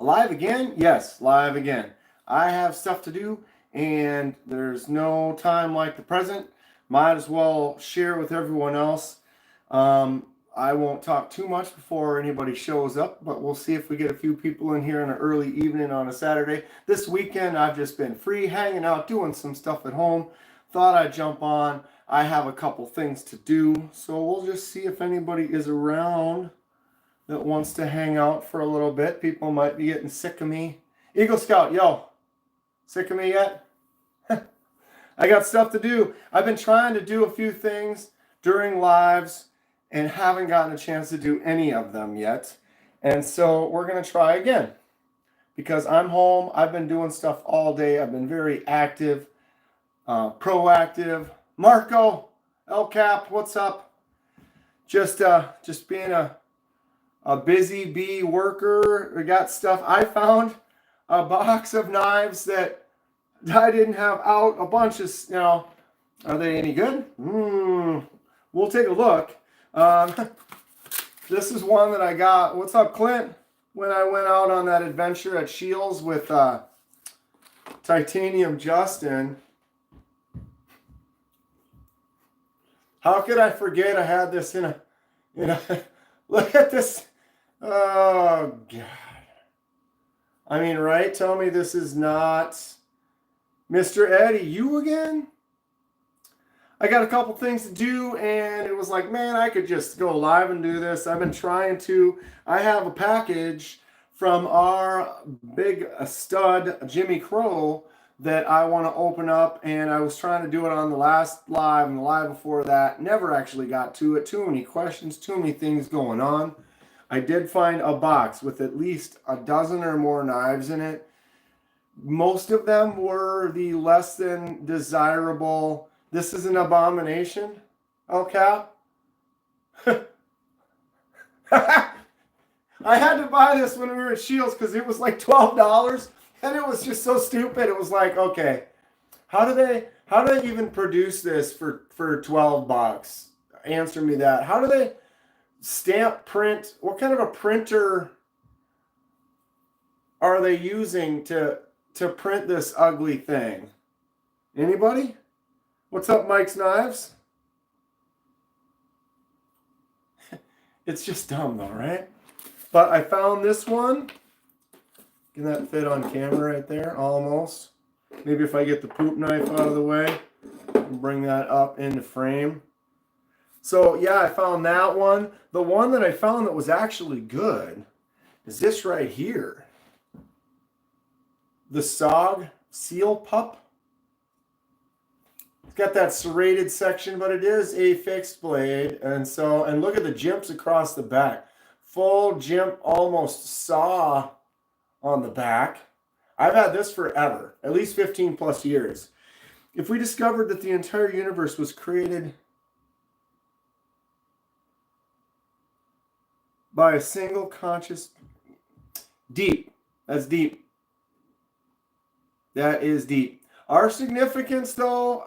Live again? Yes, live again. I have stuff to do, and there's no time like the present. Might as well share with everyone else. I won't talk too much before anybody shows up, but we'll see if we get a few people in here in an early evening on a Saturday. This weekend, I've just been free, hanging out, doing some stuff at home. Thought I'd jump on. I have a couple things to do, so we'll just see if anybody is around that wants to hang out for a little bit. People might be getting sick of me. Eagle Scout, yo, sick of me yet? I got stuff to do. I've been trying to do a few things during lives and haven't gotten a chance to do any of them yet. And so we're going to try again because I'm home. I've been doing stuff all day. I've been very active, proactive. Marco, El Cap, what's up? Just being a busy bee worker. We got stuff. I found a box of knives that I didn't have out. A bunch of, are they any good? We'll take a look. This is one that I got. What's up, Clint? When I went out on that adventure at Shields with Titanium Justin. How could I forget I had this in a look at this. Oh, God. I mean, right? Tell me this is not Mr. Eddie. You again? I got a couple things to do, and it was like, man, I could just go live and do this. I've been trying to. I have a package from our big stud, Jimmy Crow, that I want to open up, and I was trying to do it on the last live and the live before that. Never actually got to it. Too many questions, too many things going on. I did find a box with at least a dozen or more knives in it. Most of them were the less than desirable. This is an abomination. Okay. I had to buy this when we were at Shields because it was like $12, and it was just so stupid. It was like, okay, how do they even produce this for $12? Answer me that. How do they stamp print? What kind of a printer are they using to print this ugly thing? Anybody? What's up, Mike's Knives? It's just dumb though, right? But I found this one. Can that fit on camera right there? Almost. Maybe if I get the poop knife out of the way and bring that up into frame. So yeah, I found that one. The one that I found that was actually good is this right here. The SOG SEAL Pup. It's got that serrated section, but it is a fixed blade. And look at the jimps across the back. Full jimp, almost saw on the back. I've had this forever, at least 15 plus years. If we discovered that the entire universe was created by a single conscious, deep, that's deep. That is deep. Our significance, though,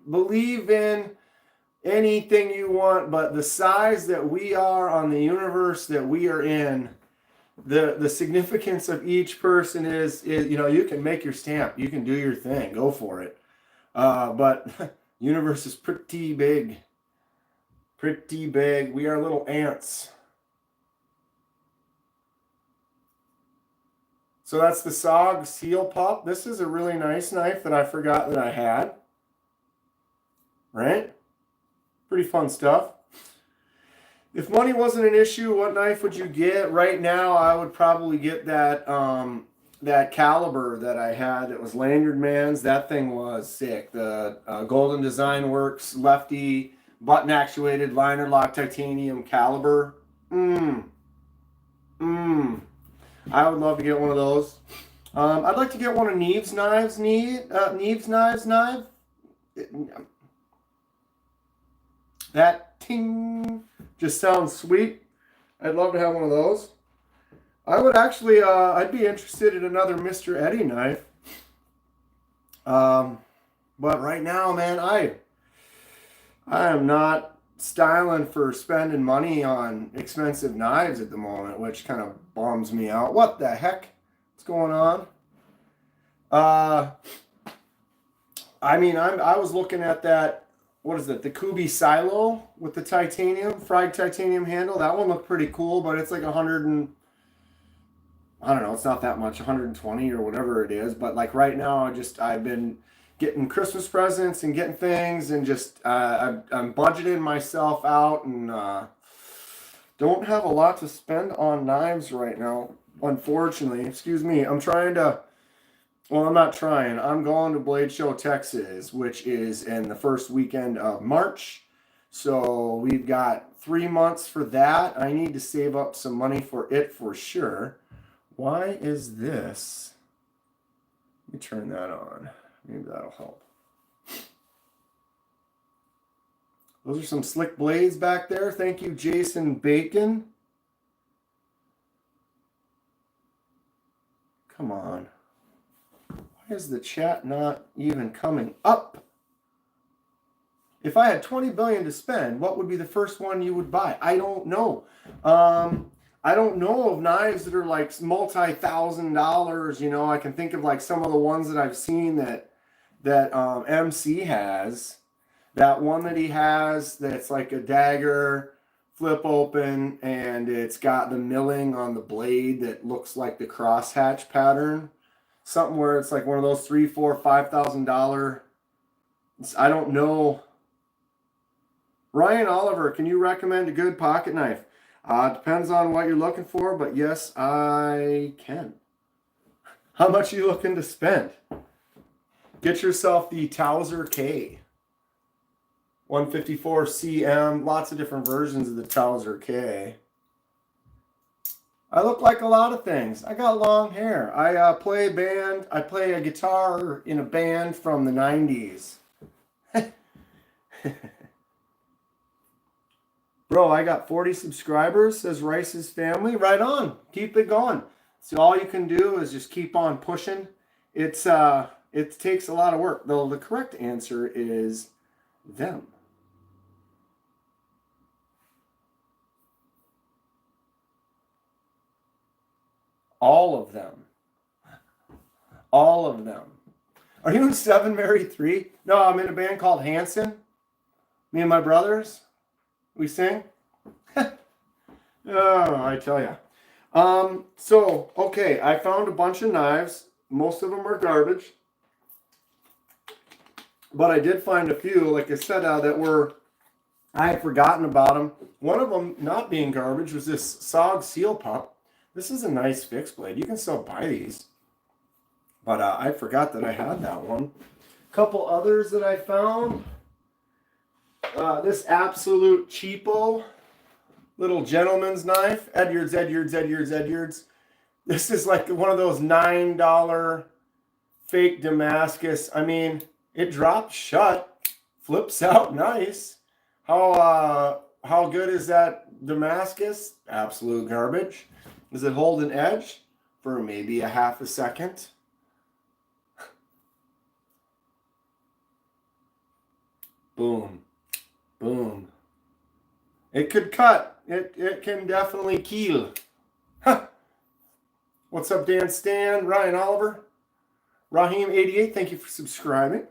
believe in anything you want, but the size that we are on the universe that we are in, the significance of each person is you can make your stamp, you can do your thing, go for it. But universe is pretty big. Pretty big. We are little ants. So that's the SOG SEAL Pup. This is a really nice knife that I forgot that I had. Right? Pretty fun stuff. If money wasn't an issue, what knife would you get? Right now, I would probably get that that caliber that I had. It was Lanyard Man's. That thing was sick. The Golden Design Works lefty button actuated liner lock titanium caliber. I would love to get one of those. I'd like to get one of Neve's knives. Neve's knives. That ting just sounds sweet. I'd love to have one of those. I would actually, I'd be interested in another Mr. Eddie knife. But right now, man, I am not styling for spending money on expensive knives at the moment, which kind of bums me out. What the heck? What's going on? I mean, I was looking at that. What is it? The Kubi Silo with the titanium, fried titanium handle. That one looked pretty cool, but it's like 100 and I don't know. It's not that much, 120 or whatever it is. But like right now, I've been getting Christmas presents and getting things, and just I'm budgeting myself out, and don't have a lot to spend on knives right now, unfortunately. Excuse me. I'm trying to. Well, I'm not trying. I'm going to Blade Show, Texas, which is in the first weekend of March. So we've got 3 months for that. I need to save up some money for it for sure. Why is this? Let me turn that on. Maybe that'll help. Those are some slick blades back there. Thank you, Jason Bacon. Come on. Why is the chat not even coming up? If I had 20 billion to spend, what would be the first one you would buy? I don't know. I don't know of knives that are like multi-$1,000. You know, I can think of like some of the ones that I've seen that MC has. That one that he has that's like a Dagger flip open, and it's got the milling on the blade that looks like the crosshatch pattern. Something where it's like one of those $3,000, $4,000, $5,000. I don't know. Ryan Oliver, can you recommend a good pocket knife? Depends on what you're looking for, but yes, I can. How much are you looking to spend? Get yourself the Towser K. 154 CM, lots of different versions of the Towser K. I look like a lot of things. I got long hair. I play a guitar in a band from the 90s. Bro, I got 40 subscribers, says Rice's family. Right on. Keep it going. So all you can do is just keep on pushing. It takes a lot of work. Though the correct answer is them. All of them. All of them. Are you in 7 Married 3? No, I'm in a band called Hanson. Me and my brothers. We sing. Oh, I tell ya. So, okay, I found a bunch of knives. Most of them are garbage. But I did find a few, like I said, I had forgotten about them. One of them, not being garbage, was this SOG SEAL Pup. This is a nice fixed blade. You can still buy these. But I forgot that I had that one. A couple others that I found. This absolute cheapo little gentleman's knife. Edyards. This is like one of those $9 fake Damascus. I mean, it drops shut. Flips out nice. How good is that Damascus? Absolute garbage. Does it hold an edge for maybe a half a second? Boom. Boom. It could cut. It can definitely kill. Huh. What's up, Dan Stan? Ryan Oliver? Raheem88, thank you for subscribing.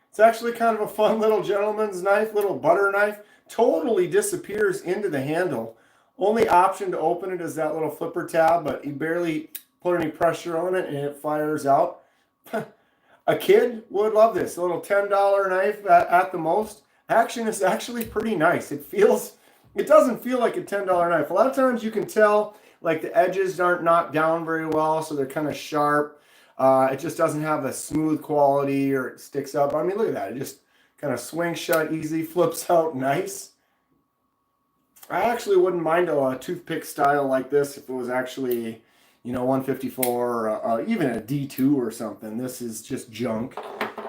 It's actually kind of a fun little gentleman's knife, little butter knife. Totally disappears into the handle. Only option to open it is that little flipper tab, but you barely put any pressure on it and it fires out. A kid would love this. A little $10 knife at the most. Action is actually pretty nice. It doesn't feel like a $10 knife. A lot of times you can tell like the edges aren't knocked down very well, so they're kind of sharp. It just doesn't have a smooth quality, or it sticks up. I mean, look at that. It just kind of swings shut easy, flips out nice. I actually wouldn't mind a toothpick style like this if it was actually, 154 or even a D2 or something. This is just junk.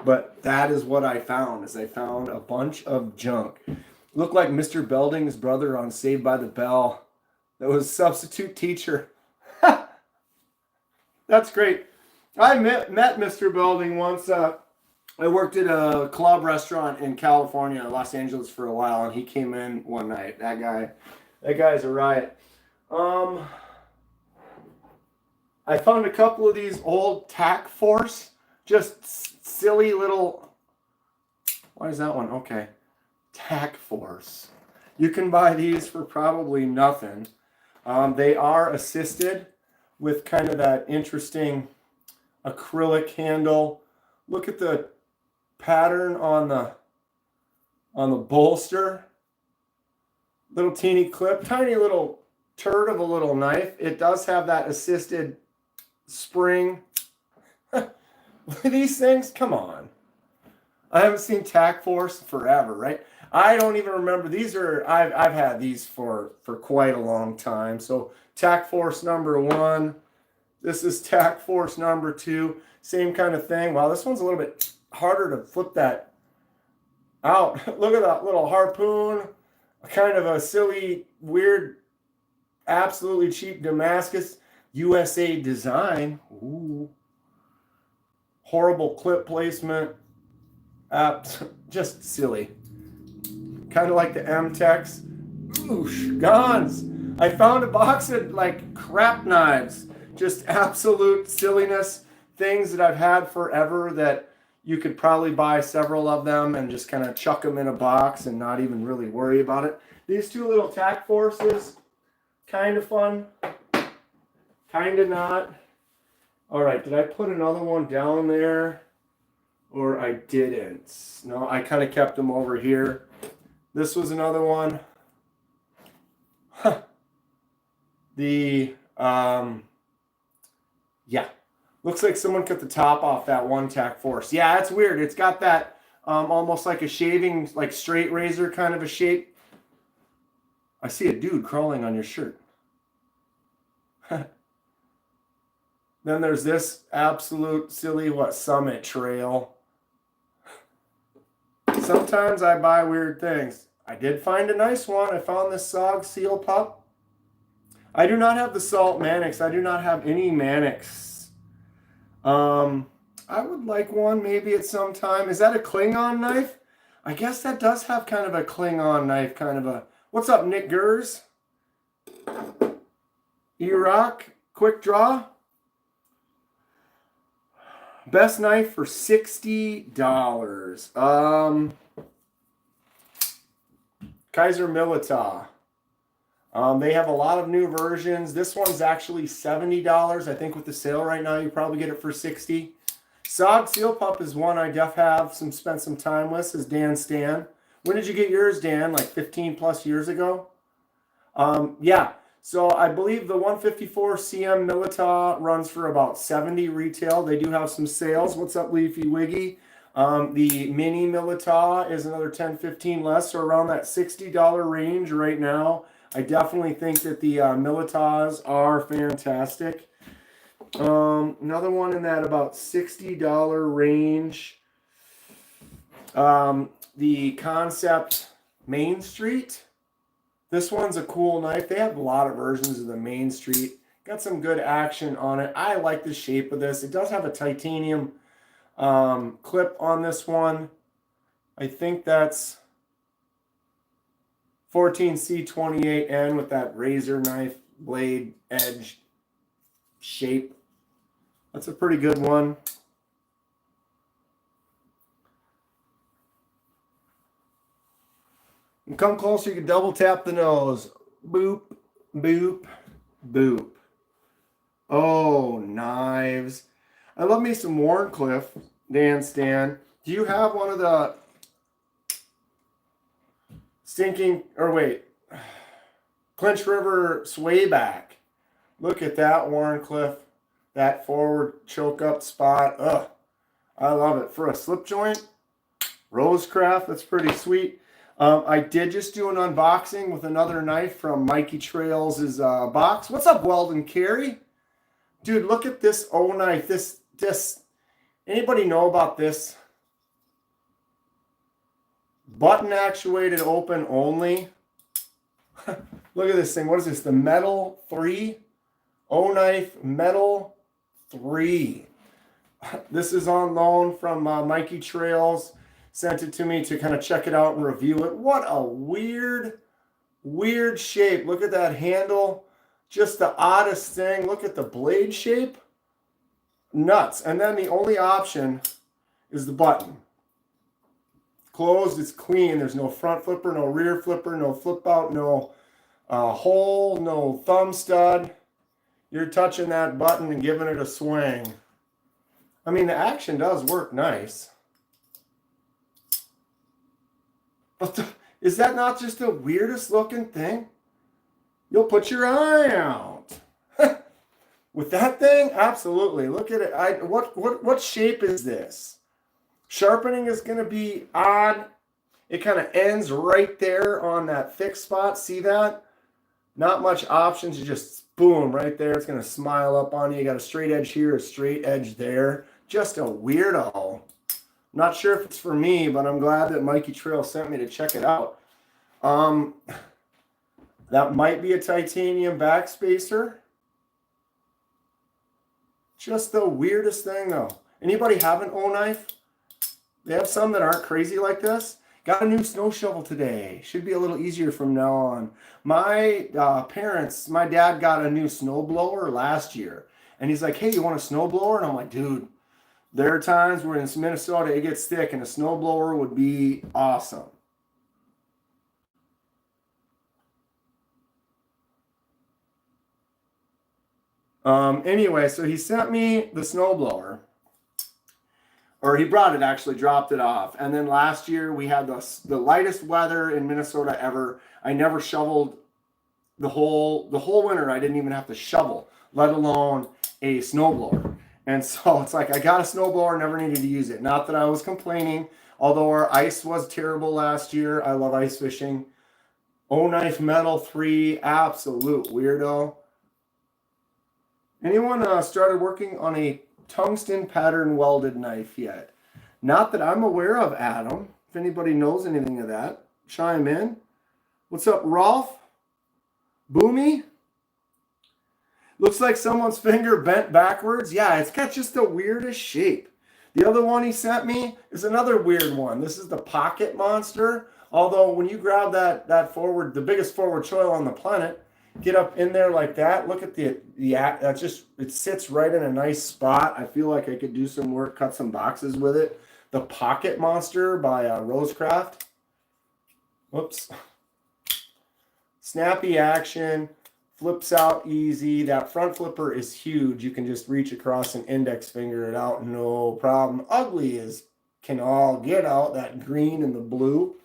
But that is what I found, is I found a bunch of junk. Looked like Mr. Belding's brother on Saved by the Bell. That was substitute teacher. That's great. I met Mr. Belding once. I worked at a club restaurant in California, Los Angeles, for a while, and he came in one night. That guy, That guy's a riot. I found a couple of these old Tac Force, just silly little. Why is that one? Okay. Tac Force. You can buy these for probably nothing. They are assisted with kind of that interesting acrylic handle. Look at the pattern on the bolster. Little teeny clip, tiny little turd of a little knife. It does have that assisted spring. Look at these things. Come on. I haven't seen Tac Force forever, right? I don't even remember. These are, I've had these for quite a long time. So Tac Force number 1. This is Tac Force number 2. Same kind of thing. Wow, this one's a little bit harder to flip that out. Look at that little harpoon. Kind of a silly, weird, absolutely cheap Damascus USA design. Ooh. Horrible clip placement. Just silly. Kind of like the M-Tex. Oosh, guns. I found a box of like crap knives. Just absolute silliness. Things that I've had forever that you could probably buy several of them and just kind of chuck them in a box and not even really worry about it. These two little Tac Forces, kind of fun. Kind of not. All right, did I put another one down there? Or I didn't. No, I kind of kept them over here. This was another one. Huh. Yeah. Looks like someone cut the top off that one Tac Force. Yeah, that's weird. It's got that almost like a shaving, like straight razor kind of a shape. I see a dude crawling on your shirt. Then there's this absolute silly, Summit Trail. Sometimes I buy weird things. I did find a nice one. I found this SOG SEAL Pup. I do not have the Salt Mannix. I do not have any Mannix. I would like one maybe at some time. Is that a Klingon knife? I guess that does have kind of a Klingon knife, kind of a... What's up, Nick Gers? Iraq, quick draw. Best knife for $60. Kaiser Militia. They have a lot of new versions. This one's actually $70. I think with the sale right now, you probably get it for $60. SOG SEAL Pup is one I have spent some time with, says Dan Stan. When did you get yours, Dan? Like 15 plus years ago? Yeah. So I believe the 154 CM Militia runs for about $70 retail. They do have some sales. What's up, Leafy Wiggy? The Mini Militia is another 10, 15 less, so around that $60 range right now. I definitely think that the Militias are fantastic. Another one in that about $60 range. The Concept Main Street. This one's a cool knife. They have a lot of versions of the Main Street. Got some good action on it. I like the shape of this. It does have a titanium clip on this one. I think that's 14C28N with that razor knife blade edge shape. That's a pretty good one. And come closer, you can double tap the nose. Boop, boop, boop. Oh, knives. I love me some Warncliffe, Dan Stan. Do you have one of the Clinch River Swayback? Look at that Warncliffe. That forward choke up spot. Ugh. I love it. For a slip joint, Rosecraft, that's pretty sweet. I did just do an unboxing with another knife from Mikey Trails' box. What's up, Weldon Carey? Dude, look at this O knife. This, anybody know about this? Button actuated open only. Look at this thing. What is this? The Metal 3? O knife Metal 3. This is on loan from Mikey Trails. Sent it to me to kind of check it out and review it. What a weird Weird shape. Look at that handle. Just the oddest thing. Look at the blade shape. Nuts. And then the only option is the button. Closed, it's clean. There's no front flipper, no rear flipper, no flip out, no hole, no thumb stud. You're touching that button and giving it a swing. I mean, the action does work nice. But is that not just the weirdest looking thing? You'll put your eye out. With that thing? Absolutely. Look at it. What shape is this? Sharpening is going to be odd. It kind of ends right there on that thick spot. See that? Not much options. You just boom right there. It's going to smile up on you. You got a straight edge here, a straight edge there. Just a weirdo. Not sure if it's for me, but I'm glad that Mikey Trail sent me to check it out. That might be a titanium backspacer. Just the weirdest thing, though. Anybody have an O-knife? They have some that aren't crazy like this. Got a new snow shovel today. Should be a little easier from now on. My my dad got a new snow blower last year. And he's like, hey, you want a snow blower? And I'm like, dude, there are times where in Minnesota it gets thick and a snow blower would be awesome. Anyway, so he sent me the snowblower, or he brought it, actually dropped it off. And then last year we had the lightest weather in Minnesota ever. I never shoveled the whole winter. I didn't even have to shovel, let alone a snowblower. And so it's like, I got a snowblower, never needed to use it. Not that I was complaining, although our ice was terrible last year. I love ice fishing. O-Knife Metal 3, absolute weirdo. Anyone started working on a tungsten pattern welded knife yet? Not that I'm aware of, Adam. If anybody knows anything of that, chime in. What's up, Rolf? Boomy? Looks like someone's finger bent backwards. Yeah, it's got just the weirdest shape. The other one he sent me is another weird one. This is the Pocket Monster. Although when you grab that forward, the biggest forward choil on the planet, get up in there like that. Look at that's just, it sits right in a nice spot. I feel like I could do some work, cut some boxes with it. The Pocket Monster by Rosecraft. Whoops. Snappy action, flips out easy. That front flipper is huge. You can just reach across and index finger it out, no problem. Ugly as can all get out, that green and the blue.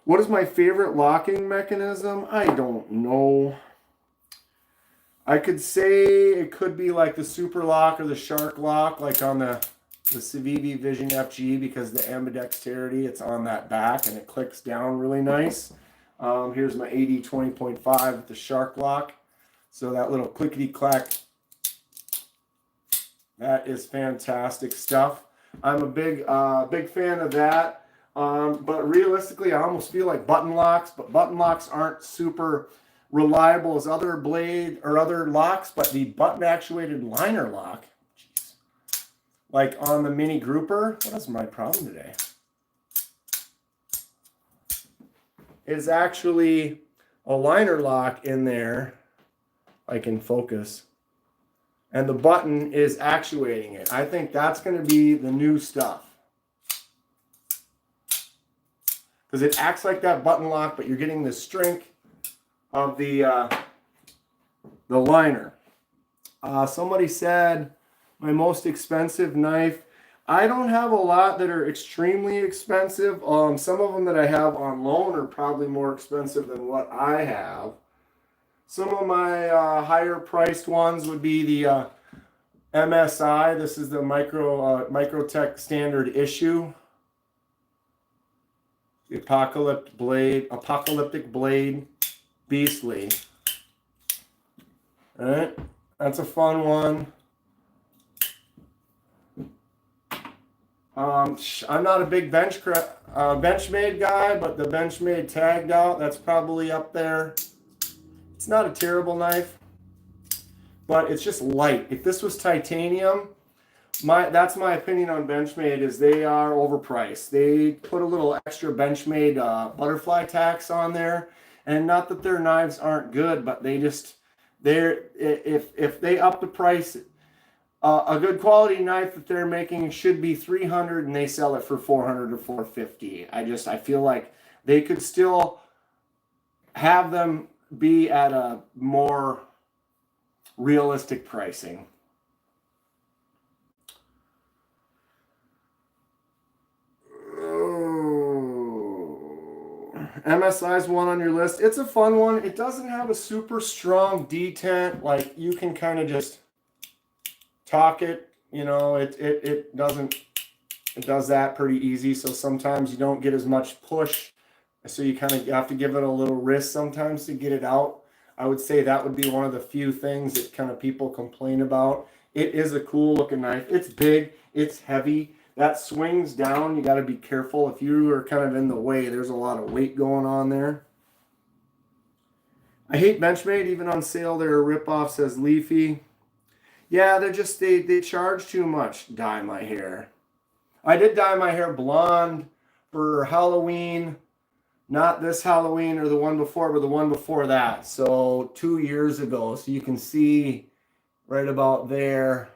What is my favorite locking mechanism? I don't know. I could say it could be like the Super Lock or the Shark Lock, like on the Civivi Vision FG, because the ambidexterity, it's on that back and it clicks down really nice. Here's my AD 20.5 with the Shark Lock. So that little clickety-clack, that is fantastic stuff. I'm a big fan of that. But realistically, I almost feel like button locks, but button locks aren't super reliable as other blade or other locks, but the button actuated liner lock, geez, like on the mini grouper, what is my problem today? Is actually a liner lock in there, like in focus, and the button is actuating it. I think that's going to be the new stuff. Because it acts like that button lock, but you're getting the strength of the liner. Somebody said my most expensive knife. I don't have a lot that are extremely expensive. Some of them that I have on loan are probably more expensive than what I have. Some of my higher priced ones would be the MSI. This is the Microtech Standard Issue. The Apocalyptic Blade, Beastly. All right, that's a fun one. I'm not a big Benchmade guy, but the Benchmade tagged out, that's probably up there. It's not a terrible knife, but it's just light. If this was titanium, that's my opinion on Benchmade, is they are overpriced. They put a little extra Benchmade butterfly tax on there, And not that their knives aren't good, but if they up the price, a good quality knife that they're making should be $300 and they sell it for $400 or $450. I feel like they could still have them be at a more realistic pricing. MSI's one on your list. It's a fun one. It doesn't have a super strong detent. Like, you can kind of just talk it. You know, it doesn't. It does that pretty easy. So sometimes you don't get as much push. So you kind of have to give it a little wrist sometimes to get it out. I would say that would be one of the few things that kind of people complain about. It is a cool looking knife. It's big. It's heavy. That swings down. You got to be careful. If you are kind of in the way, there's a lot of weight going on there. I hate Benchmade. Even on sale, they're a ripoff, says Leafy. Yeah, they charge too much. Dye my hair. I did dye my hair blonde for Halloween. Not this Halloween or the one before, but the one before that. So 2 years ago. So you can see right about there.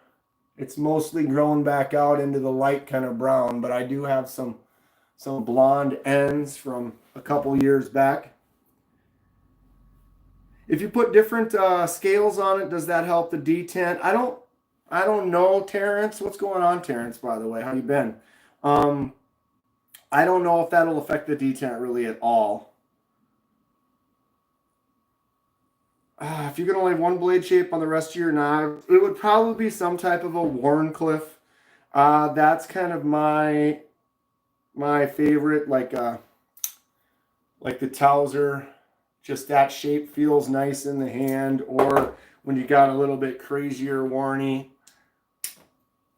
It's mostly grown back out into the light kind of brown, but I do have some blonde ends from a couple years back. If you put different scales on it, does that help the detent? I don't know, Terrence. What's going on, Terrence, by the way? How you been? I don't know if that'll affect the detent really at all. If you can only have one blade shape on the rest of your knife, it would probably be some type of a Wharncliffe. That's kind of my favorite, like the Towser. Just that shape feels nice in the hand. Or when you got a little bit crazier Warney,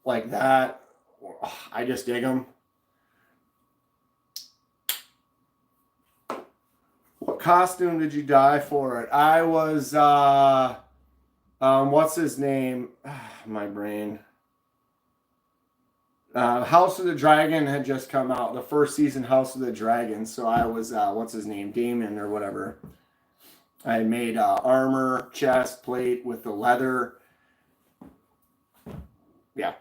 like that, I just dig them. What costume did you dye for it? I was, what's his name? My brain. House of the Dragon had just come out. The first season House of the Dragon. So I was, what's his name? Damon or whatever. I made armor, chest plate with the leather. Yeah.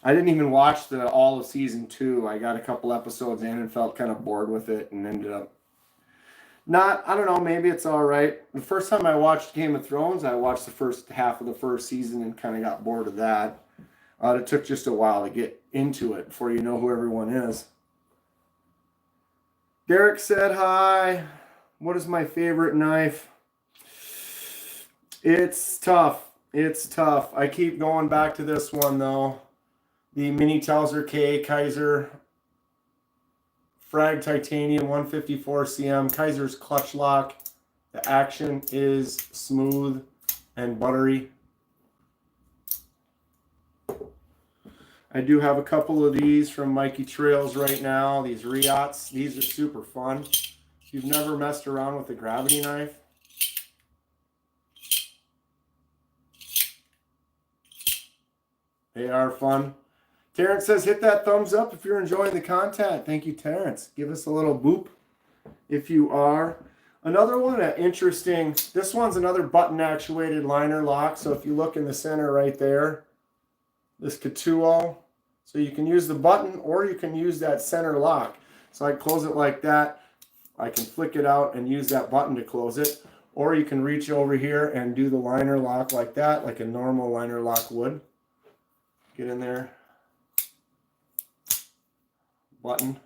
I didn't even watch all of season 2. I got a couple episodes in and felt kind of bored with it and ended up I don't know, maybe it's all right. The first time I watched Game of Thrones, I watched the first half of the first season and kind of got bored of that. It took just a while to get into it before you know who everyone is. Derek said hi. What is my favorite knife? It's tough. It's tough. I keep going back to this one, though. The Mini Towser K Kaiser Frag Titanium 154 cm. Kaiser's clutch lock. The action is smooth and buttery. I do have a couple of these from Mikey Trails right now. These Riots. These are super fun. If you've never messed around with a gravity knife, they are fun. Terrence says, hit that thumbs up if you're enjoying the content. Thank you, Terrence. Give us a little boop if you are. Another one, interesting. This one's another button-actuated liner lock. So if you look in the center right there, this Katuo. So you can use the button or you can use that center lock. So I close it like that. I can flick it out and use that button to close it. Or you can reach over here and do the liner lock like that, like a normal liner lock would. Get in there. Button.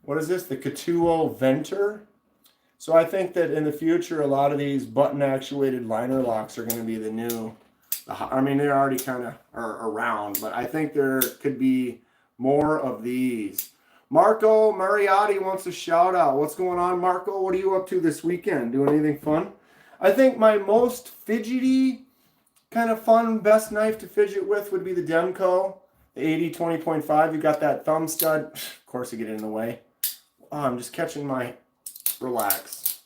What is this? The Katuo Venter. So I think that in the future, a lot of these button-actuated liner locks are going to be the new. I mean, they already kind of are around, but I think there could be more of these. Marco Mariotti wants a shout out. What's going on, Marco? What are you up to this weekend? Doing anything fun? I think my most fidgety, kind of fun, best knife to fidget with would be the Demco, the 80 20.5. You got that thumb stud. Of course, you get in the way. Oh, I'm just catching my relax.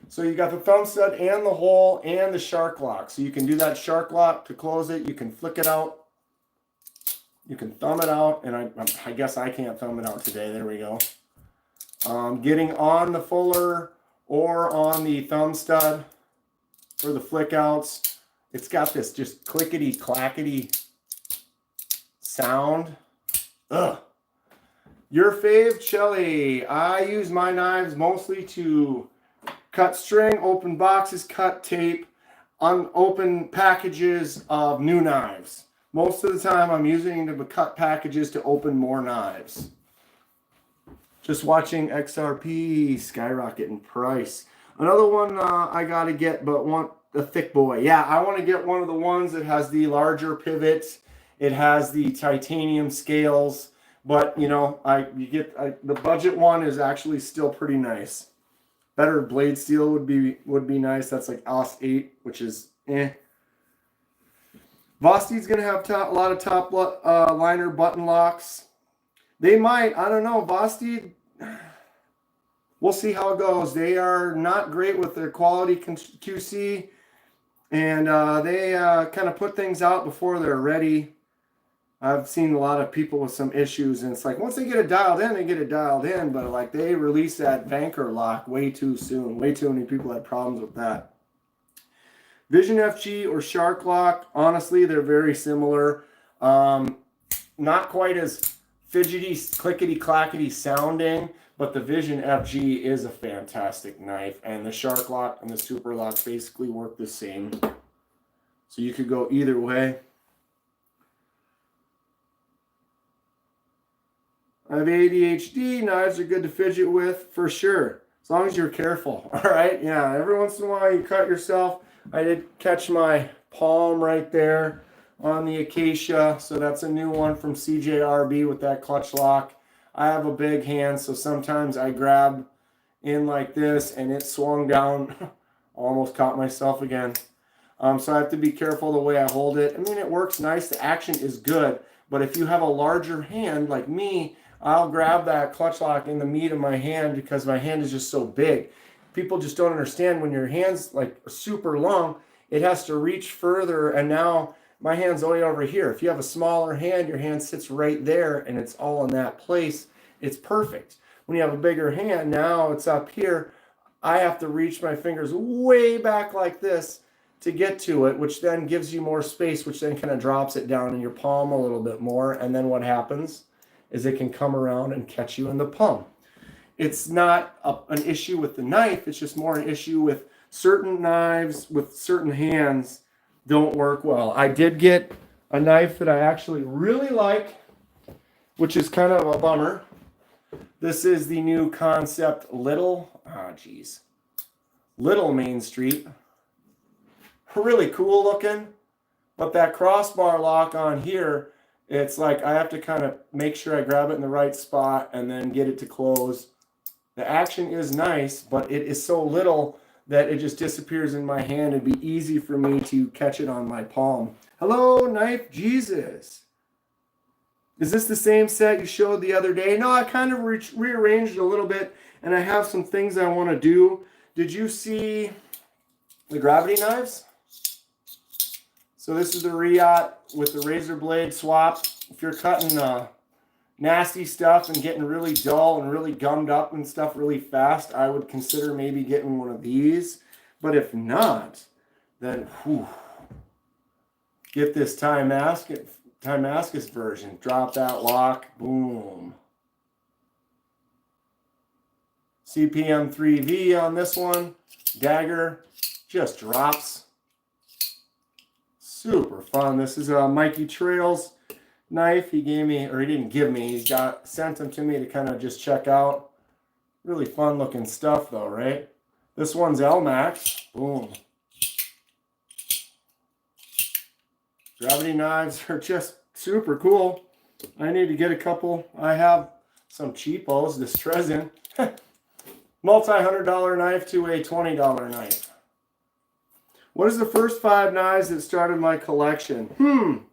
So you got the thumb stud and the hole and the shark lock. So you can do that shark lock to close it. You can flick it out. You can thumb it out, and I guess I can't thumb it out today. There we go. Getting on the fuller or on the thumb stud for the flick outs. It's got this just clickety clackety sound. Ugh. Your fave, Shelly. I use my knives mostly to cut string, open boxes, cut tape, unopen packages of new knives. Most of the time I'm using the cut packages to open more knives. Just watching XRP skyrocket in price. Another one I got to get, but want a thick boy. Yeah, I want to get one of the ones that has the larger pivots. It has the titanium scales, but you know, the budget one is actually still pretty nice. Better blade steel would be nice. That's like AUS 8, which is eh. Vosty's gonna have a lot of top liner button locks. They might, I don't know. Vosti, we'll see how it goes. They are not great with their quality QC, and they kind of put things out before they're ready. I've seen a lot of people with some issues, and it's like once they get it dialed in, they get it dialed in, but like they released that Vanker lock way too soon. Way too many people had problems with that. Vision FG or Shark Lock, honestly, they're very similar. Not quite as fidgety, clickety-clackety sounding, but the Vision FG is a fantastic knife, and the Shark Lock and the Super Lock basically work the same. So you could go either way. I have ADHD, knives are good to fidget with, for sure, as long as you're careful, all right? Yeah, every once in a while you cut yourself. I did catch my palm right there on the Acacia, so that's a new one from CJRB with that clutch lock. I have a big hand, so sometimes I grab in like this, and it swung down. Almost caught myself again. So I have to be careful the way I hold it. I mean, it works nice. The action is good, but if you have a larger hand like me, I'll grab that clutch lock in the meat of my hand because my hand is just so big. People just don't understand when your hand's like super long, it has to reach further, and now my hand's way over here. If you have a smaller hand, your hand sits right there and it's all in that place. It's perfect. When you have a bigger hand, now it's up here. I have to reach my fingers way back like this to get to it, which then gives you more space, which then kind of drops it down in your palm a little bit more. And then what happens is it can come around and catch you in the palm. It's not an issue with the knife. It's just more an issue with certain knives with certain hands don't work well. I did get a knife that I actually really like, which is kind of a bummer. This is the new Concept Little Main Street. Really cool looking, but that crossbar lock on here, it's like I have to kind of make sure I grab it in the right spot and then get it to close. The action is nice, but it is so little that it just disappears in my hand. It'd be easy for me to catch it on my palm. Hello, Knife Jesus. Is this the same set you showed the other day? No, I kind of rearranged a little bit, and I have some things I want to do. Did you see the gravity knives? So this is the Riot with the razor blade swap. If you're cutting nasty stuff and getting really dull and really gummed up and stuff really fast, I would consider maybe getting one of these. But if not, then get this Damascus version. Drop that lock. Boom. CPM 3V on this one. Dagger just drops. Super fun. This is a Mikey Trails knife he gave me, or he didn't give me. He sent them to me to kind of just check out. Really fun looking stuff though, right? This one's LMAX. Boom. Gravity knives are just super cool. I need to get a couple. I have some cheapos, this Trezin. Multi-$100 knife to a $20 knife. What is the first 5 knives that started my collection?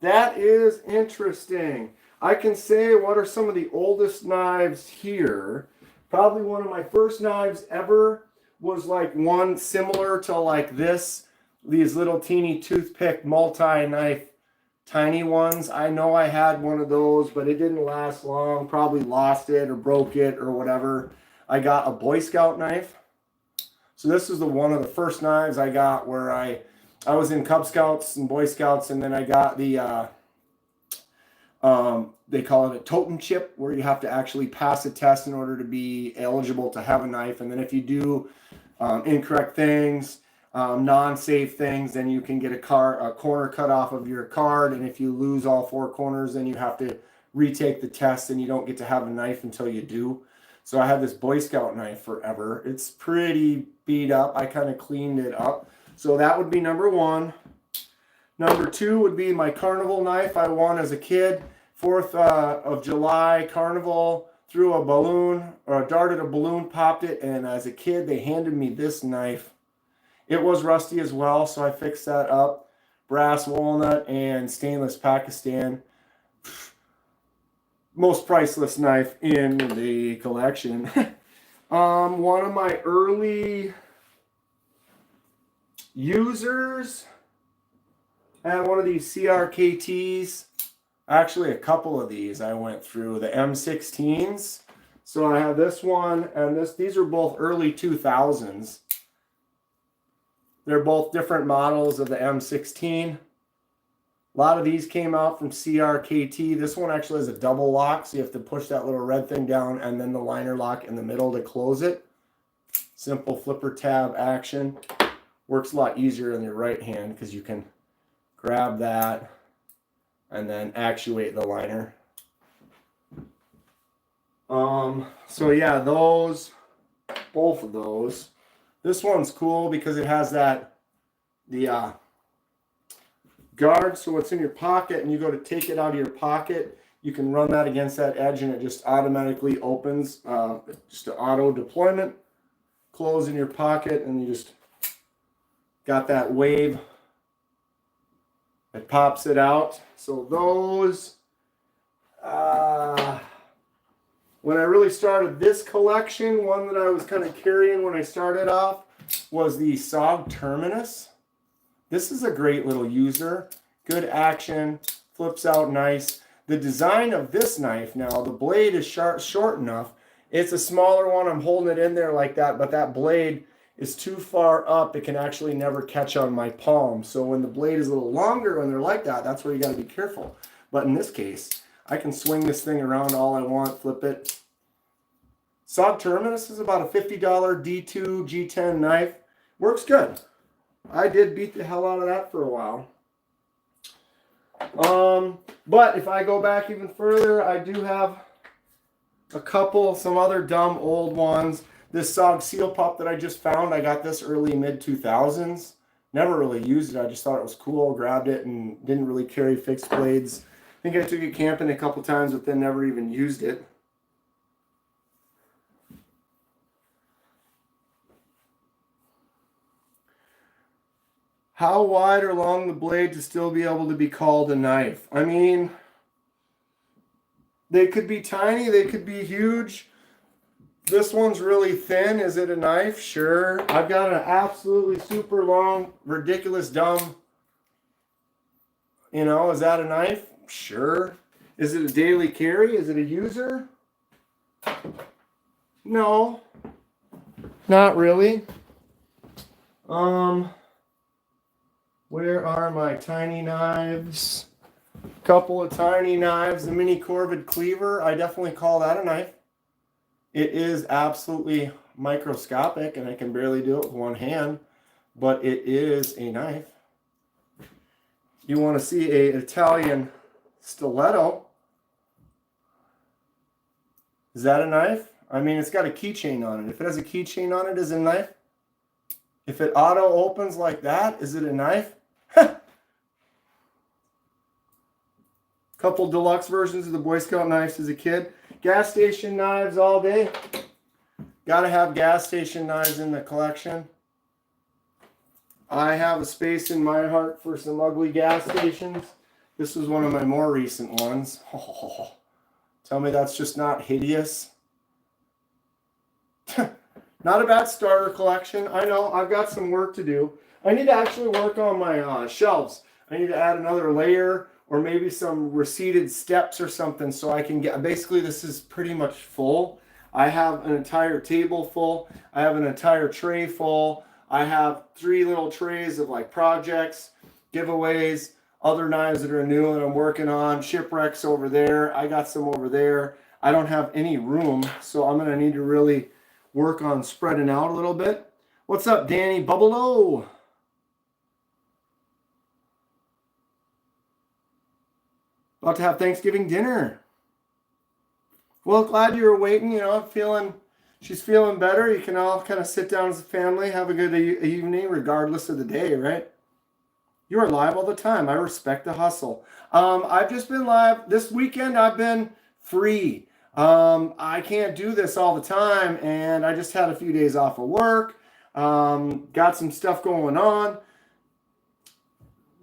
That is interesting. I can say what are some of the oldest knives here. Probably one of my first knives ever was like one similar to like this. These little teeny toothpick multi-knife tiny ones. I know I had one of those, but it didn't last long. Probably lost it or broke it or whatever. I got a Boy Scout knife. So this is one of the first knives I got where I was in Cub Scouts and Boy Scouts, and then I got the they call it a totem chip, where you have to actually pass a test in order to be eligible to have a knife. And then if you do incorrect things, non-safe things, then you can get a corner cut off of your card. And if you lose all 4 corners, then you have to retake the test, and you don't get to have a knife until you do. So I had this Boy Scout knife forever. It's pretty beat up. I kind of cleaned it up. So that would be number 1. Number 2 would be my carnival knife I won as a kid. 4th of July carnival, threw a balloon, or darted a balloon, popped it, and as a kid they handed me this knife. It was rusty as well, so I fixed that up. Brass walnut and stainless Pakistan. Most priceless knife in the collection. One of my early users, I had one of these CRKTs. Actually, a couple of these I went through, the M16s. So I have this one and this. These are both early 2000s. They're both different models of the M16. A lot of these came out from CRKT. This one actually has a double lock, so you have to push that little red thing down and then the liner lock in the middle to close it. Simple flipper tab action. Works a lot easier in your right hand because you can grab that and then actuate the liner. So yeah, those, both of those. This one's cool because it has the guard, so what's in your pocket, and you go to take it out of your pocket, you can run that against that edge and it just automatically opens. Just an auto deployment, close in your pocket, and you just got that wave. It pops it out. So those, when I really started this collection, one that I was kind of carrying when I started off was the SOG Terminus. This is a great little user. Good action, flips out nice. The design of this knife now, the blade is short enough. It's a smaller one. I'm holding it in there like that, but that blade is too far up. It can actually never catch on my palm. So when the blade is a little longer, when they're like that, that's where you got to be careful. But in this case, I can swing this thing around all I want, flip it. SOG Terminus is about a $50 D2 G10 knife. Works good. I did beat the hell out of that for a while. But if I go back even further, I do have some other dumb old ones. This SOG SEAL Pup that I just found, I got this early mid-2000s. Never really used it. I just thought it was cool, grabbed it, and didn't really carry fixed blades. I think I took it camping a couple times, but then never even used it. How wide or long the blade to still be able to be called a knife? I mean, they could be tiny, they could be huge. This one's really thin. Is it a knife? Sure. I've got an absolutely super long, ridiculous, dumb. You know, is that a knife? Sure. Is it a daily carry? Is it a user? No. Not really. Where are my tiny knives? Couple of tiny knives. The mini Corvid cleaver. I definitely call that a knife. It is absolutely microscopic, and I can barely do it with one hand, but it is a knife. You want to see an Italian stiletto. Is that a knife? I mean, it's got a keychain on it. If it has a keychain on it, is it a knife? If it auto opens like that, is it a knife? Couple deluxe versions of the Boy Scout knives as a kid. Gas station knives all day. Gotta have gas station knives in the collection. I have a space in my heart for some ugly gas stations. This was one of my more recent ones. Oh, tell me that's just not hideous. Not a bad starter collection. I know, I've got some work to do. I need to actually work on my shelves. I need to add another layer or maybe some receded steps or something so I can get, basically this is pretty much full. I have an entire table full. I have an entire tray full. I have 3 little trays of like projects, giveaways, other knives that are new that I'm working on, shipwrecks over there. I got some over there. I don't have any room, so I'm going to need to really work on spreading out a little bit. What's up, Danny Bubble-O? About to have Thanksgiving dinner. Well, glad you were waiting. You know, she's feeling better. You can all kind of sit down as a family, have a good evening, regardless of the day, right? You are live all the time. I respect the hustle. I've just been live this weekend. I've been free. I can't do this all the time, and I just had a few days off of work. Got some stuff going on.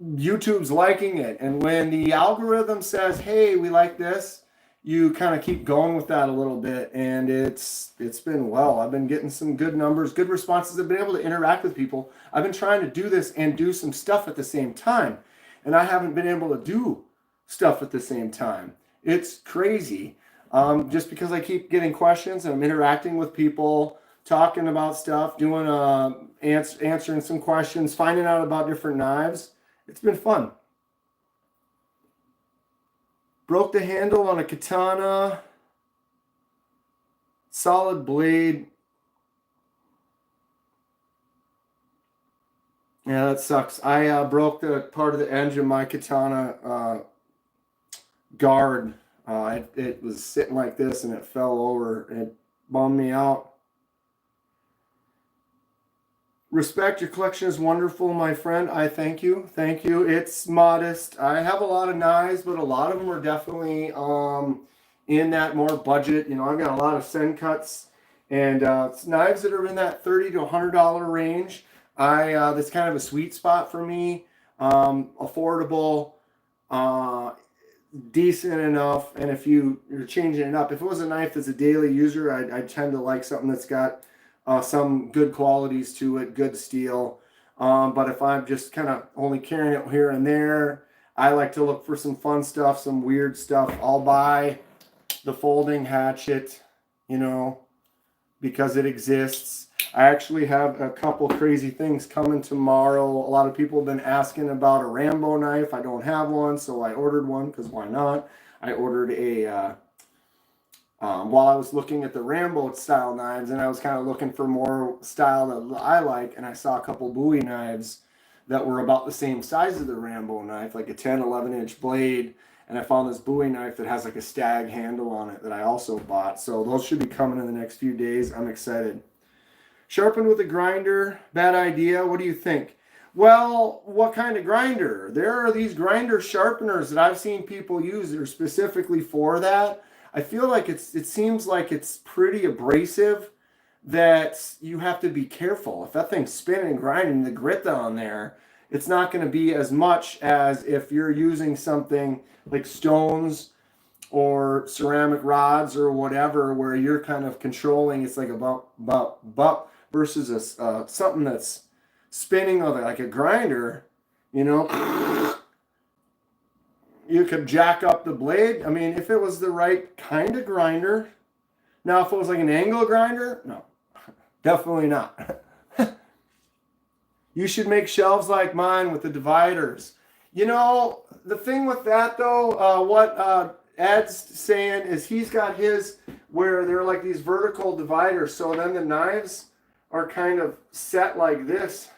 YouTube's liking it, and when the algorithm says, "Hey, we like this," you kind of keep going with that a little bit, and it's been well. I've been getting some good numbers, good responses. I've been able to interact with people. I've been trying to do this and do some stuff at the same time, and I haven't been able to do stuff at the same time. It's crazy. Just because I keep getting questions and I'm interacting with people, talking about stuff, doing answering some questions, finding out about different knives. It's been fun. Broke the handle on a katana. Solid blade. Yeah, that sucks. I broke the part of the edge of my katana guard. It was sitting like this and it fell over. It bummed me out. Respect, your collection is wonderful, my friend. I thank you. Thank you. It's modest. I have a lot of knives, but a lot of them are definitely in that more budget. You know, I've got a lot of send cuts and knives that are in that $30 to $100 range. That's kind of a sweet spot for me. Affordable, decent enough. And if you're changing it up, if it was a knife that's a daily user, I tend to like something that's got some good qualities to it, good steel. But if I'm just kind of only carrying it here and there, I like to look for some fun stuff, some weird stuff. I'll buy the folding hatchet, you know, because it exists. I actually have a couple crazy things coming tomorrow. A lot of people have been asking about a Rambo knife. I don't have one, so I ordered one because why not? I ordered a while I was looking at the Rambo style knives, and I was kind of looking for more style that I like, and I saw a couple Bowie knives that were about the same size as the Rambo knife, like a 10, 11-inch blade, and I found this Bowie knife that has like a stag handle on it that I also bought. So those should be coming in the next few days. I'm excited. Sharpened with a grinder, bad idea. What do you think? Well, what kind of grinder? There are these grinder sharpeners that I've seen people use that are specifically for that. I feel like it seems like it's pretty abrasive, that you have to be careful. If that thing's spinning and grinding, the grit on there, it's not going to be as much as if you're using something like stones or ceramic rods or whatever, where you're kind of controlling. It's like a bump versus something that's spinning like a grinder, you know. You could jack up the blade. I mean, if it was the right kind of grinder. Now, if it was like an angle grinder, no, definitely not. You should make shelves like mine with the dividers. You know, the thing with that though, what Ed's saying is he's got his where they're like these vertical dividers. So then the knives are kind of set like this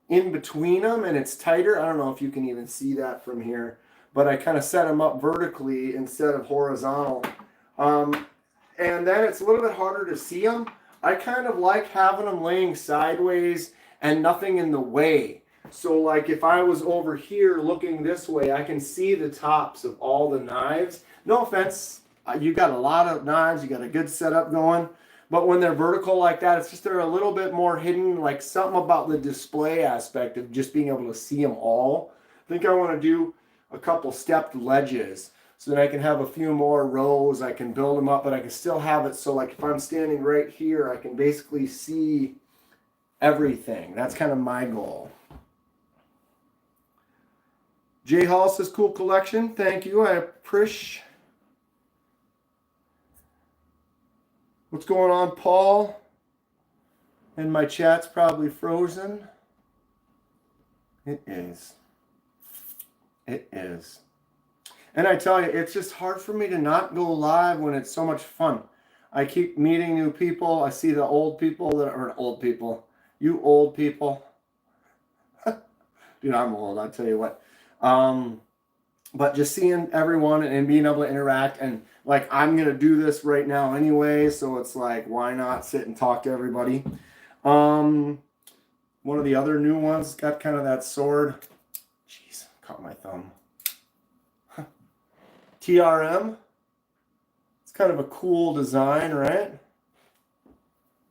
in between them, and it's tighter. I don't know if you can even see that from here, but I kind of set them up vertically instead of horizontal. And then it's a little bit harder to see them. I kind of like having them laying sideways and nothing in the way. So like if I was over here looking this way, I can see the tops of all the knives. No offense, you got a lot of knives, you got a good setup going. But when they're vertical like that, it's just they're a little bit more hidden, like something about the display aspect of just being able to see them all. I think I want to do a couple stepped ledges so that I can have a few more rows. I can build them up, but I can still have it so like if I'm standing right here, I can basically see everything. That's kind of my goal. Jay Hall says, cool collection. Thank you. I appreciate. What's going on, Paul? And my chat's probably frozen. It is. It is. And I tell you, it's just hard for me to not go live when it's so much fun. I keep meeting new people. I see the old people that are old people. You old people. Dude, I'm old, I'll tell you what. But just seeing everyone and being able to interact, and like I'm going to do this right now anyway, so it's like, why not sit and talk to everybody? One of the other new ones got kind of that sword. Jeez, caught my thumb. TRM. It's kind of a cool design, right?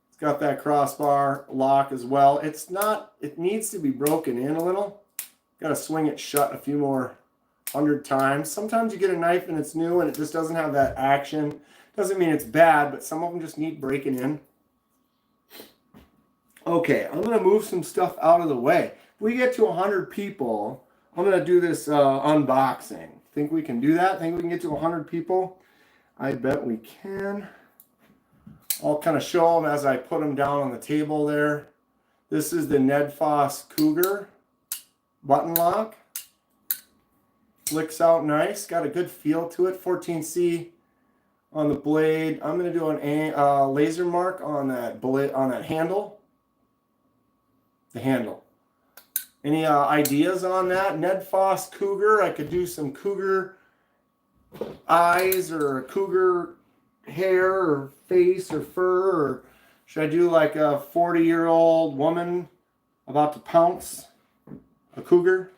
It's got that crossbar lock as well. It's not, it needs to be broken in a little. Got to swing it shut a few more 100 times. Sometimes you get a knife and it's new and it just doesn't have that action. Doesn't mean it's bad, but some of them just need breaking in. Okay, I'm going to move some stuff out of the way. If we get to 100 people, I'm going to do this unboxing. Think we can do that? Think we can get to 100 people? I bet we can. I'll kind of show them as I put them down on the table there. This is the Ned Foss Cougar button lock. Flicks out nice. Got a good feel to it. 14C on the blade. I'm going to do an laser mark on that blade, on that handle. The handle. Any ideas on that? Ned Foss Cougar. I could do some cougar eyes or a cougar hair or face or fur, or should I do like a 40-year-old woman about to pounce a cougar?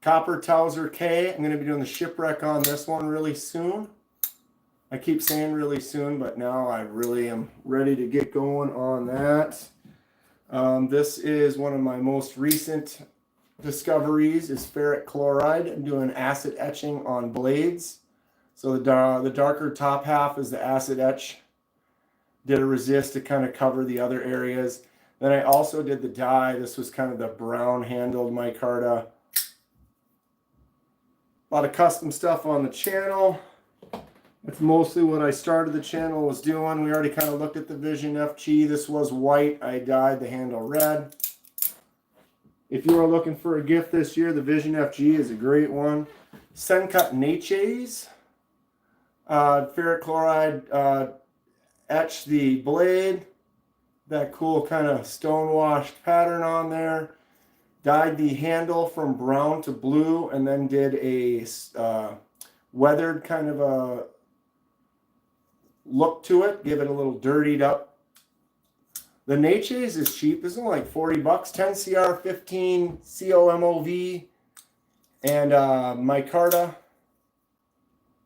Copper Towser K. I'm going to be doing the shipwreck on this one really soon. I keep saying really soon, but now I really am ready to get going on that. This is one of my most recent discoveries is ferric chloride. I'm doing acid etching on blades. So the darker top half is the acid etch. Did a resist to kind of cover the other areas. Then I also did the dye. This was kind of the brown handled micarta. A lot of custom stuff on the channel. That's mostly what I started the channel was doing. We already kind of looked at the Vision FG. This was white. I dyed the handle red. If you are looking for a gift this year, the Vision FG is a great one. Sencut Natchez. Ferric chloride etched the blade. That cool kind of stonewashed pattern on there. Dyed the handle from brown to blue and then did a weathered kind of a look to it. Give it a little dirtied up. The Natchez is cheap. This is only like 40 bucks. 10 CR, 15 COMOV, and micarta.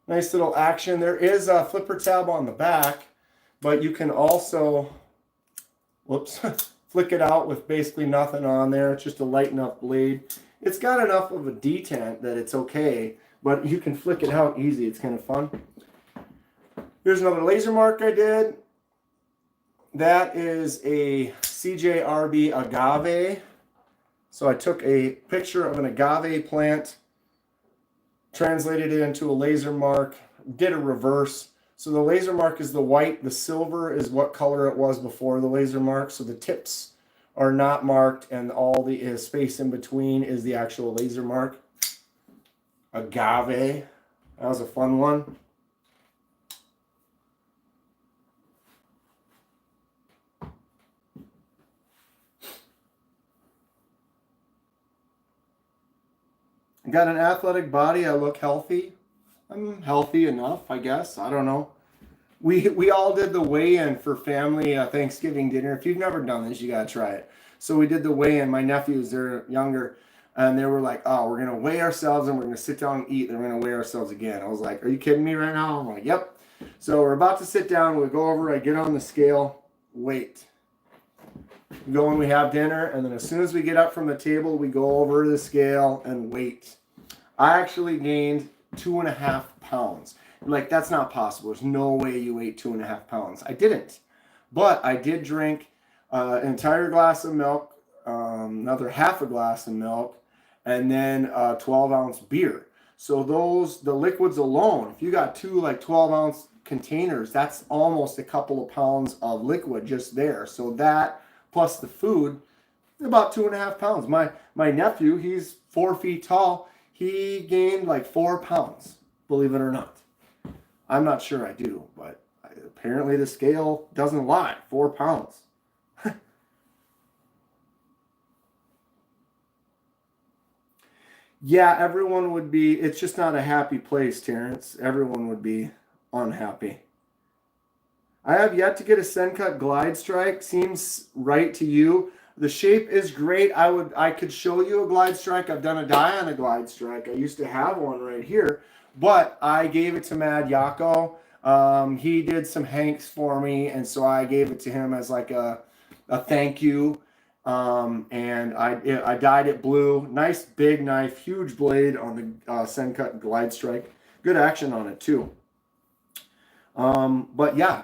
Nice little action. There is a flipper tab on the back, but you can also, whoops, flick it out with basically nothing on there. It's just a light enough blade. It's got enough of a detent that it's okay, but you can flick it out easy. It's kind of fun. Here's another laser mark I did. That is a CJRB agave. So I took a picture of an agave plant, translated it into a laser mark, did a reverse. So the laser mark is the white, the silver is what color it was before the laser mark. So the tips are not marked and all the space in between is the actual laser mark. Agave, that was a fun one. I got an athletic body. I look healthy. I'm healthy enough, I guess. I don't know. We all did the weigh-in for family Thanksgiving dinner. If you've never done this, you got to try it. So we did the weigh-in. My nephews, they're younger, and they were like, oh, we're going to weigh ourselves, and we're going to sit down and eat, and we're going to weigh ourselves again. I was like, are you kidding me right now? I'm like, yep. So we're about to sit down. We go over. I get on the scale. Wait. We go when we have dinner, and then as soon as we get up from the table, we go over to the scale and wait. I actually gained 2.5 pounds. Like, that's not possible. There's no way you ate 2.5 pounds. I didn't. But I did drink an entire glass of milk, another half a glass of milk, and then a 12-ounce beer. So the liquids alone, if you got two like 12-ounce containers, that's almost a couple of pounds of liquid just there. So that plus the food, about 2.5 pounds. My nephew, he's 4 feet tall. He gained like 4 pounds, believe it or not. I'm not sure I do, but apparently the scale doesn't lie. 4 pounds. Yeah, everyone would be, it's just not a happy place, Terrence. Everyone would be unhappy. I have yet to get a Sencut glide strike. Seems right to you. The shape is great. I could show you a glide strike. I've done a die on a glide strike. I used to have one right here, but I gave it to Mad Yako. He did some hanks for me, and so I gave it to him as like a thank you. And I dyed it blue. Nice big knife, huge blade on the Sencut glide strike. Good action on it too. But yeah,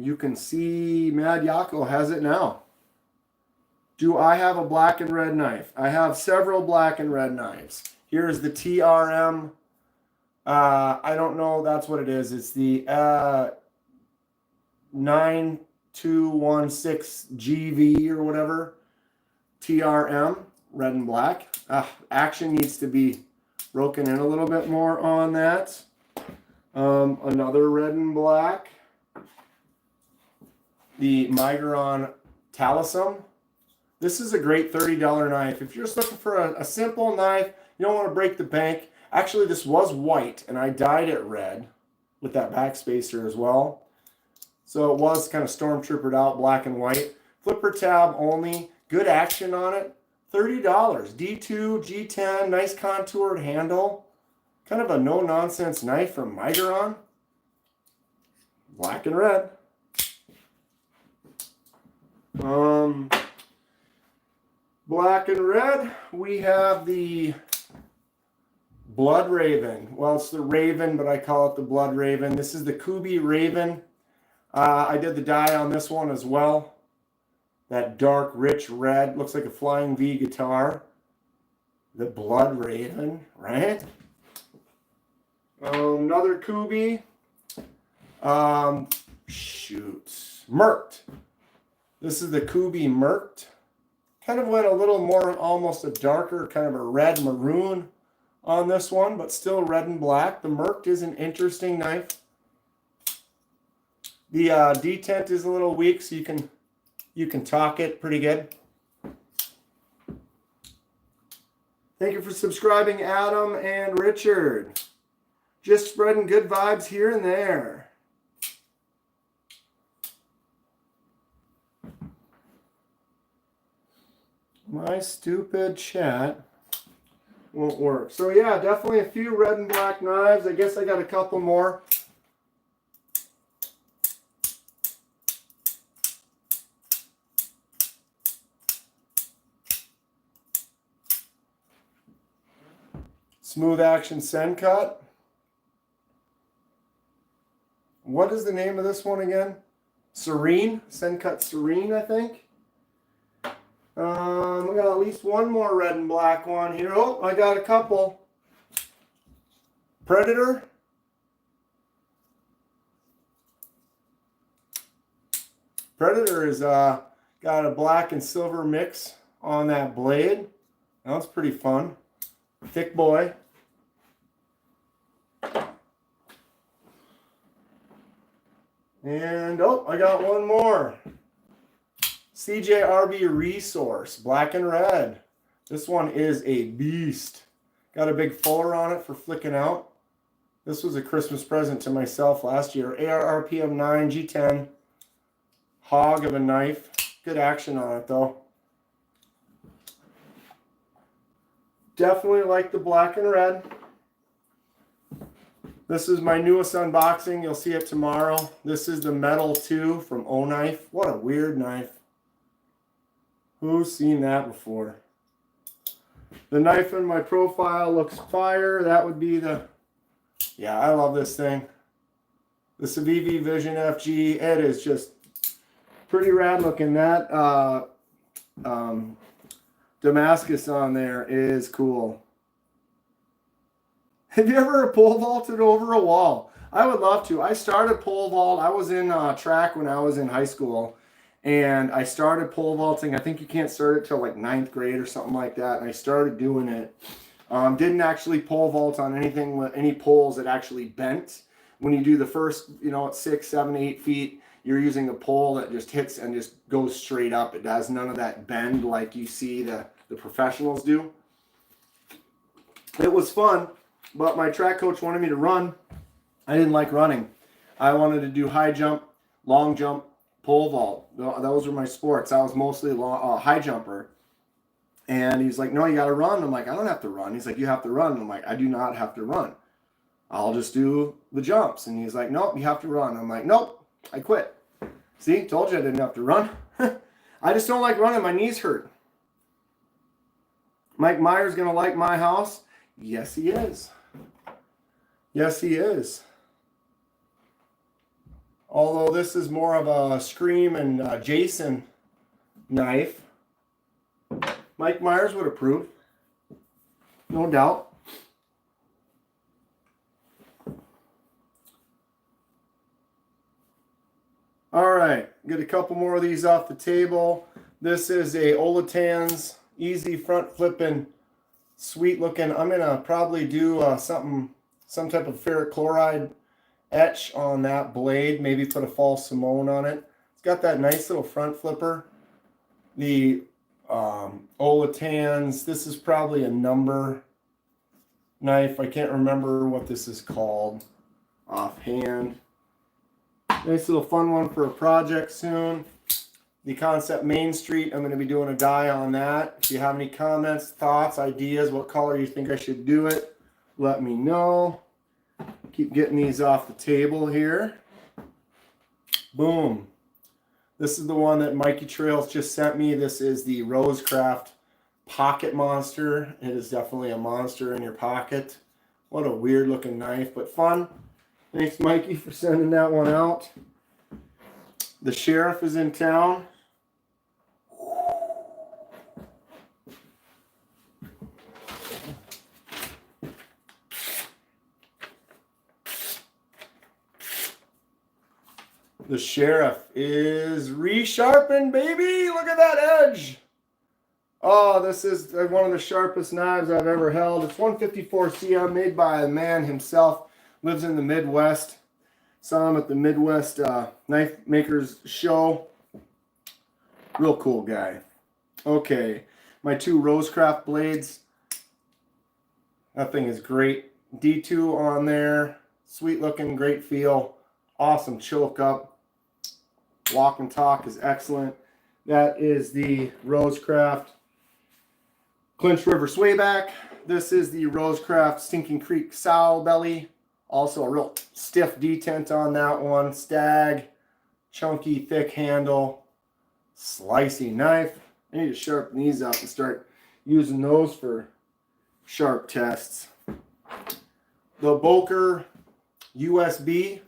you can see Mad Yako has it now. Do I have a black and red knife? I have several black and red knives. Here's the TRM. I don't know. That's what it is. It's the 9216 GV or whatever. TRM, red and black. Action needs to be broken in a little bit more on that. Another red and black. The Migron Talisman. This is a great $30 knife. If you're just looking for a simple knife, you don't want to break the bank. Actually, this was white, and I dyed it red with that backspacer as well. So it was kind of stormtroopered out, black and white. Flipper tab only. Good action on it. $30. D2, G10, nice contoured handle. Kind of a no-nonsense knife from Migron. Black and red. Black and red, we have the Blood Raven. Well, it's the Raven, but I call it the Blood Raven. This is the Kubi Raven. I did the dye on this one as well. That dark, rich red. Looks like a Flying V guitar. The Blood Raven, right? Another Kubi. Merked. This is the Kubi Merked. Kind of went a little more, almost a darker, kind of a red maroon on this one, but still red and black. The Merked is an interesting knife. The detent is a little weak, so you can talk it pretty good. Thank you for subscribing, Adam and Richard. Just spreading good vibes here and there. My stupid chat won't work. So yeah, definitely a few red and black knives. I guess I got a couple more. Smooth Action Sencut. What is the name of this one again? Serene? Sencut Serene, I think. We got at least one more red and black one here. Oh, I got a couple. Predator. Predator is got a black and silver mix on that blade. That's pretty fun. Thick boy. And oh, I got one more. CJRB Resource, black and red. This one is a beast. Got a big fuller on it for flicking out. This was a Christmas present to myself last year. AR RPM 9, G10. Hog of a knife. Good action on it though. Definitely like the black and red. This is my newest unboxing. You'll see it tomorrow. This is the Metal 2 from O-Knife. What a weird knife. Who's seen that before? The knife in my profile looks fire. That would be the... Yeah, I love this thing. The Civivi Vision FG. It is just pretty rad looking. That Damascus on there is cool. Have you ever pole vaulted over a wall? I would love to. I started pole vault. I was in track when I was in high school, and I started pole vaulting. I think you can't start it till like 9th grade or something like that, and I started doing it. Didn't actually pole vault on anything with any poles that actually bent. When you do the first, at 6, 7, 8 feet, you're using a pole that just hits and just goes straight up. It does none of that bend like you see the professionals do. It was fun, but my track coach wanted me to run. I didn't like running. I wanted to do high jump, long jump, pole vault. Those were my sports. I was mostly a high jumper. And he's like, no, you got to run. I'm like, I don't have to run. He's like, you have to run. I'm like, I do not have to run. I'll just do the jumps. And he's like, nope, you have to run. I'm like, nope, I quit. See, told you I didn't have to run. I just don't like running. My knees hurt. Mike Myers going to like my house? Yes, he is. Yes, he is. Although this is more of a Scream and Jason knife. Mike Myers would approve. No doubt. All right, get a couple more of these off the table. This is a Olatan's easy front flipping, sweet looking. I'm gonna probably do some type of ferric chloride etch on that blade. Maybe put a false Simone on it. It's got that nice little front flipper. The Olatan's. This is probably a number knife. I can't remember what this is called offhand. Nice little fun one for a project soon. The Concept Main Street, I'm going to be doing a die on that. If you have any comments, thoughts, ideas, what color you think I should do it, let me know. Keep getting these off the table here. Boom. This is the one that Mikey Trails just sent me. This is the Rosecraft Pocket Monster. It is definitely a monster in your pocket. What a weird looking knife, but fun. Thanks, Mikey, for sending that one out. The sheriff is in town. The sheriff is resharpened, baby. Look at that edge. Oh, this is one of the sharpest knives I've ever held. It's 154 CM, made by a man himself. Lives in the Midwest. Saw him at the Midwest Knife Makers Show. Real cool guy. Okay, my 2 Rosecraft blades. That thing is great. D2 on there. Sweet looking, great feel. Awesome choke up. Walk and talk is excellent. That is the Rosecraft Clinch River Swayback. This is the Rosecraft Stinking Creek Sow Belly. Also a real stiff detent on that one. Stag, chunky, thick handle, slicey knife. I need to sharpen these up and start using those for sharp tests. The Boker USB,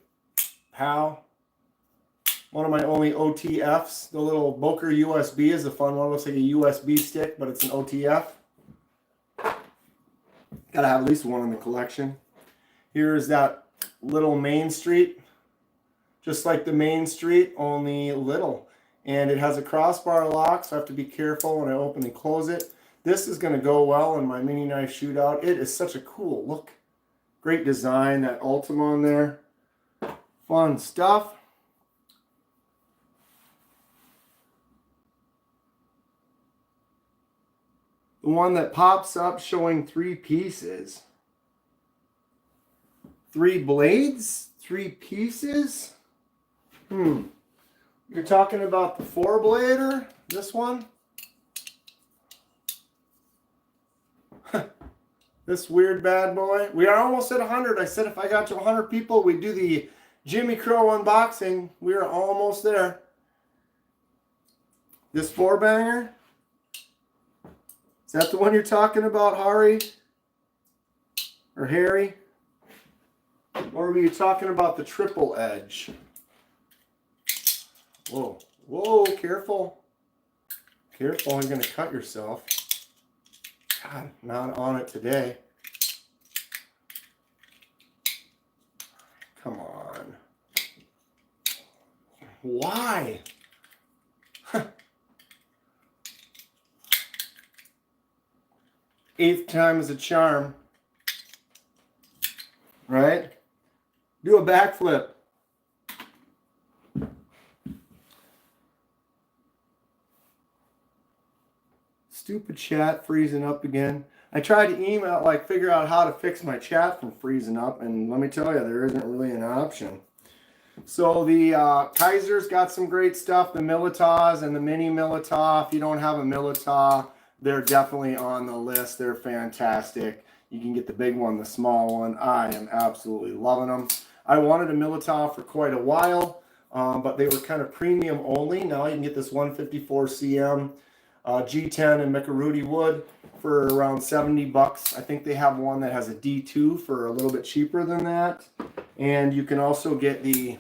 POW. One of my only OTFs. The little Boker USB is a fun one. Looks like a USB stick, but it's an OTF. Gotta have at least one in the collection. Here's that little Main Street, just like the Main Street, only little. And it has a crossbar lock, so I have to be careful when I open and close it. This is going to go well in my mini knife shootout. It is such a cool look. Great design, that Ultima on there. Fun stuff. The one that pops up showing 3 pieces. 3 blades? 3 pieces? You're talking about the 4-blader? This one? This weird bad boy. We are almost at 100. I said if I got to 100 people, we'd do the Jimmy Crow unboxing. We are almost there. This 4-banger? Is that the one you're talking about, Hari? Or Harry? Or were you talking about the triple edge? Whoa. Whoa, careful. Careful, you're going to cut yourself. God, not on it today. Come on. Why? Eighth time is a charm. Right? Do a backflip. Stupid chat freezing up again. I tried to email, like, figure out how to fix my chat from freezing up, and let me tell you, there isn't really an option. So the Kaiser's got some great stuff, the Militas and the Mini Milita. If you don't have a Milita, they're definitely on the list. They're fantastic. You can get the big one, the small one. I am absolutely loving them. I wanted a Milita for quite a while, but they were kind of premium only. Now you can get this 154 cm G10 and Mikaruti wood for around 70 bucks. I think they have one that has a D2 for a little bit cheaper than that. And you can also get the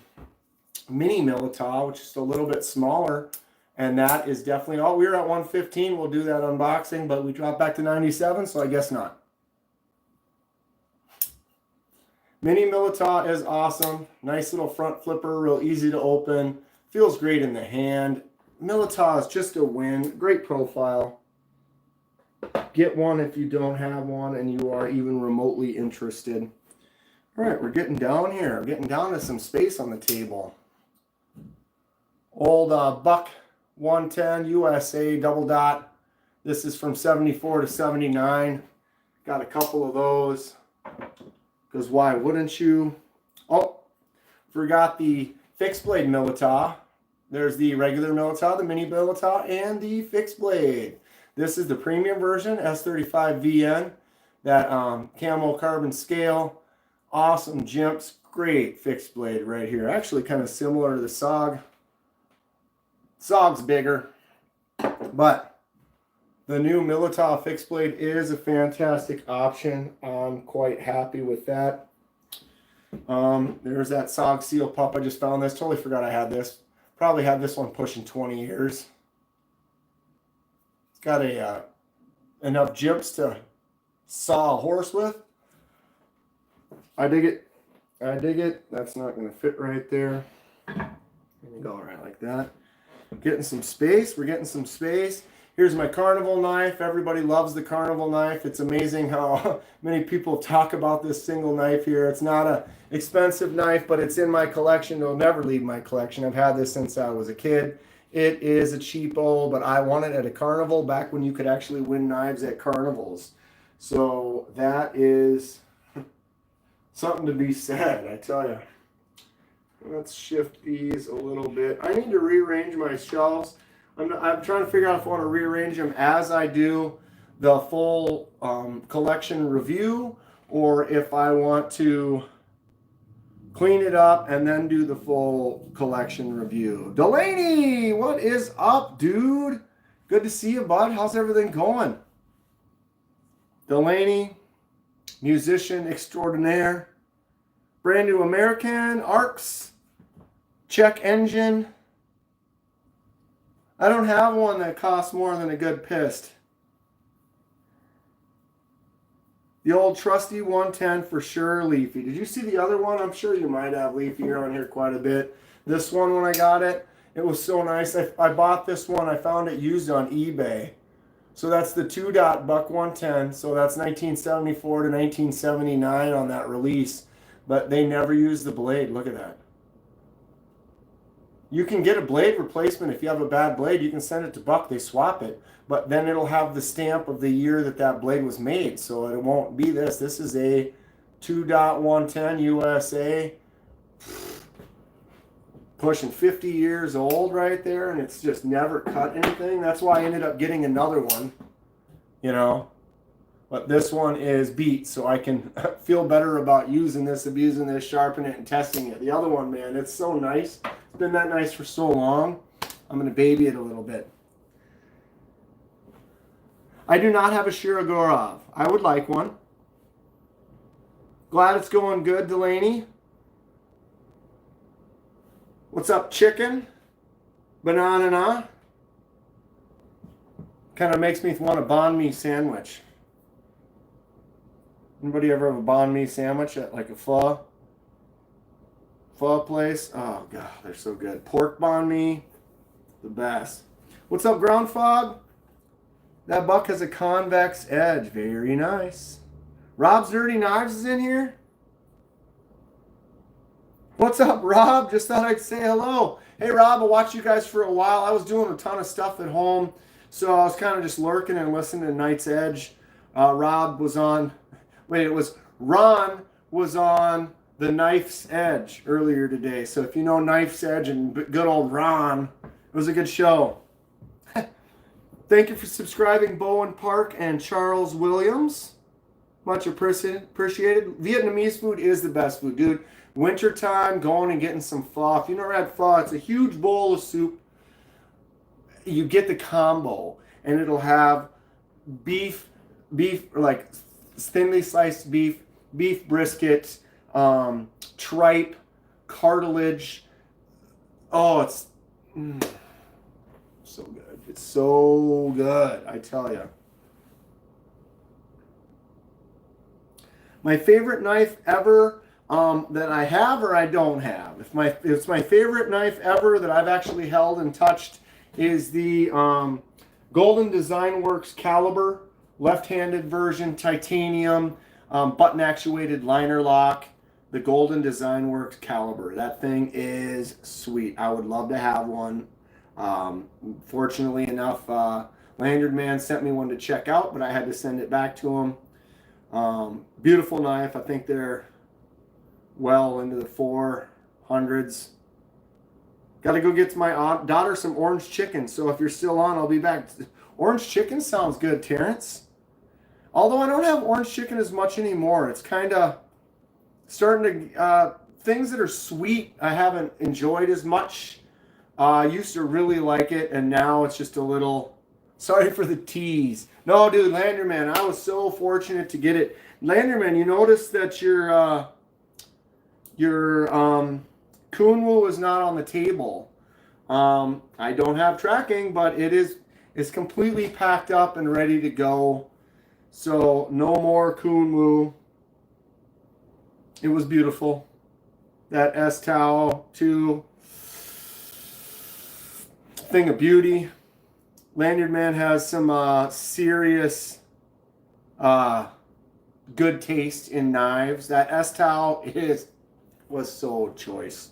Mini Milita, which is a little bit smaller. And that is definitely, oh, we were at 115. We'll do that unboxing, but we dropped back to 97, so I guess not. Mini Milita is awesome. Nice little front flipper, real easy to open. Feels great in the hand. Milita is just a win. Great profile. Get one if you don't have one and you are even remotely interested. All right, we're getting down here. We're getting down to some space on the table. Old Buck 110 USA double dot. This is from 74 to 79. Got a couple of those. Because why wouldn't you? Oh, forgot the fixed blade Milita. There's the regular Milita, the Mini Milita, and the fixed blade. This is the premium version, S35VN. That camo carbon scale. Awesome jimps. Great fixed blade right here. Actually kind of similar to the SOG. SOG's bigger. But the new Milita fixed blade is a fantastic option. I'm quite happy with that. There's that SOG SEAL Pup. I just found this. Totally forgot I had this. Probably had this one pushing 20 years. It's got a enough jibs to saw a horse with. I dig it. I dig it. That's not going to fit right there. Let me go right like that. Getting some space. We're getting some space. Here's my carnival knife. Everybody loves the carnival knife. It's amazing how many people talk about this single knife here. It's not an expensive knife, but it's in my collection. It'll never leave my collection. I've had this since I was a kid. It is a cheapo, but I won it at a carnival back when you could actually win knives at carnivals. So that is something to be said, I tell you. Let's shift these a little bit. I need to rearrange my shelves. I'm trying to figure out if I want to rearrange them as I do the full collection review, or if I want to clean it up and then do the full collection review. Delaney, what is up, dude? Good to see you, bud. How's everything going? Delaney, musician extraordinaire, brand new American, ARCs, check engine. I don't have one that costs more than a good pist. The old trusty 110 for sure, Leafy. Did you see the other one? I'm sure you might have, Leafy. You're on here quite a bit. This one, when I got it, it was so nice. I bought this one. I found it used on eBay. So that's the 2-dot Buck 110. So that's 1974 to 1979 on that release. But they never used the blade. Look at that. You can get a blade replacement. If you have a bad blade, you can send it to Buck. They swap it. But then it'll have the stamp of the year that that blade was made. So it won't be this. This is a 2-dot 110 USA. Pushing 50 years old right there. And it's just never cut anything. That's why I ended up getting another one. You know. But this one is beat. So I can feel better about using this, abusing this, sharpening it, and testing it. The other one, man, it's so nice. It's been that nice for so long. I'm going to baby it a little bit. I do not have a Shirogorov. I would like one. Glad it's going good, Delaney. What's up, chicken? Banana. Kind of makes me want a banh mi sandwich. Anybody ever have a banh mi sandwich at like a pho place? Oh god, they're so good. Pork banh mi, the best. What's up, Ground Fog? That buck has a convex edge. Very nice. Rob's Dirty Knives is in here. What's up, Rob? Just thought I'd say hello. Hey, Rob, I watched you guys for a while. I was doing a ton of stuff at home, so I was kind of just lurking and listening to Night's Edge. Rob was on, Ron was on the Knife's Edge earlier today. So if you know Knife's Edge and good old Ron, it was a good show. Thank you for subscribing, Bowen Park and Charles Williams. Much appreciated. Vietnamese food is the best food, dude. Wintertime, going and getting some pho. If you never had pho, it's a huge bowl of soup. You get the combo, and it'll have beef, or like thinly sliced beef brisket, tripe, cartilage. Oh, it's so good. It's so good, I tell you. My favorite knife ever that I have or I don't have. It's my favorite knife ever that I've actually held and touched is the Golden Design Works Caliber, left-handed version, titanium, button actuated liner lock, the Golden Design Works Caliber. That thing is sweet. I would love to have one. Fortunately enough, Lanyard Man sent me one to check out, but I had to send it back to him. Beautiful knife. I think they're well into the 400s. Got to go get my daughter some orange chicken. So if you're still on, I'll be back. Orange chicken sounds good, Terrence. Although I don't have orange chicken as much anymore. It's kind of starting to... things that are sweet I haven't enjoyed as much. I used to really like it, and now it's just a little... Sorry for the tease. No, dude, Lanyard Man, I was so fortunate to get it. Lanyard Man, you notice that your Kunwu is not on the table. I don't have tracking, but it's completely packed up and ready to go. So no more Kunwu. It was beautiful. That S-Tau 2 thing of beauty. Lanyard Man has some serious good taste in knives. That S-Tau was so choice.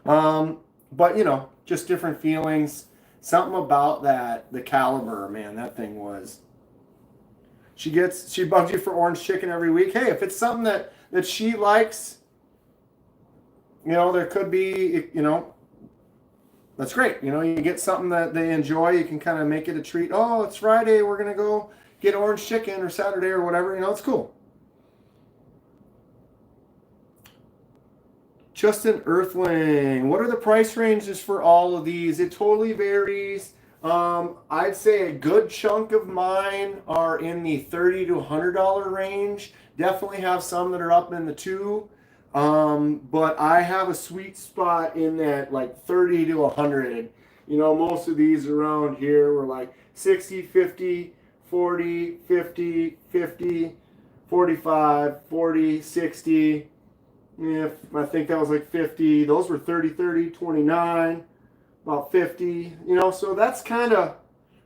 But, you know, just different feelings. Something about the caliber, man, that thing was. She bugs you for orange chicken every week. Hey, if it's something that she likes, you know, there could be, you know, that's great. You know, you get something that they enjoy, you can kind of make it a treat. Oh, it's Friday, we're going to go get orange chicken, or Saturday or whatever. You know, it's cool. Justin Earthling, what are the price ranges for all of these? It totally varies. I'd say a good chunk of mine are in the $30 to $100 range. Definitely have some that are up in the $2. But I have a sweet spot in that like 30 to 100. You know, most of these around here were like 60, 50, 40, 50, 50, 45, 40, 60. Yeah, I think that was like 50. Those were 30, 30, 29, about 50. You know, so that's kind of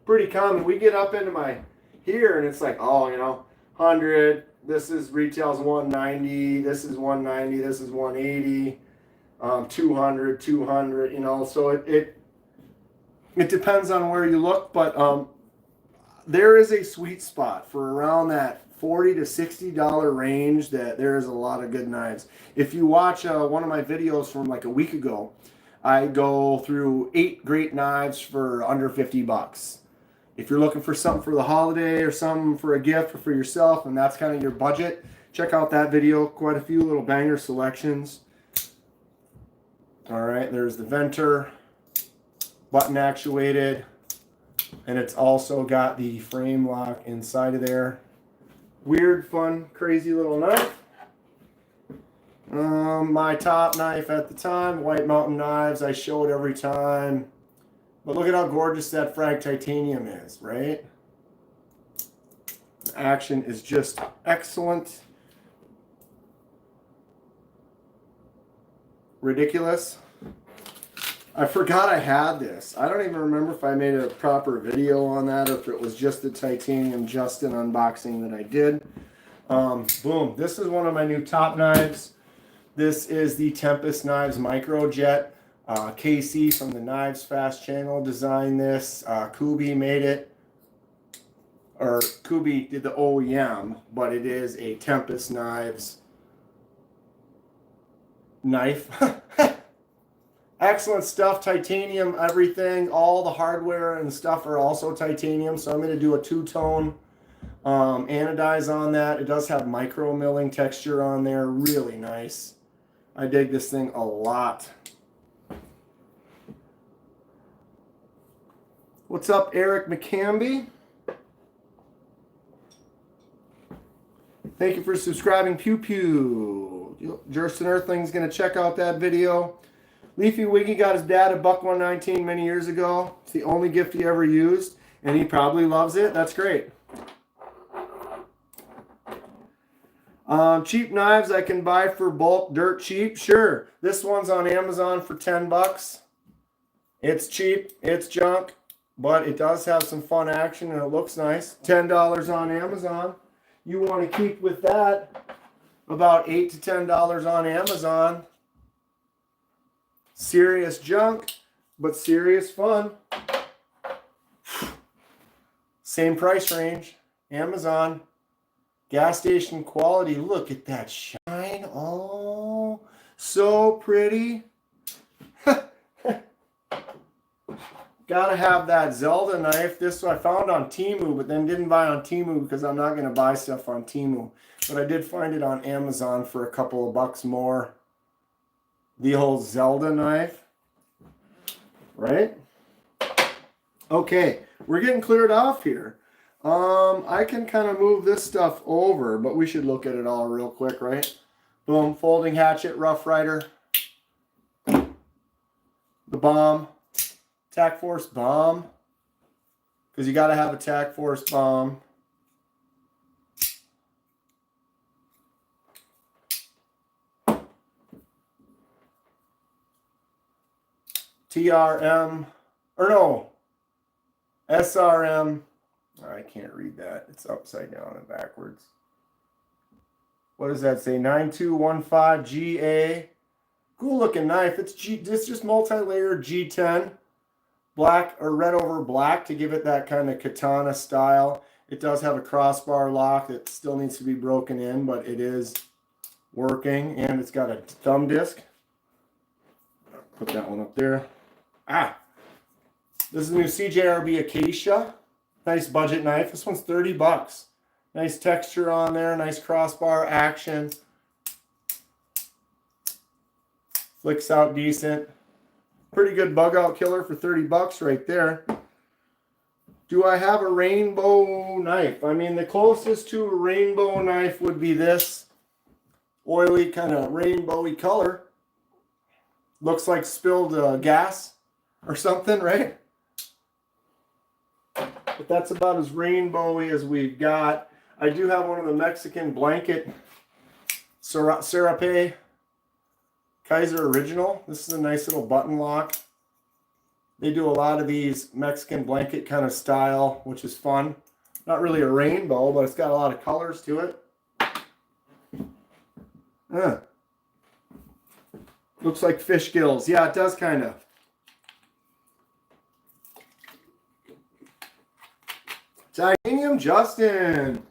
pretty common. We get up into my here and it's like, oh, you know, 100. This is retails 190. This is 190. This is 180. 200, 200. You know, so it depends on where you look, but there is a sweet spot for around that $40 to $60 range that there is a lot of good knives. If you watch one of my videos from like a week ago, I go through 8 great knives for under 50 bucks. If you're looking for something for the holiday or something for a gift or for yourself, and that's kind of your budget, check out that video. Quite a few little banger selections. All right, there's the Venter, button actuated, and it's also got the frame lock inside of there. Weird, fun, crazy little knife. My top knife at the time, White Mountain Knives, I show it every time. But look at how gorgeous that frag titanium is, right? The action is just excellent. ridiculous. I forgot I had this. I don't even remember if I made a proper video on that or if it was just the titanium Justin unboxing that I did. Boom. This is one of my new top knives. This is the Tempest Knives Microjet. KC from the Knives Fast channel designed this. Kubi made it. Or Kubi did the OEM, but it is a Tempest Knives knife. Excellent stuff, titanium, everything. All the hardware and stuff are also titanium, so I'm going to do a two-tone anodize on that. It does have micro milling texture on there, really nice. I dig this thing a lot. What's up, Eric McCamby? Thank you for subscribing, Pew Pew. Justin Earthling's going to check out that video. Leafy Wiggy got his dad a buck 119 many years ago. It's the only gift he ever used, and he probably loves it. That's great. Cheap knives I can buy for bulk, dirt cheap. Sure. This one's on Amazon for 10 bucks. It's cheap. It's junk, but it does have some fun action, and it looks nice. $10 on Amazon. You want to keep with that. About $8 to $10 on Amazon. Serious junk, but serious fun. Same price range. Amazon. Gas station quality. Look at that shine. Oh, so pretty. Gotta have that Zelda knife. This I found on Temu, but then didn't buy on Temu because I'm not going to buy stuff on Temu. But I did find it on Amazon for a couple of bucks more. The old Zelda knife. Right? Okay, we're getting cleared off here. I can kind of move this stuff over, but we should look at it all real quick, right? Boom, folding hatchet, Rough Rider. The bomb. Tac Force bomb. Because you got to have a Tac Force bomb. TRM, or no, SRM. I can't read that. It's upside down and backwards. What does that say? 9215 GA. Cool looking knife. It's just multi-layered G10. Black or red over black to give it that kind of katana style. It does have a crossbar lock that still needs to be broken in, but it is working. And it's got a thumb disc. Put that one up there. This is the new CJRB Acacia. Nice budget knife. This one's 30 bucks. Nice texture on there. Nice crossbar action. Flicks out decent. Pretty good bug out killer for 30 bucks right there. Do I have a rainbow knife? I mean, the closest to a rainbow knife would be this oily kind of rainbowy color. Looks like spilled gas or something, right? But that's about as rainbowy as we've got. I do have one of the Mexican blanket Serape Kaiser Original. This is a nice little button lock. They do a lot of these Mexican blanket kind of style, which is fun. Not really a rainbow, but it's got a lot of colors to it. Looks like fish gills. Yeah, it does kind of. Titanium Justin,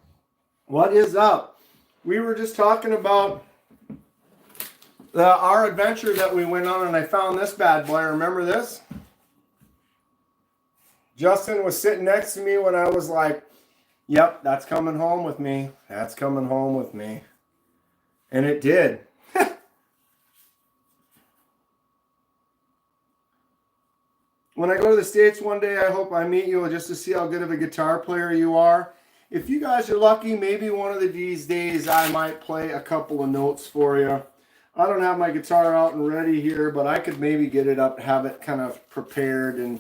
what is up? We were just talking about our adventure that we went on, and I found this bad boy. Remember this? Justin was sitting next to me when I was like, yep, that's coming home with me. That's coming home with me. And it did. When I go to the States one day, I hope I meet you just to see how good of a guitar player you are. If you guys are lucky, maybe one of these days I might play a couple of notes for you. I don't have my guitar out and ready here, but I could maybe get it up, have it kind of prepared, and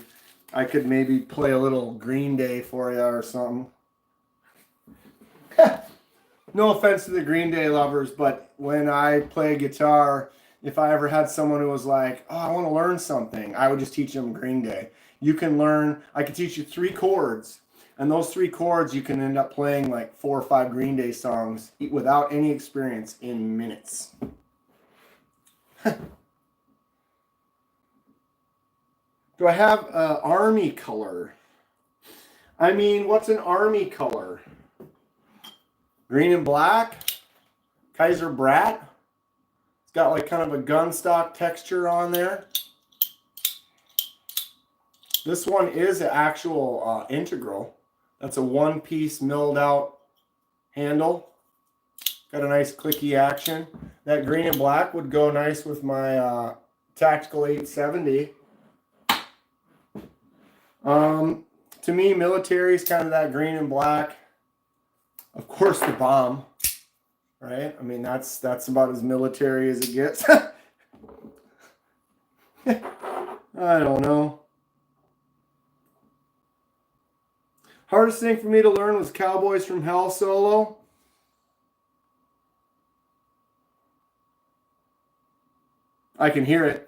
I could maybe play a little Green Day for you or something. No offense to the Green Day lovers, but when I play guitar, if I ever had someone who was like, oh, I want to learn something, I would just teach them Green Day. You can learn, I could teach you 3 chords, and those 3 chords you can end up playing like 4 or 5 Green Day songs without any experience in minutes. Do I have an army color? I mean, what's an army color? Green and black? Kaiser Brat? It's got like kind of a gun stock texture on there. This one is an actual integral. That's a 1-piece milled out handle. Got a nice clicky action. That green and black would go nice with my Tactical 870. To me, military is kind of that green and black. Of course, the bomb, right? I mean, that's about as military as it gets. I don't know. Hardest thing for me to learn was Cowboys from Hell solo. I can hear it.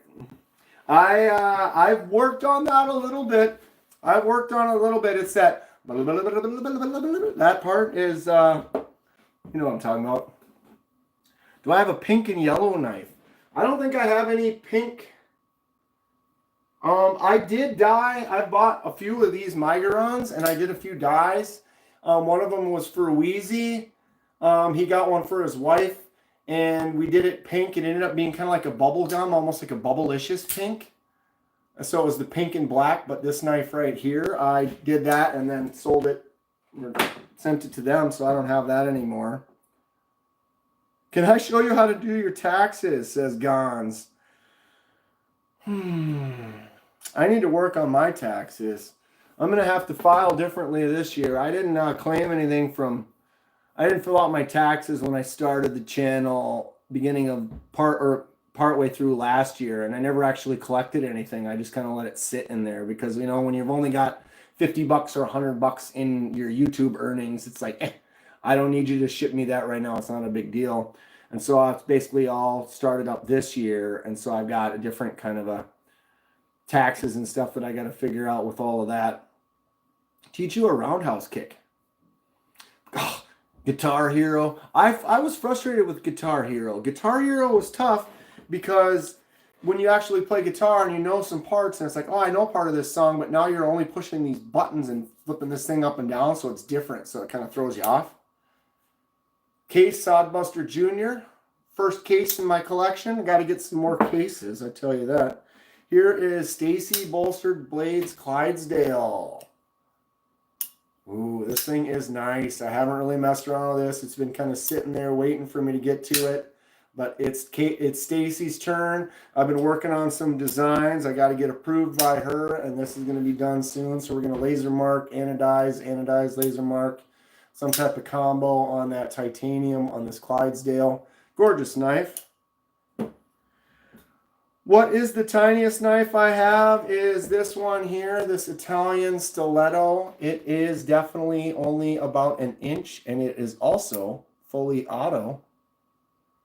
I've worked on that a little bit. It's that that part is you know what I'm talking about. Do I have a pink and yellow knife? I don't think I have any pink. I did dye. I bought a few of these Migrons and I did a few dyes. One of them was for Wheezy. He got one for his wife and we did it pink. It ended up being kind of like a bubble gum, almost like a Bubblicious pink. So it was the pink and black, but this knife right here, I did that and then sold it, or sent it to them, so I don't have that anymore. Can I show you how to do your taxes, says Gons. I need to work on my taxes. I'm going to have to file differently this year. I didn't claim anything from, I didn't fill out my taxes when I started the channel beginning of partway through last year, and I never actually collected anything. I just kind of let it sit in there because, you know, when you've only got $50 or $100 in your YouTube earnings, it's like, I don't need you to ship me that right now. It's not a big deal. And so I've basically all started up this year, and so I've got a different kind of a taxes and stuff that I got to figure out with all of that. Teach you a roundhouse kick. Oh, Guitar Hero. I was frustrated with Guitar Hero. Guitar Hero was tough because when you actually play guitar and you know some parts and it's like, oh, I know part of this song, but now you're only pushing these buttons and flipping this thing up and down, so it's different, so it kind of throws you off. Case Sodbuster Jr. First case in my collection. I got to get some more cases, I tell you that. Here is Stacy Bolstered Blades Clydesdale. Ooh, this thing is nice. I haven't really messed around with this. It's been kind of sitting there waiting for me to get to it. But it's Stacy's turn. I've been working on some designs. I got to get approved by her, and this is going to be done soon. So we're going to laser mark, anodize, laser mark, some type of combo on that titanium on this Clydesdale. Gorgeous knife. What is the tiniest knife I have is this one here, this Italian stiletto. It is definitely only about 1 inch, and it is also fully auto,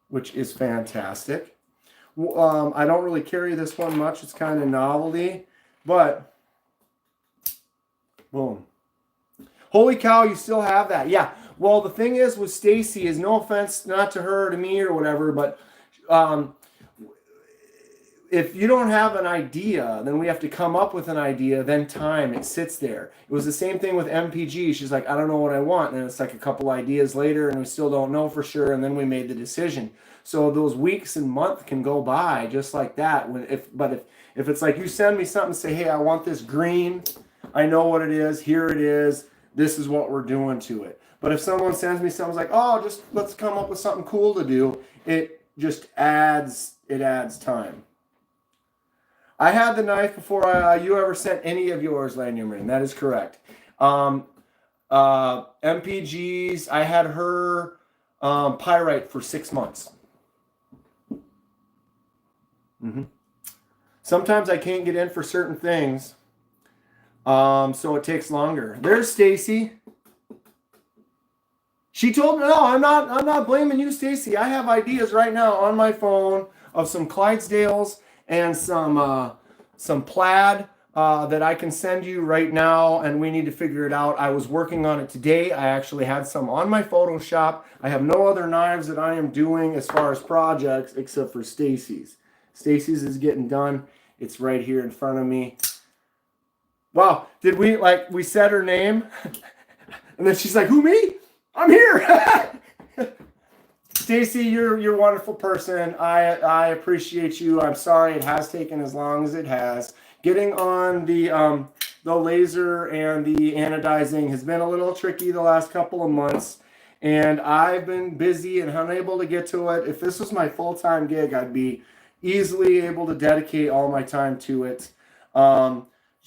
which is fantastic. I don't really carry this one much. It's kind of novelty, but boom. Holy cow, you still have that. Yeah, well, the thing is with Stacy is, no offense, not to her, to me, or whatever, but if you don't have an idea, then we have to come up with an idea, then time, it sits there. It was the same thing with MPG. She's like, I don't know what I want. And then it's like a couple ideas later, and we still don't know for sure, and then we made the decision. So those weeks and months can go by just like that. But if it's like you send me something, say, hey, I want this green. I know what it is. Here it is. This is what we're doing to it. But if someone sends me something like, oh, just let's come up with something cool to do, it just adds time. I had the knife before you ever sent any of yours, Lanyerman. That is correct. MPGs, I had her pyrite for 6 months. Sometimes I can't get in for certain things, so it takes longer. There's Stacy. She told me, no, I'm not blaming you, Stacy. I have ideas right now on my phone of some Clydesdales and some plaid that I can send you right now, and we need to figure it out. I was working on it today. I actually had some on my Photoshop. I have no other knives that I am doing as far as projects except for Stacy's. Stacy's is getting done. It's right here in front of me. Wow, did we said her name? And then she's like, who, me? I'm here. Stacy, you're a wonderful person. I appreciate you. I'm sorry it has taken as long as it has. Getting on the laser and the anodizing has been a little tricky the last couple of months, and I've been busy and unable to get to it. If this was my full-time gig, I'd be easily able to dedicate all my time to it.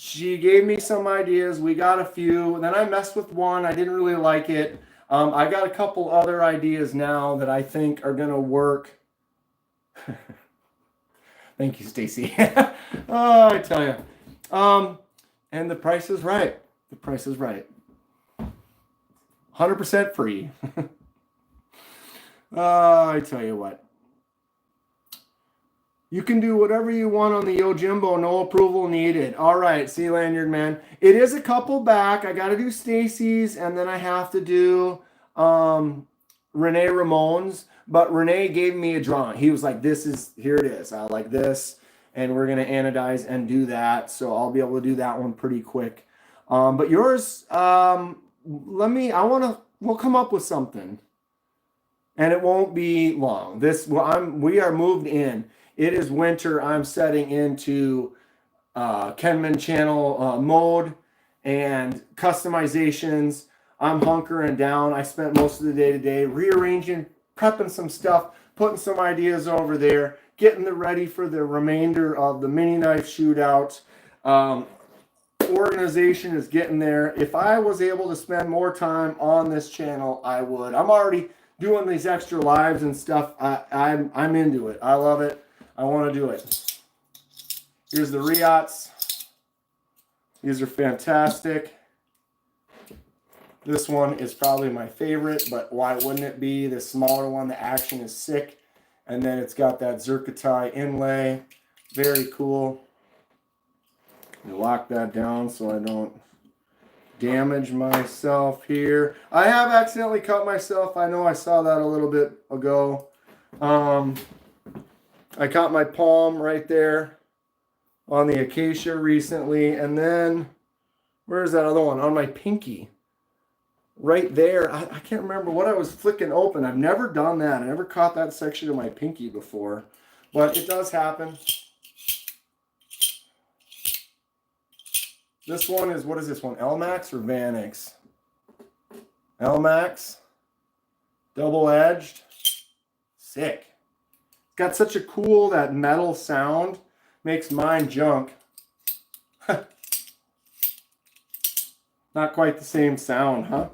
She gave me some ideas. We got a few. And then I messed with one. I didn't really like it. I got a couple other ideas now that I think are going to work. Thank you, Stacy. Oh, I tell you. And the price is right. The price is right. 100% free. I tell you what. You can do whatever you want on the Yojimbo, no approval needed. All right, Sea Lanyard Man. It is a couple back. I got to do Stacy's, and then I have to do Renee Ramon's. But Renee gave me a drawing. He was like, here it is. I like this, and we're going to anodize and do that. So I'll be able to do that one pretty quick. But yours, we'll come up with something. And it won't be long. We are moved in. It is winter. I'm setting into Kenman channel mode and customizations. I'm hunkering down. I spent most of the day today rearranging, prepping some stuff, putting some ideas over there, getting ready for the remainder of the mini knife shootout. Organization is getting there. If I was able to spend more time on this channel, I would. I'm already doing these extra lives and stuff. I'm into it. I love it. I want to do it. Here's the Riots. These are fantastic. This one is probably my favorite, but why wouldn't it be? The smaller one, the action is sick. And then it's got that Zerkatai inlay. Very cool. Lock that down so I don't damage myself here. I have accidentally cut myself. I know I saw that a little bit ago. I caught my palm right there on the acacia recently. And then, where's that other one? On my pinky. Right there. I can't remember what I was flicking open. I've never done that. I never caught that section of my pinky before. But it does happen. This one is, what is this one? L-Max or Vanix? L-Max. Double-edged. Sick. Got such a cool, that metal sound. Makes mine junk. Not quite the same sound, huh?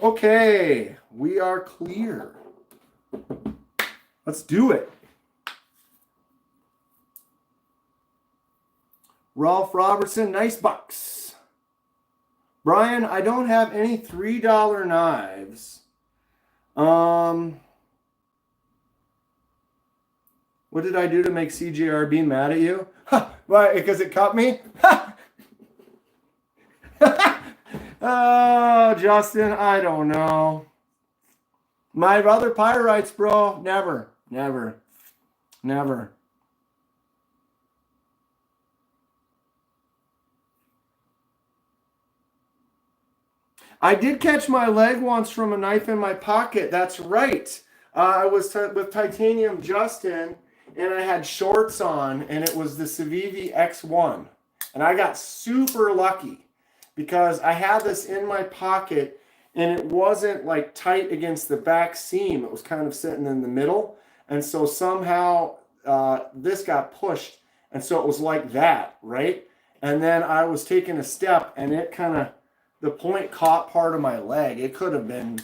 Okay, we are clear. Let's do it. Ralph Robertson, nice bucks. Brian, I don't have any $3 knives. What did I do to make CJRB mad at you? Ha! Why? Because it cut me? Ha! Oh, Justin, I don't know. My other pyrites, bro. Never. I did catch my leg once from a knife in my pocket. That's right. I was with Titanium Justin, and I had shorts on, and it was the Civivi X1. And I got super lucky because I had this in my pocket, and it wasn't like tight against the back seam. It was kind of sitting in the middle. And so somehow this got pushed, and so it was like that, right? And then I was taking a step, and it kind of, the point caught part of my leg. It could have been,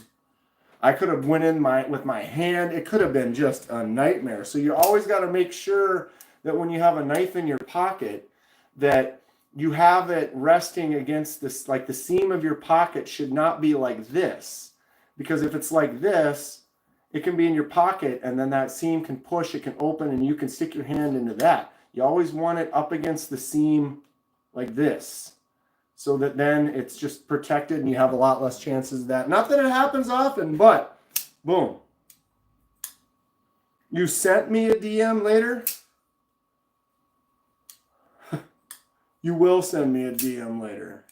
I could have went in with my hand. It could have been just a nightmare. So you always got to make sure that when you have a knife in your pocket, that you have it resting against this, like the seam of your pocket should not be like this. Because if it's like this, it can be in your pocket, and then that seam can push, it can open, and you can stick your hand into that. You always want it up against the seam like this, so that then it's just protected and you have a lot less chances of that. Not that it happens often, but boom. You sent me a DM later? You will send me a DM later.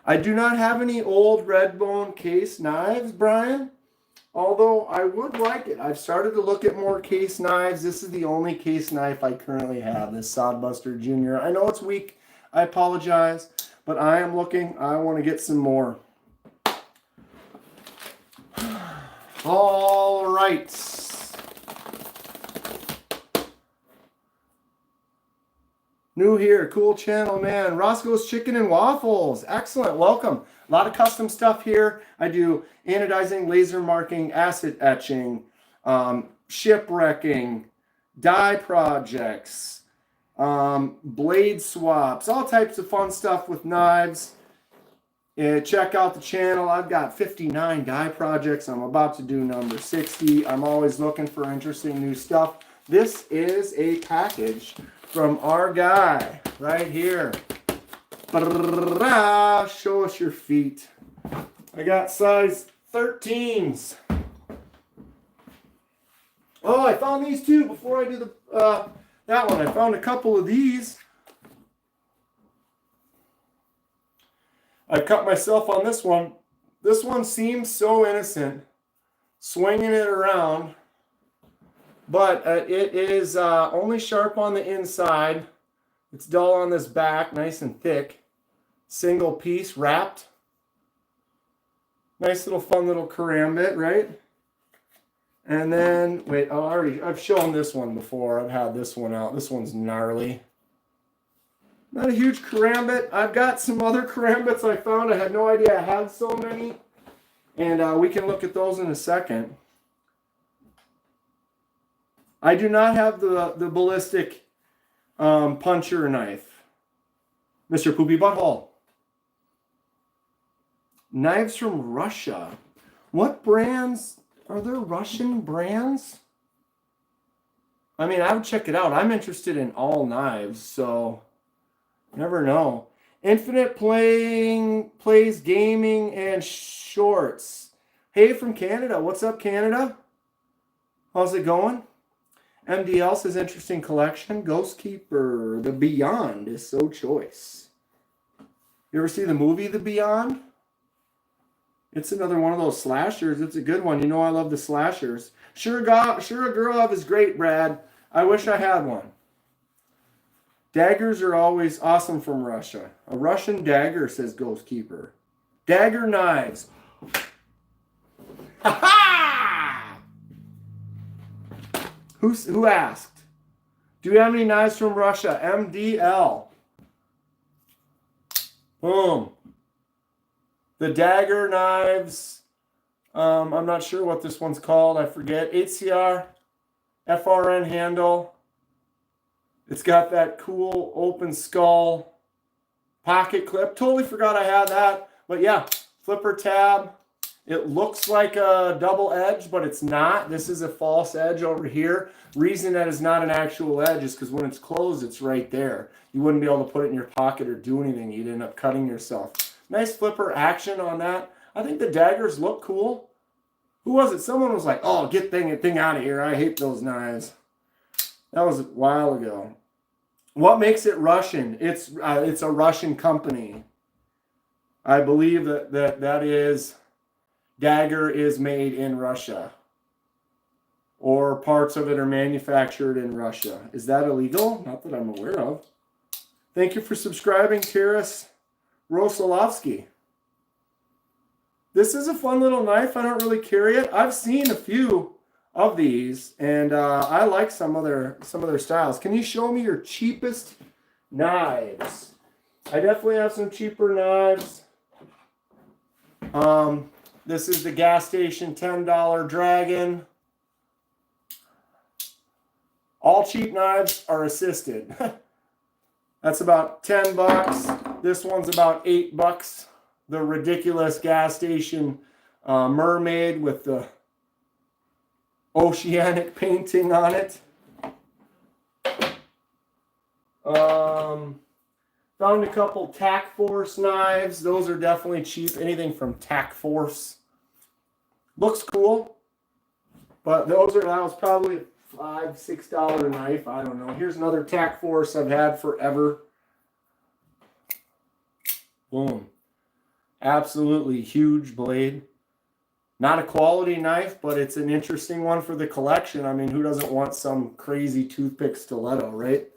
I do not have any old Redbone case knives, Brian, although I would like it. I've started to look at more case knives. This is the only case knife I currently have, this Sodbuster Jr. I know it's weak. I apologize, but I am looking. I want to get some more. All right. New here, cool channel, man. Roscoe's Chicken and Waffles. Excellent, welcome. A lot of custom stuff here. I do anodizing, laser marking, acid etching, shipwrecking, dye projects, blade swaps, all types of fun stuff with knives. Check out the channel. I've got 59 dye projects. I'm about to do number 60. I'm always looking for interesting new stuff. This is a package from our guy right here. Show us your feet. I got size 13s. Oh, I found these too before I do that one. I found a couple of these. I cut myself on this one. This one seems so innocent, swinging it around. But it is only sharp on the inside. It's dull on this back, nice and thick. Single piece, wrapped. Nice little fun little karambit, right? And then, wait, I've shown this one before. I've had this one out. This one's gnarly. Not a huge karambit. I've got some other karambits I found. I had no idea I had so many. And we can look at those in a second. I do not have the ballistic puncher knife. Mr. Poopy Butthole. Knives from Russia. What brands? Are there Russian brands? I mean, I would check it out. I'm interested in all knives, so never know. Infinite plays gaming and shorts. Hey, from Canada. What's up, Canada? How's it going? MDL says interesting collection. Ghost Keeper. The Beyond is so choice. You ever see the movie The Beyond? It's another one of those slashers. It's a good one. You know I love the slashers. Sure a Girl is great, Brad. I wish I had one. Daggers are always awesome from Russia. A Russian dagger, says Ghost Keeper. Dagger knives. Ha ha! Who asked? Do we have any knives from Russia? MDL. Boom. The dagger knives. I'm not sure what this one's called. I forget. 8CR. FRN handle. It's got that cool open skull pocket clip. Totally forgot I had that. But yeah, flipper tab. It looks like a double edge, but it's not. This is a false edge over here. Reason that is not an actual edge is because when it's closed, it's right there. You wouldn't be able to put it in your pocket or do anything. You'd end up cutting yourself. Nice flipper action on that. I think the daggers look cool. Who was it? Someone was like, oh, get thing out of here. I hate those knives. That was a while ago. What makes it Russian? It's a Russian company. I believe that is... Dagger is made in Russia, or parts of it are manufactured in Russia. Is that illegal? Not that I'm aware of. Thank you for subscribing, Taras Rosolovsky. This is a fun little knife. I don't really carry it. I've seen a few of these, and I like some of their styles. Can you show me your cheapest knives? I definitely have some cheaper knives. This is the gas station $10 Dragon. All cheap knives are assisted. That's about $10. This one's about $8. The ridiculous gas station mermaid with the oceanic painting on it. Found a couple Tac Force knives. Those are definitely cheap. Anything from Tac Force. Looks cool. But that was probably a $5, $6 knife. I don't know. Here's another Tac Force I've had forever. Boom. Absolutely huge blade. Not a quality knife, but it's an interesting one for the collection. I mean, who doesn't want some crazy toothpick stiletto, right?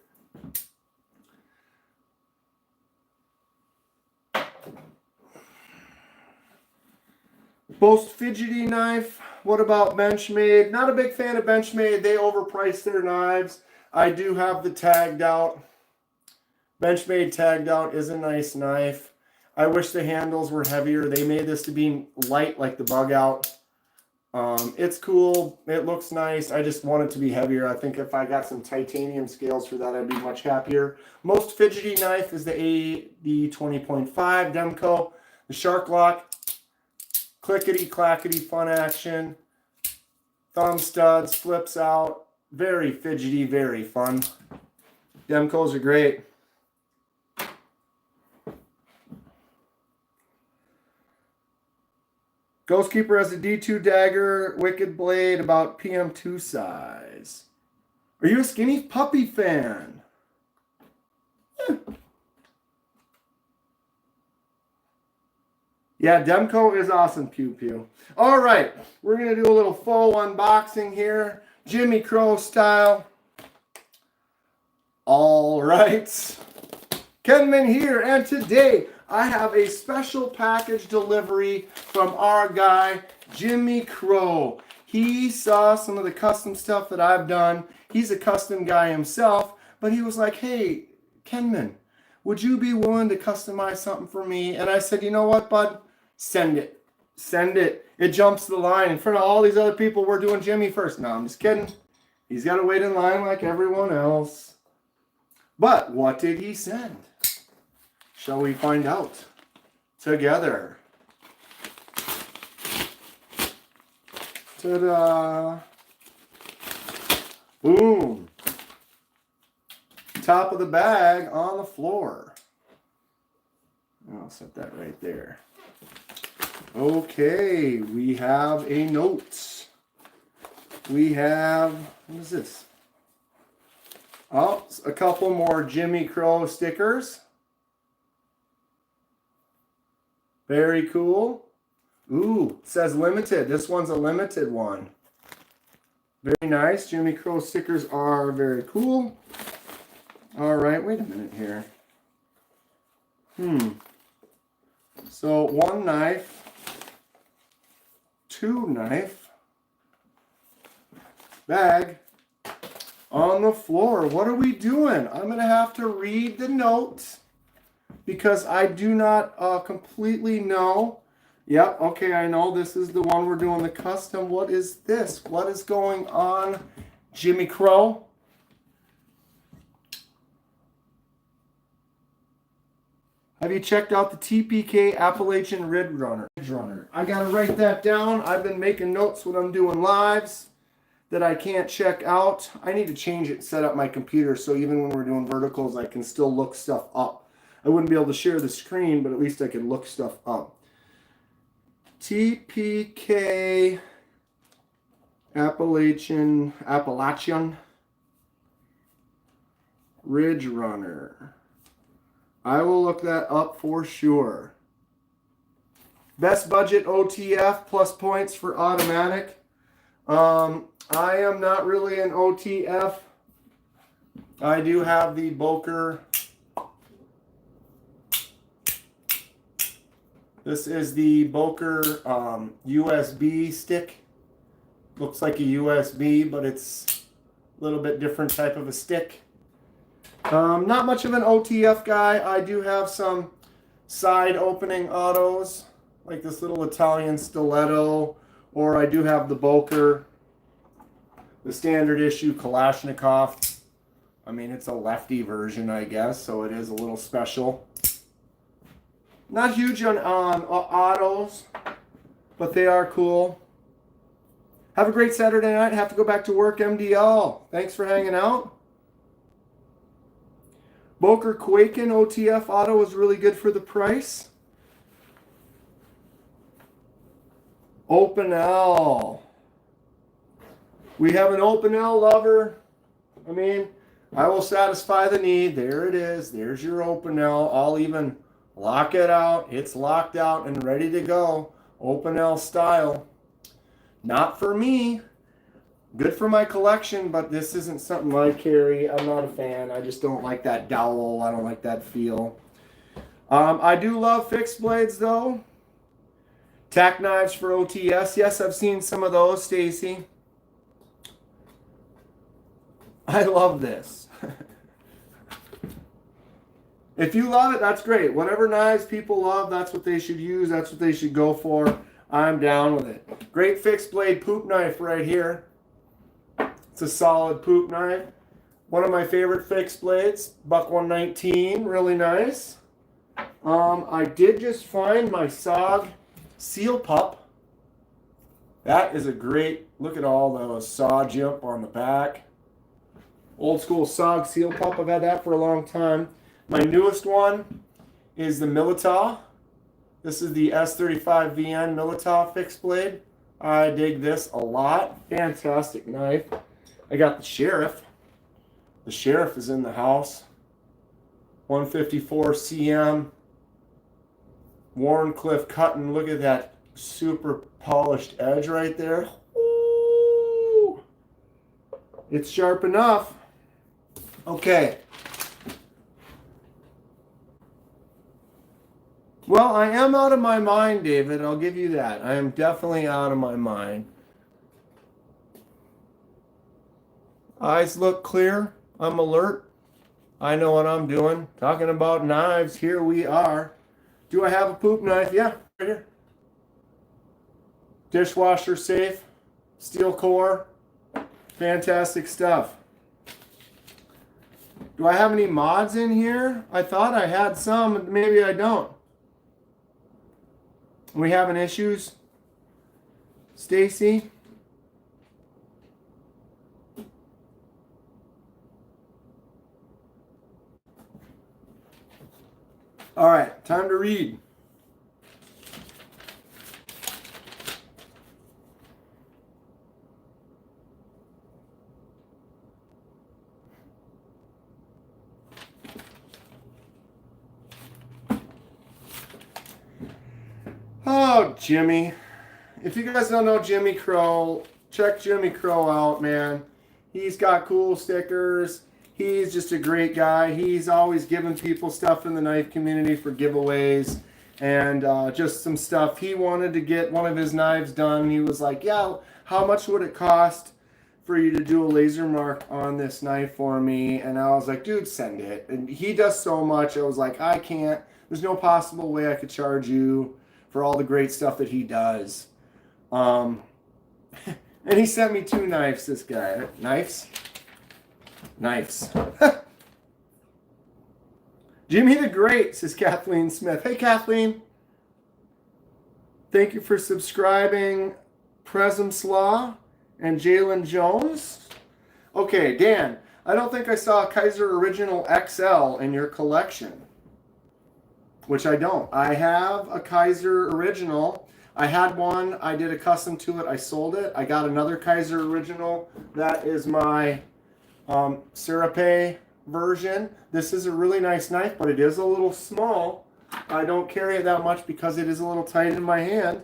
Most fidgety knife. What about Benchmade? Not a big fan of Benchmade. They overprice their knives. I do have the tagged out. Benchmade tagged out is a nice knife. I wish the handles were heavier. They made this to be light like the bug out. It's cool. It looks nice. I just want it to be heavier. I think if I got some titanium scales for that, I'd be much happier. Most fidgety knife is the AD 20.5 Demco. The Shark Lock. Clickety clackety fun action. Thumb studs, flips out. Very fidgety, very fun. Demcos are great. Ghostkeeper has a D2 Dagger, Wicked Blade, about PM2 size. Are you a skinny puppy fan? Yeah, Demco is awesome, Pew Pew. All right, we're going to do a little faux unboxing here, Jimmy Crow style. All right, Kenman here, and today I have a special package delivery from our guy, Jimmy Crow. He saw some of the custom stuff that I've done. He's a custom guy himself, but he was like, hey, Kenman, would you be willing to customize something for me? And I said, you know what, bud? Send it. Send it. It jumps the line. In front of all these other people, we're doing Jimmy first. No, I'm just kidding. He's got to wait in line like everyone else. But what did he send? Shall we find out together? Ta-da! Boom! Top of the bag on the floor. I'll set that right there. Okay, we have a note. We have, what is this? Oh, a couple more Jimmy Crow stickers. Very cool. Ooh, it says limited. This one's a limited one. Very nice. Jimmy Crow stickers are very cool. All right, wait a minute here. So one knife, two knife, bag on the floor. What are we doing? I'm going to have to read the note because I do not completely know. Yep, okay, I know this is the one we're doing the custom. What is this? What is going on, Jimmy Crow? Have you checked out the TPK Appalachian Ridge Runner? I got to write that down. I've been making notes when I'm doing lives that I can't check out. I need to change it and set up my computer so even when we're doing verticals, I can still look stuff up. I wouldn't be able to share the screen, but at least I can look stuff up. TPK Appalachian Ridge Runner. I will look that up for sure. Best budget OTF plus points for automatic. I am not really an OTF. I do have the Boker. This is the Boker USB stick. Looks like a USB, but it's a little bit different type of a stick. Not much of an OTF guy. I do have some side opening autos, like this little Italian stiletto, or I do have the Boker, the standard issue Kalashnikov. I mean, it's a lefty version, I guess, so it is a little special. Not huge on autos. but they are cool. Have a great Saturday night. Have to go back to work, MDL. Thanks for hanging out. Boker Quakin OTF auto was really good for the price. Open L. We have an Open L lover. I mean, I will satisfy the need. There it is. There's your Open L. I'll even lock it out. It's locked out and ready to go. Open L style. Not for me. Good for my collection, but this isn't something I carry. I'm not a fan. I just don't like that dowel. I don't like that feel. I do love fixed blades, though. Tack knives for OTS. Yes, I've seen some of those, Stacy. I love this. If you love it, that's great. Whatever knives people love, that's what they should use. That's what they should go for. I'm down with it. Great fixed blade poop knife right here. It's a solid poop knife. One of my favorite fixed blades, Buck 119, really nice. I did just find my SOG SEAL Pup. That is a great, look at all those saw jump on the back. Old school SOG SEAL Pup, I've had that for a long time. My newest one is the Militia. This is the S35VN Militia fixed blade. I dig this a lot. Fantastic knife. I got the Sheriff. The Sheriff is in the house. 154 cm. Warncliffe cutting. Look at that super polished edge right there. Ooh. It's sharp enough. Okay. Well, I am out of my mind, David. I'll give you that. I am definitely out of my mind. Eyes look clear. I'm alert. I know what I'm doing. Talking about knives, here we are. Do I have a poop knife? Yeah, right here. Dishwasher safe. Steel core. Fantastic stuff. Do I have any mods in here? I thought I had some. Maybe I don't. We having issues? Stacy? All right, time to read. Oh, Jimmy. If you guys don't know Jimmy Crow, check Jimmy Crow out, man. He's got cool stickers. He's just a great guy. He's always giving people stuff in the knife community for giveaways and just some stuff. He wanted to get one of his knives done. He was like, yeah, how much would it cost for you to do a laser mark on this knife for me? And I was like, dude, send it. And he does so much. I was like, I can't. There's no possible way I could charge you for all the great stuff that he does. And he sent me 2 knives, this guy. Knives? Knives. Jimmy the Great, says Kathleen Smith. Hey, Kathleen. Thank you for subscribing, Presum Slaw and Jalen Jones. Okay, Dan, I don't think I saw a Kaiser Original XL in your collection, which I don't. I have a Kaiser Original. I had one. I did a custom to it. I sold it. I got another Kaiser Original. That is my Serape version. This is a really nice knife, but it is a little small. I don't carry it that much because it is a little tight in my hand.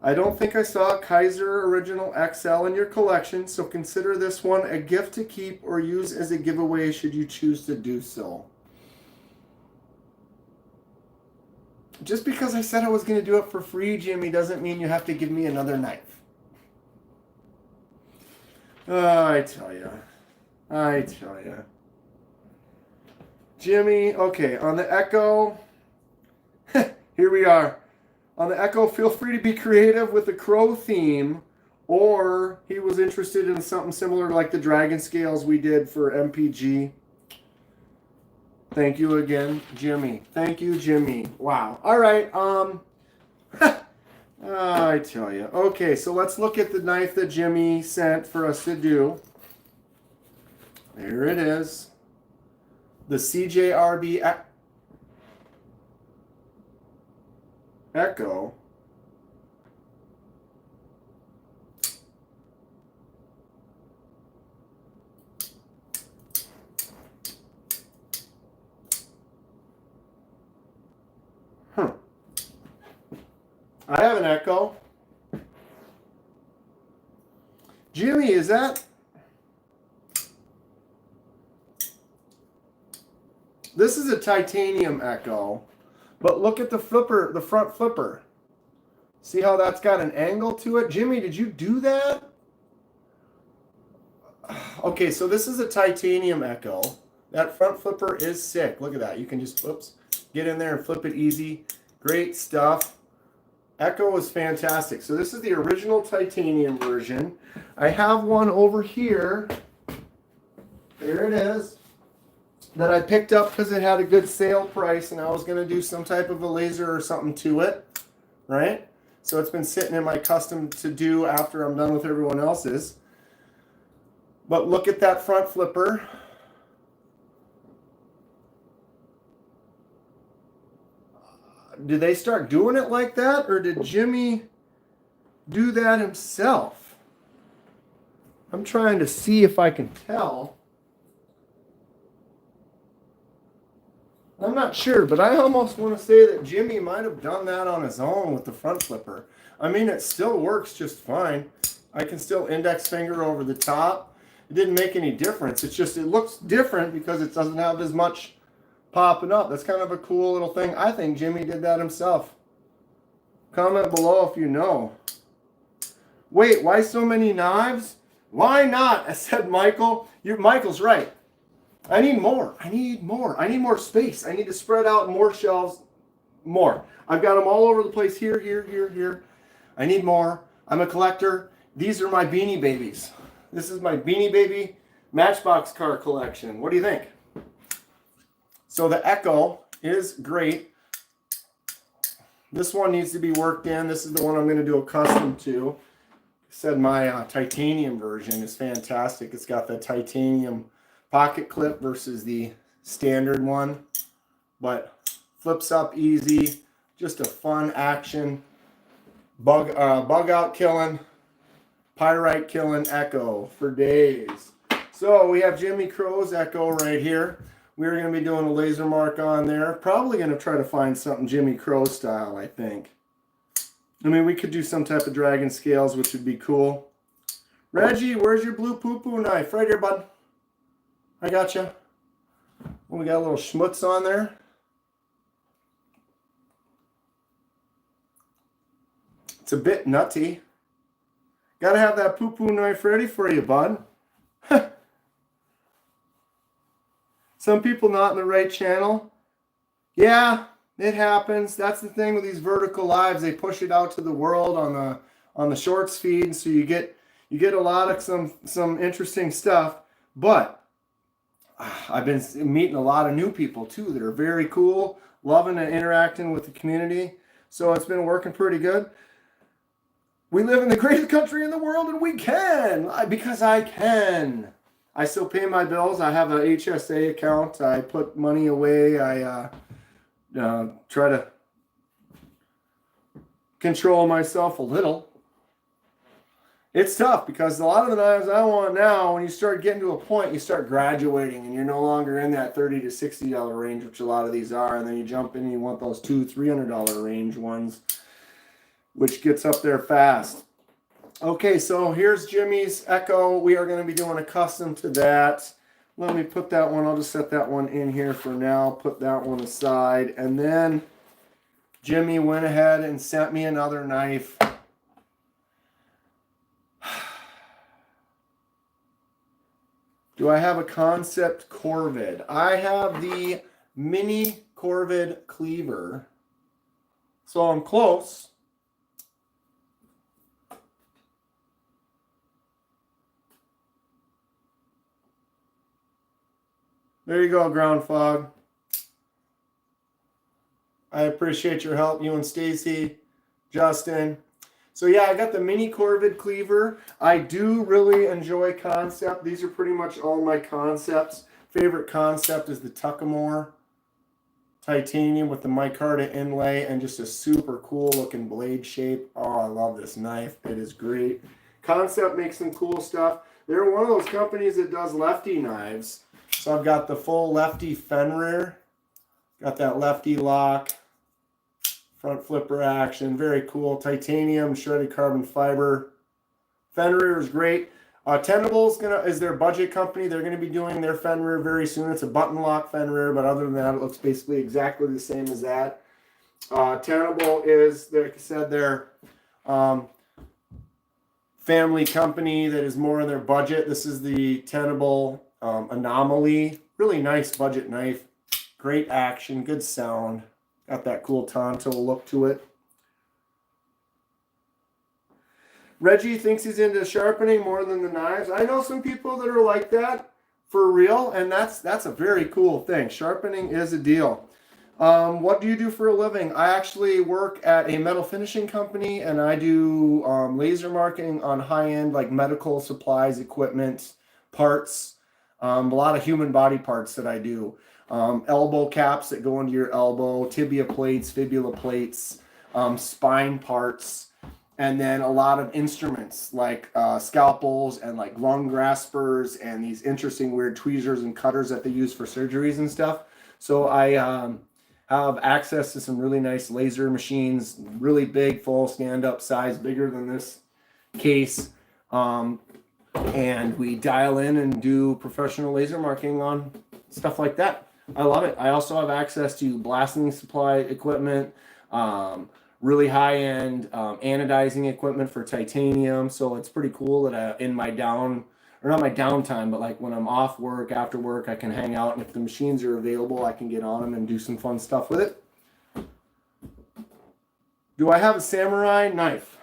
I don't think I saw a Kaiser Original XL in your collection, so consider this one a gift to keep or use as a giveaway should you choose to do so. Just because I said I was going to do it for free, Jimmy, doesn't mean you have to give me another knife. Oh, I tell you. I tell you. Jimmy, okay, on the Echo, here we are. On the Echo, feel free to be creative with the crow theme, or he was interested in something similar like the dragon scales we did for MPG. Thank you again, Jimmy. Thank you, Jimmy. Wow. All right. I tell you. Okay, so let's look at the knife that Jimmy sent for us to do. There it is. The CJRB Echo. I have an Echo. Jimmy, is that? This is a titanium Echo, but look at the flipper, the front flipper. See how that's got an angle to it? Jimmy, did you do that? Okay, so this is a titanium Echo. That front flipper is sick. Look at that. You can just, whoops, get in there and flip it easy. Great stuff. Echo is fantastic. So this is the original titanium version. I have one over here. There it is. That I picked up because it had a good sale price and I was going to do some type of a laser or something to it. Right? So it's been sitting in my custom to do after I'm done with everyone else's. But look at that front flipper. Did they start doing it like that, or did Jimmy do that himself? I'm trying to see if I can tell. I'm not sure, but I almost want to say that Jimmy might have done that on his own with the front flipper. I mean, it still works just fine. I can still index finger over the top. It didn't make any difference. It's just, it looks different because it doesn't have as much popping up. That's kind of a cool little thing. I think Jimmy did that himself. Comment below if you know. Wait, why so many knives? Why not? I said Michael. Michael's right. I need more. I need more. I need more space. I need to spread out more shelves. More. I've got them all over the place. Here, here, here, here. I need more. I'm a collector. These are my Beanie Babies. This is my Beanie Baby Matchbox car collection. What do you think? So the Echo is great. This one needs to be worked in. This is the one I'm going to do a custom to. I said my titanium version is fantastic. It's got the titanium pocket clip versus the standard one. But flips up easy. Just a fun action. Bug out killing. Pyrite killing Echo for days. So we have Jimmy Crow's Echo right here. We're going to be doing a laser mark on there. Probably going to try to find something Jimmy Crow style, I think. I mean, we could do some type of dragon scales, which would be cool. Reggie, where's your blue poo-poo knife? Right here, bud. I got you. We got a little schmutz on there. It's a bit nutty. Got to have that poo-poo knife ready for you, bud. Some people not in the right channel. Yeah, it happens. That's the thing with these vertical lives. They push it out to the world on the shorts feed, so you get a lot of some interesting stuff. But I've been meeting a lot of new people too that are very cool, loving and interacting with the community. So it's been working pretty good. We live in the greatest country in the world, and we can because I can. I still pay my bills. I have a HSA account. I put money away. I try to control myself a little. It's tough because a lot of the knives I want now, when you start getting to a point, you start graduating and you're no longer in that $30 to $60 range, which a lot of these are. And then you jump in and you want those $200, $300 range ones, which gets up there fast. Okay, so here's Jimmy's Echo. We are going to be doing a custom to that. Let me put that one. I'll just set that one in here for now. Put that one aside. And then Jimmy went ahead and sent me another knife. Do I have a concept Corvid? I have the mini Corvid cleaver. So I'm close. There you go, Ground Fog. I appreciate your help, you and Stacy, Justin, So yeah, I got the mini corvid cleaver. I do really enjoy concept. These are pretty much all my concepts. Favorite concept is the Tuckamore titanium with the micarta inlay and just a super cool looking blade shape. Oh, I love this knife. It is great. Concept makes some cool stuff. They're one of those companies that does lefty knives. So I've got the full lefty Fenrir. Got that lefty lock. Front flipper action. Very cool. Titanium, shredded carbon fiber. Fenrir is great. Tenable is their budget company. They're going to be doing their Fenrir very soon. It's a button lock Fenrir, but other than that, it looks basically exactly the same as that. Tenable is, like I said, their family company that is more in their budget. This is the Tenable Anomaly. Really nice budget knife. Great action, good sound. Got that cool Tonto look to it. Reggie thinks he's into sharpening more than the knives. I know some people that are like that for real, and that's a very cool thing. Sharpening is a deal. What do you do for a living? I actually work at a metal finishing company, and I do laser marking on high-end like medical supplies, equipment, parts, a lot of human body parts that I do. Elbow caps that go into your elbow, tibia plates, fibula plates, spine parts. And then a lot of instruments like scalpels and like lung graspers and these interesting weird tweezers and cutters that they use for surgeries and stuff. So I have access to some really nice laser machines, really big, full stand-up size, bigger than this case. And we dial in and do professional laser marking on stuff like that. I love it. I also have access to blasting supply equipment, really high-end anodizing equipment for titanium. So it's pretty cool that in my not my downtime, but like when I'm off work, after work, I can hang out. And if the machines are available, I can get on them and do some fun stuff with it. Do I have a samurai knife?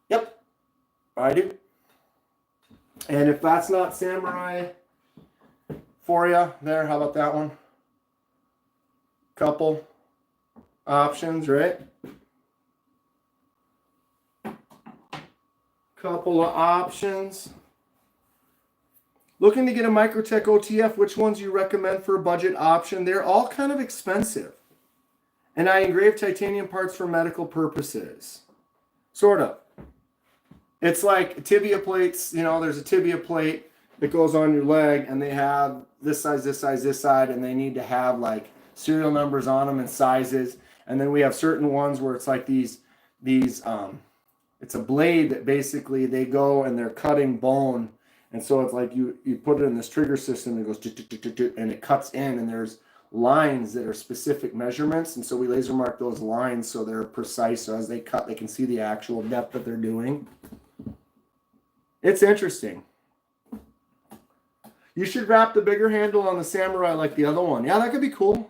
Yep, I do. And if that's not samurai for you, there, how about that one? Couple options, right? Couple of options. Looking to get a Microtech OTF, which ones do you recommend for a budget option? They're all kind of expensive. And I engrave titanium parts for medical purposes. Sort of. It's like tibia plates, you know, there's a tibia plate that goes on your leg, and they have this size, this size, this side, and they need to have like serial numbers on them and sizes. And then we have certain ones where it's like these it's a blade that basically they go and they're cutting bone. And so it's like you put it in this trigger system, it goes and it cuts in, and there's lines that are specific measurements. And so we laser mark those lines so they're precise. So as they cut, they can see the actual depth that they're doing. It's interesting. You should wrap the bigger handle on the samurai like the other one. Yeah, that could be cool.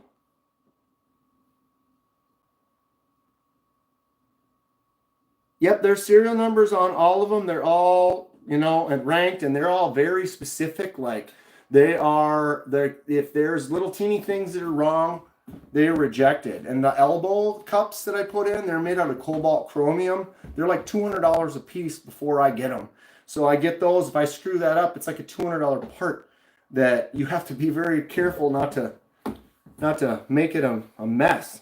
Yep, there's serial numbers on all of them. They're all, you know, and ranked, and they're all very specific. Like if there's little teeny things that are wrong, they're rejected. And the elbow cups that I put in, they're made out of cobalt chromium. They're like $200 a piece before I get them. So I get those. If I screw that up, it's like a $200 part that you have to be very careful not to make it a mess.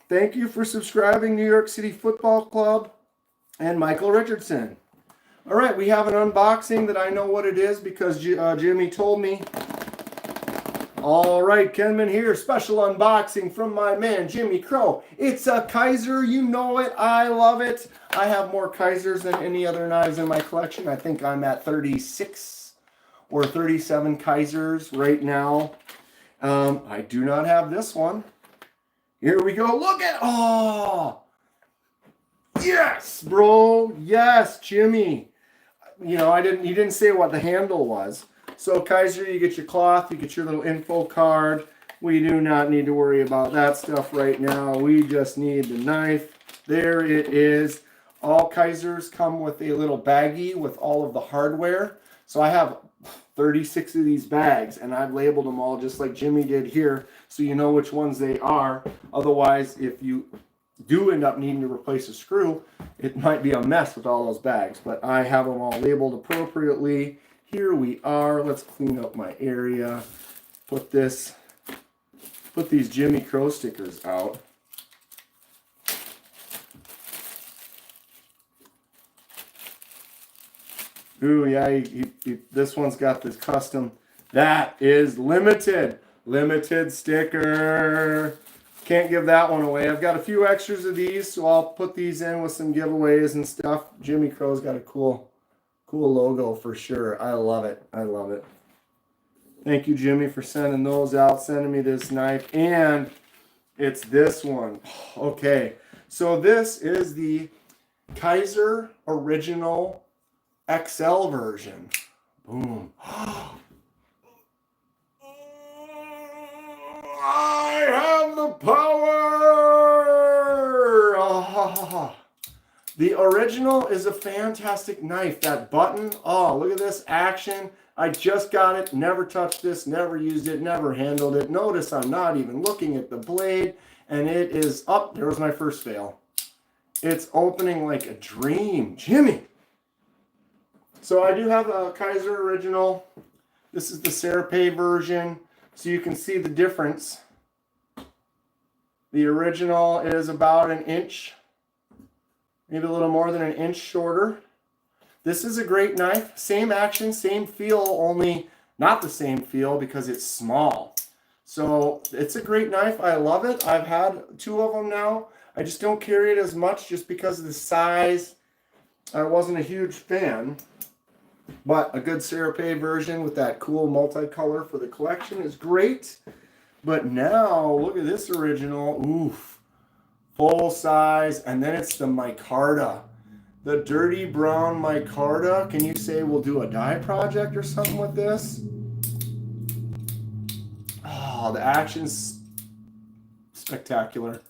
Thank you for subscribing, New York City Football Club and Michael Richardson. All right, we have an unboxing that I know what it is because Jimmy told me. All right, Kenman here, special unboxing from my man, Jimmy Crow. It's a Kaiser, you know it, I love it. I have more Kaisers than any other knives in my collection. I think I'm at 36 or 37 Kaisers right now. I do not have this one. Here we go. Look at, oh, yes, bro. Yes, Jimmy. You know, he didn't say what the handle was. So Kaiser, you get your cloth, you get your little info card. We do not need to worry about that stuff right now. We just need the knife. There it is. All Kaisers come with a little baggie with all of the hardware. So I have 36 of these bags, and I've labeled them all just like Jimmy did here, so you know which ones they are. Otherwise, if you do end up needing to replace a screw, it might be a mess with all those bags. But I have them all labeled appropriately. Here we are. Let's clean up my area. Put these Jimmy Crow stickers out. Ooh, yeah, this one's got this custom. That is limited sticker. Can't give that one away. I've got a few extras of these, so I'll put these in with some giveaways and stuff. Jimmy Crow's got a cool logo for sure. I love it. I love it. Thank you, Jimmy, for sending those out, sending me this knife. And it's this one. Okay, so this is the Kaiser Original XL version. Boom. I have the power. The original is a fantastic knife. That button, oh, look at this action. I just got it, never touched this, never used it, never handled it. Notice I'm not even looking at the blade, and it is up. There was my first fail. It's opening like a dream. Jimmy. So I do have a Kaiser Original. This is the Serape version, so you can see the difference. The original is about an inch, maybe a little more than an inch shorter. This is a great knife. Same action, same feel, only not the same feel because it's small. So it's a great knife. I love it. I've had 2 of them now. I just don't carry it as much just because of the size. I wasn't a huge fan. But a good Serape version with that cool multicolor for the collection is great. But now, look at this original. Oof. Full size. And then it's the micarta. The dirty brown micarta. Can you say we'll do a dye project or something with this? Oh, the action's spectacular.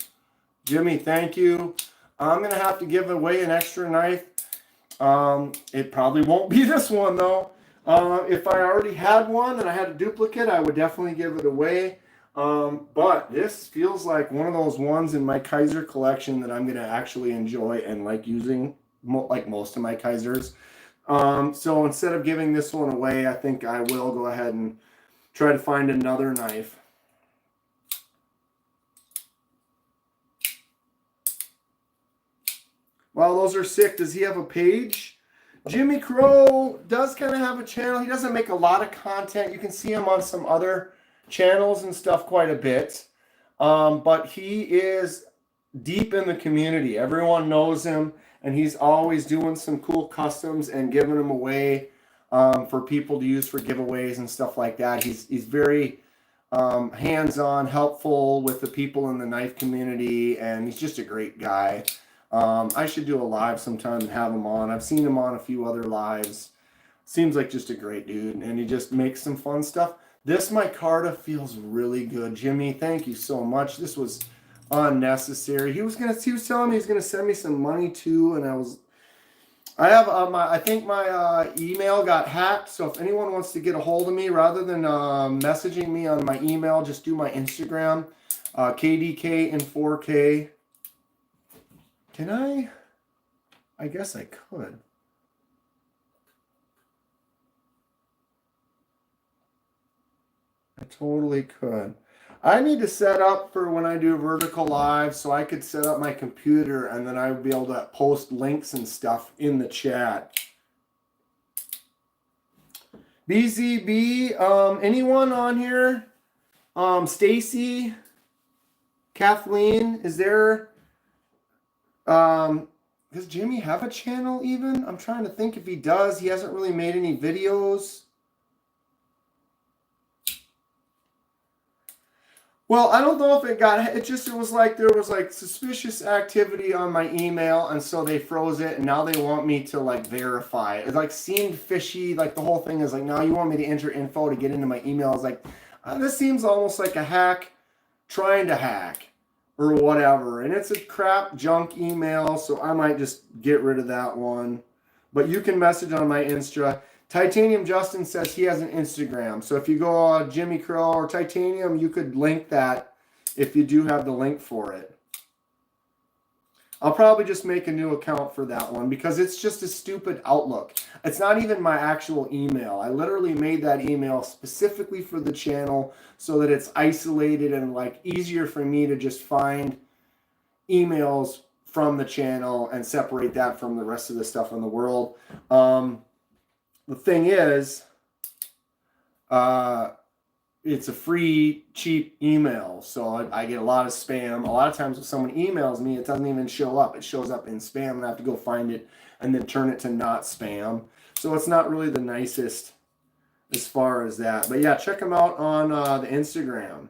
Jimmy, thank you. I'm going to have to give away an extra knife. It probably won't be this one though. If I already had one and I had a duplicate, I would definitely give it away. But this feels like one of those ones in my Kaiser collection that I'm going to actually enjoy and like using, like most of my Kaisers. So instead of giving this one away, I think I will go ahead and try to find another knife. Wow, those are sick. Does he have a page? Jimmy Crow does kind of have a channel. He doesn't make a lot of content. You can see him on some other channels and stuff quite a bit. But he is deep in the community. Everyone knows him, and he's always doing some cool customs and giving them away for people to use for giveaways and stuff like that. He's very hands-on, helpful with the people in the knife community, and he's just a great guy. I should do a live sometime and have him on. I've seen him on a few other lives. Seems like just a great dude, and he just makes some fun stuff. This micarta feels really good. Jimmy, thank you so much. This was unnecessary. He was telling me he's gonna send me some money too, and I think my email got hacked. So if anyone wants to get a hold of me, rather than messaging me on my email, just do my Instagram, KDK in 4K. Can I? I guess I could. I totally could. I need to set up for when I do vertical live so I could set up my computer and then I would be able to post links and stuff in the chat. BZB, anyone on here? Stacy, Kathleen, is there? Does Jimmy have a channel even? I'm trying to think if he does. He hasn't really made any videos. Well, I don't know if it got, it was like there was like suspicious activity on my email, and so they froze it, and now they want me to like verify. It like seemed fishy. Like the whole thing is like, now you want me to enter info to get into my email. I was like, this seems almost like a hack trying to hack or whatever. And it's a crap junk email, so I might just get rid of that one. But you can message on my Insta. Titanium Justin says he has an Instagram. So if you go on Jimmy Crow or Titanium, you could link that if you do have the link for it. I'll probably just make a new account for that one because it's just a stupid Outlook. It's not even my actual email. I literally made that email specifically for the channel so that it's isolated and like easier for me to just find emails from the channel and separate that from the rest of the stuff in the world. The thing is, it's a free, cheap email, so I get a lot of spam. A lot of times when someone emails me, it doesn't even show up. It shows up in spam, and I have to go find it and then turn it to not spam. So it's not really the nicest as far as that. But yeah, check him out on the Instagram.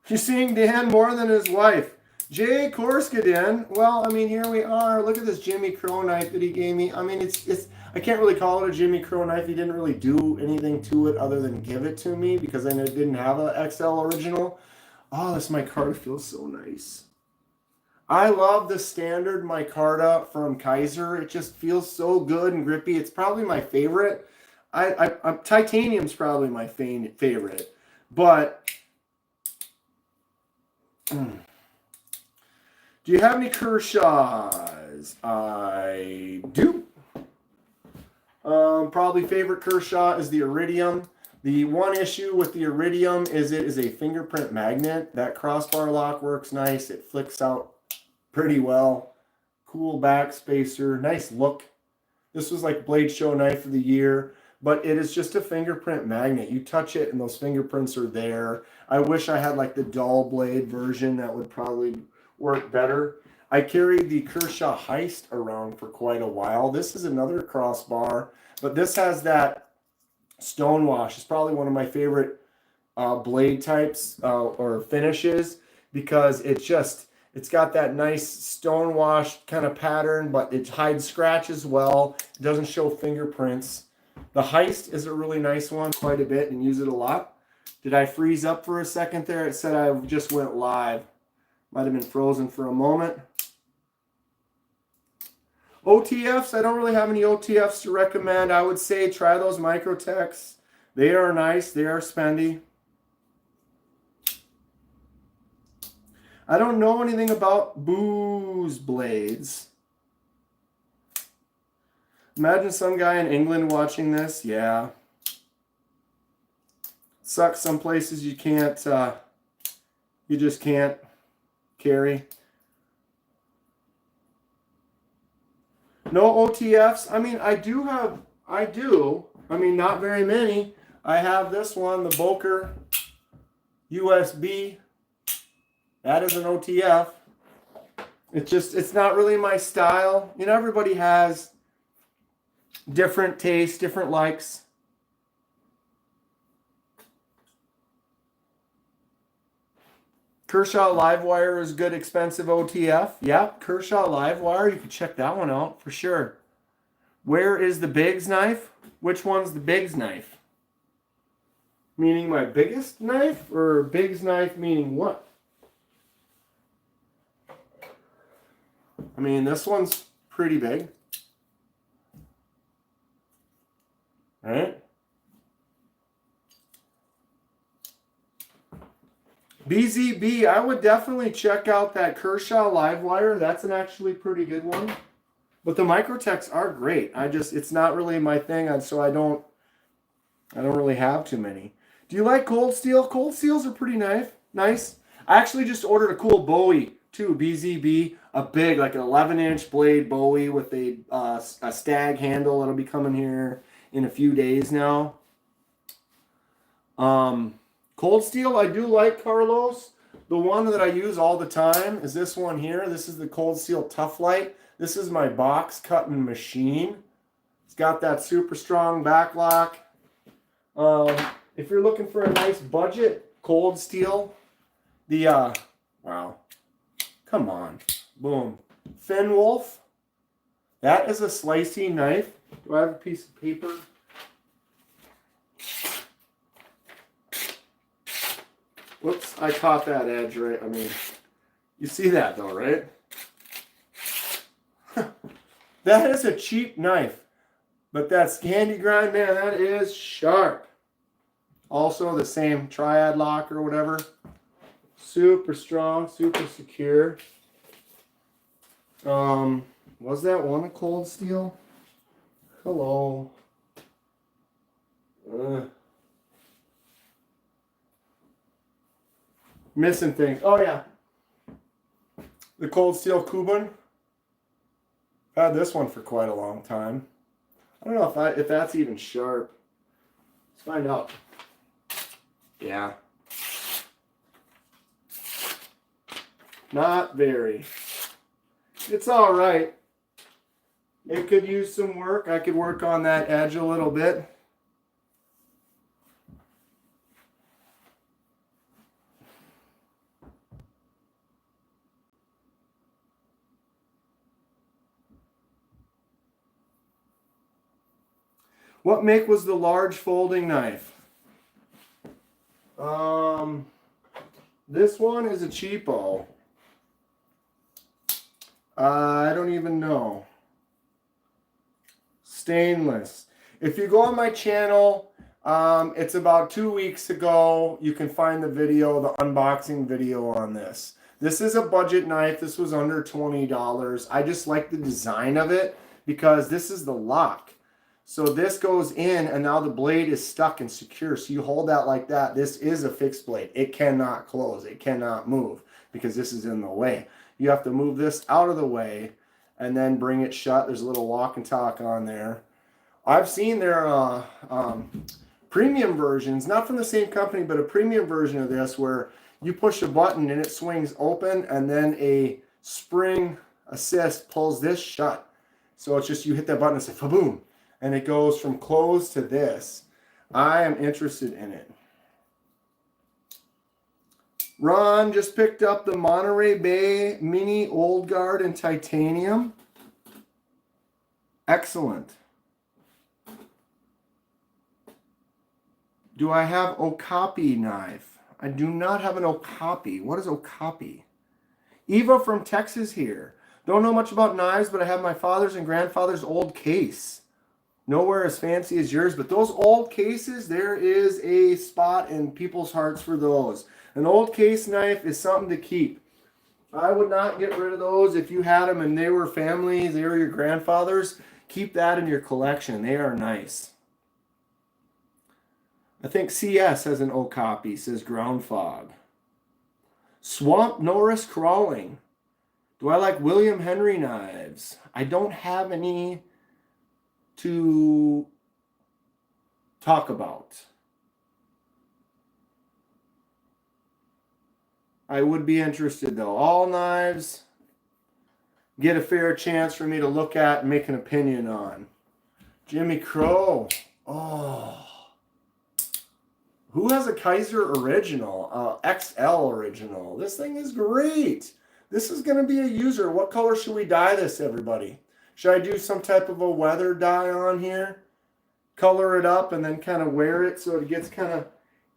You're seeing Dan more than his wife. Jay Korskadin. Well, I mean, here we are. Look at this Jimmy Crow knife that he gave me. I mean, it's I can't really call it a Jimmy Crow knife. He didn't really do anything to it other than give it to me because I didn't have an XL original. Oh, this micarta feels so nice. I love the standard micarta from Kaiser. It just feels so good and grippy. It's probably my favorite. Titanium's probably my favorite, but. Do you have any Kershaws? I do. Probably favorite Kershaw is the Iridium. The one issue with the Iridium is it is a fingerprint magnet. That crossbar lock works nice. It flicks out pretty well. Cool back spacer. Nice look. This was like Blade Show Knife of the Year. But it is just a fingerprint magnet. You touch it and those fingerprints are there. I wish I had like the dull blade version. That would probably work better. I carried the Kershaw Heist around for quite a while. This is another crossbar, but this has that stonewash. It's probably one of my favorite blade types or finishes because it's got that nice stonewash kind of pattern, but it hides scratches well. It doesn't show fingerprints. The Heist is a really nice one, quite a bit, and use it a lot. Did I freeze up for a second there? It said I just went live. Might have been frozen for a moment. OTFs, I don't really have any OTFs to recommend. I would say try those Microtechs. They are nice. They are spendy. I don't know anything about booze blades. Imagine some guy in England watching this. Yeah. Sucks some places you can't, you just can't carry. No OTFs. I mean, I do. I mean, not very many. I have this one, the Boker USB. That is an OTF. It's not really my style. You know, everybody has different tastes, different likes. Kershaw Livewire is good, expensive OTF. Yep, Kershaw Livewire. You can check that one out for sure. Where is the Biggs knife? Which one's the Biggs knife? Meaning my biggest knife, or Biggs knife meaning what? I mean, this one's pretty big. All right. BZB, I would definitely check out that Kershaw Livewire. That's an actually pretty good one. But the Microtechs are great. It's not really my thing, so I don't really have too many. Do you like Cold Steel? Cold Steels are pretty nice. I actually just ordered a cool Bowie too, BZB, a big, like an 11-inch blade Bowie with a stag handle. It'll be coming here in a few days now. Cold Steel, I do like, Carlos. The one that I use all the time is this one here. This is the Cold Steel Tough Light. This is my box cutting machine. It's got that super strong back lock. If you're looking for a nice budget Cold Steel, wow, come on, boom, Finn Wolf. That is a slicing knife. Do I have a piece of paper? Whoops, I caught that edge, right? I mean, you see that though, right? That is a cheap knife. But that candy grind, man, that is sharp. Also the same triad lock or whatever. Super strong, super secure. Was that one a cold steel? Hello. Missing things. Oh yeah. The cold steel Kuban. I've had this one for quite a long time. I don't know if that's even sharp. Let's find out. Yeah. Not very. It's all right. It could use some work. I could work on that edge a little bit. What make was the large folding knife? This one is a cheapo. I don't even know. Stainless. If you go on my channel, it's about 2 weeks ago. You can find the video, the unboxing video on this. This is a budget knife. This was under $20. I just like the design of it because this is the lock. So this goes in and now the blade is stuck and secure. So you hold that like that. This is a fixed blade. It cannot close. It cannot move because this is in the way. You have to move this out of the way and then bring it shut. There's a little lock and talk on there. I've seen their premium versions, not from the same company, but a premium version of this where you push a button and it swings open and then a spring assist pulls this shut. So it's just you hit that button and say, fa-boom. And it goes from closed to this. I am interested in it. Ron just picked up the Monterey Bay Mini Old Guard in titanium. Excellent. Do I have Okapi knife? I do not have an Okapi. What is Okapi? Eva from Texas here. Don't know much about knives, but I have my father's and grandfather's old case. Nowhere as fancy as yours, but those old cases, there is a spot in people's hearts for those. An old case knife is something to keep. I would not get rid of those if you had them and they were families, they were your grandfather's. Keep that in your collection. They are nice. I think CS has an Okapi, says Ground Fog. Swamp Norris Crawling. Do I like William Henry knives? I don't have any to talk about. I would be interested though. All knives get a fair chance for me to look at and make an opinion on. Jimmy Crow. Oh. Who has a Kaiser original? XL original. This thing is great. This is going to be a user. What color should we dye this, everybody? Should I do some type of a weather dye on here? Color it up and then kind of wear it so it gets kind of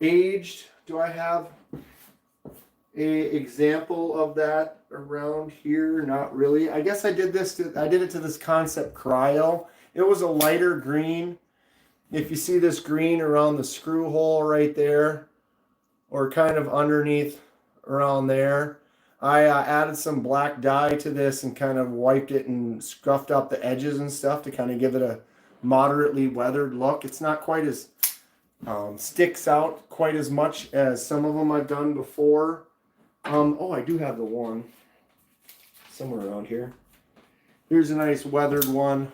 aged? Do I have an example of that around here? Not really. I guess I did it to this Concept Cryo. It was a lighter green. If you see this green around the screw hole right there, or kind of underneath around there, I added some black dye to this and kind of wiped it and scuffed up the edges and stuff to kind of give it a moderately weathered look. It's not quite as, sticks out quite as much as some of them I've done before. Oh, I do have the one somewhere around here. Here's a nice weathered one.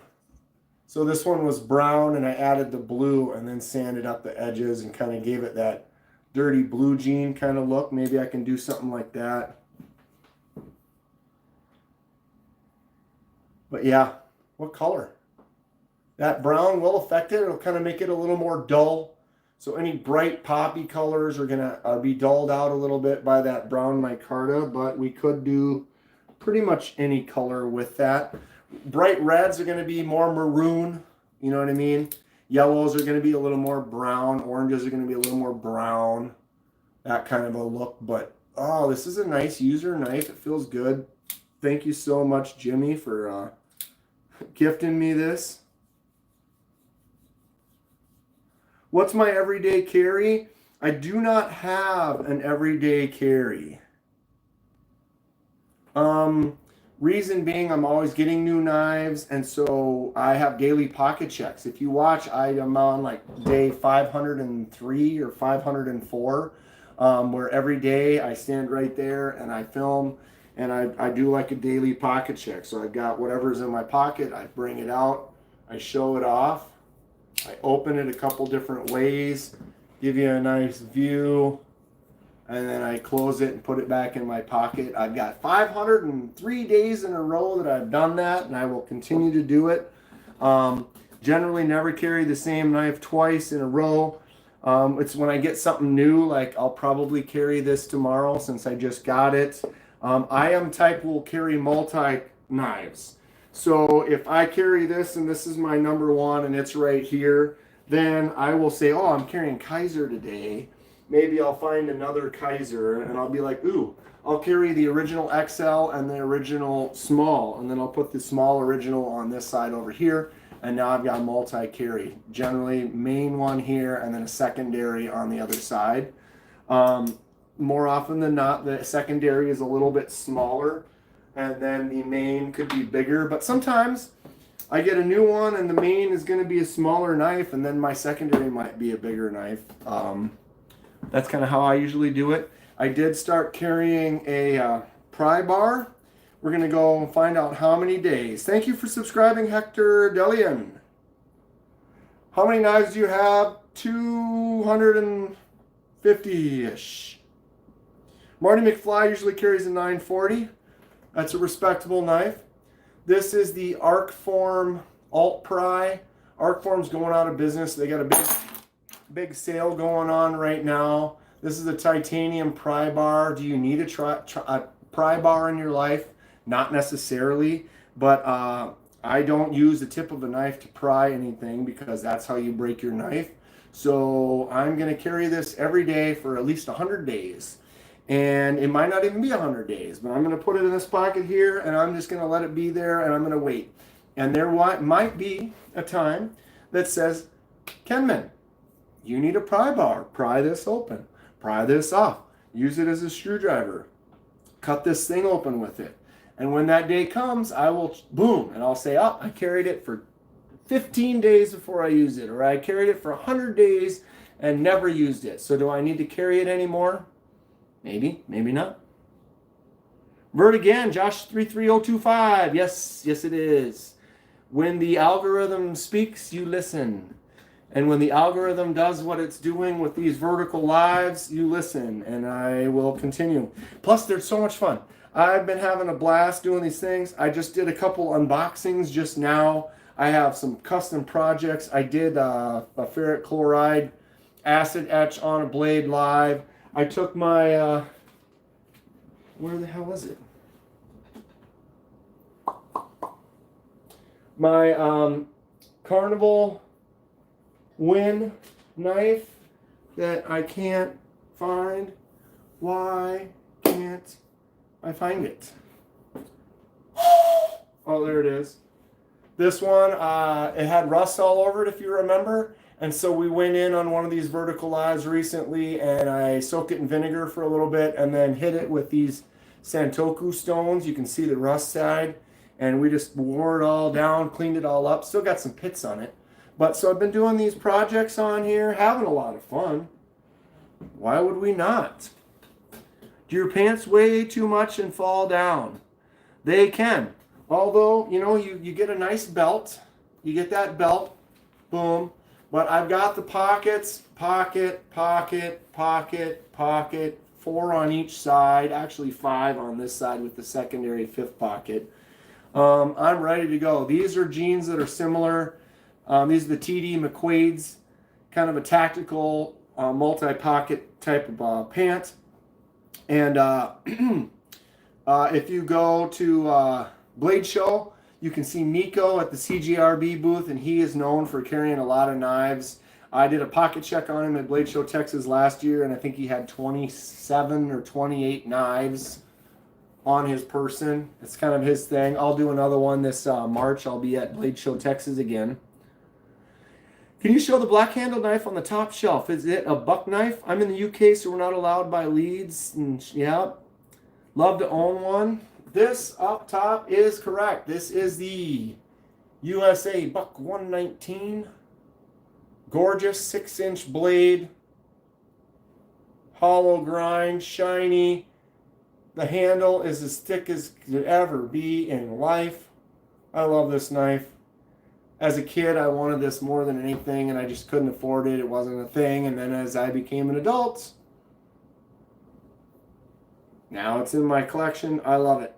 So this one was brown and I added the blue and then sanded up the edges and kind of gave it that dirty blue jean kind of look. Maybe I can do something like that. But yeah, what color? That brown will affect it. It'll kind of make it a little more dull. So any bright poppy colors are going to be dulled out a little bit by that brown micarta, but we could do pretty much any color with that. Bright reds are going to be more maroon, you know what I mean? Yellows are going to be a little more brown. Oranges are going to be a little more brown. That kind of a look. But, oh, this is a nice user knife. It feels good. Thank you so much, Jimmy, for gifting me this. What's my everyday carry? I do not have an everyday carry. Reason being, I'm always getting new knives, and so I have daily pocket checks. If you watch, I am on like day 503 or 504, where every day I stand right there and I film, and I do like a daily pocket check. So I've got whatever's in my pocket, I bring it out, I show it off, I open it a couple different ways, give you a nice view, and then I close it and put it back in my pocket. I've got 503 days in a row that I've done that, and I will continue to do it. Generally never carry the same knife twice in a row. It's when I get something new, like I'll probably carry this tomorrow since I just got it. I am type will carry multi knives. So if I carry this and this is my number one and it's right here, then I will say, oh, I'm carrying Kaiser today. Maybe I'll find another Kaiser and I'll be like, ooh, I'll carry the original XL and the original small, and then I'll put the small original on this side over here, and now I've got multi-carry. Generally, main one here and then a secondary on the other side. More often than not, the secondary is a little bit smaller, and then the main could be bigger, but sometimes I get a new one and the main is going to be a smaller knife, and then my secondary might be a bigger knife. That's kind of how I usually do it. I did start carrying a pry bar. We're going to go and find out how many days. Thank you for subscribing, Hector Delian. How many knives do you have? 250-ish. Marty McFly usually carries a 940. That's a respectable knife. This is the Arcform Alt Pry. Arcform's going out of business. They got a big sale going on right now. This is a titanium pry bar. Do you need a pry bar in your life? Not necessarily, but I don't use the tip of a knife to pry anything because that's how you break your knife. So I'm going to carry this every day for at least 100 days. And it might not even be 100 days, but I'm going to put it in this pocket here, and I'm just going to let it be there, and I'm going to wait. And there might be a time that says, Kenman, you need a pry bar. Pry this open. Pry this off. Use it as a screwdriver. Cut this thing open with it. And when that day comes, I will, boom, and I'll say, oh, I carried it for 15 days before I used it, or I carried it for 100 days and never used it. So do I need to carry it anymore? Maybe, maybe not. Vert again, Josh 33025. Yes, yes it is. When the algorithm speaks, you listen. And when the algorithm does what it's doing with these vertical lives, you listen, and I will continue. Plus, they're so much fun. I've been having a blast doing these things. I just did a couple unboxings just now. I have some custom projects. I did a ferric chloride acid etch on a blade live. I took my, where the hell was it? My Carnival Win knife that I can't find. Why can't I find it? Oh, there it is. This one, it had rust all over it, if you remember. And so we went in on one of these vertical lives recently, and I soaked it in vinegar for a little bit and then hit it with these Santoku stones. You can see the rust side. And we just wore it all down, cleaned it all up. Still got some pits on it. But so I've been doing these projects on here, having a lot of fun. Why would we not? Do your pants weigh too much and fall down? They can. Although, you know, you get a nice belt. You get that belt. Boom. But I've got the pockets. Pocket, pocket, pocket, pocket. 4 on each side. Actually 5 on this side with the secondary 5th pocket. I'm ready to go. These are jeans that are similar. These are the TD McQuaid's, kind of a tactical multi-pocket type of pant. And if you go to Blade Show, you can see Nico at the CGRB booth, and he is known for carrying a lot of knives. I did a pocket check on him at Blade Show Texas last year, and I think he had 27 or 28 knives on his person. It's kind of his thing. I'll do another one this March. I'll be at Blade Show Texas again. Can you show the black handle knife on the top shelf? Is it a buck knife? I'm in the UK, so we're not allowed by Leeds. And yeah, love to own one. This up top is correct. This is the USA Buck 119. Gorgeous 6-inch blade. Hollow grind, shiny. The handle is as thick as it could ever be in life. I love this knife. As a kid, I wanted this more than anything, and I just couldn't afford it. It wasn't a thing. And then as I became an adult, now it's in my collection. I love it.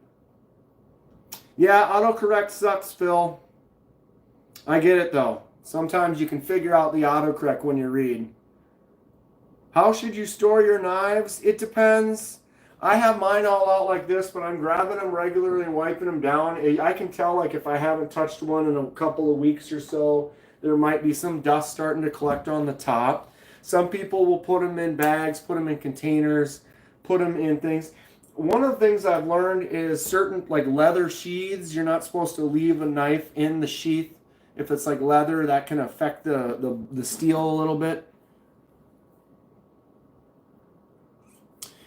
Yeah, autocorrect sucks, Phil. I get it, though. Sometimes you can figure out the autocorrect when you read. How should you store your knives? It depends. I have mine all out like this, but I'm grabbing them regularly and wiping them down. I can tell, like, if I haven't touched one in a couple of weeks or so, there might be some dust starting to collect on the top. Some people will put them in bags, put them in containers, put them in things. One of the things I've learned is certain, like, leather sheaths, you're not supposed to leave a knife in the sheath. If it's like leather, that can affect the steel a little bit.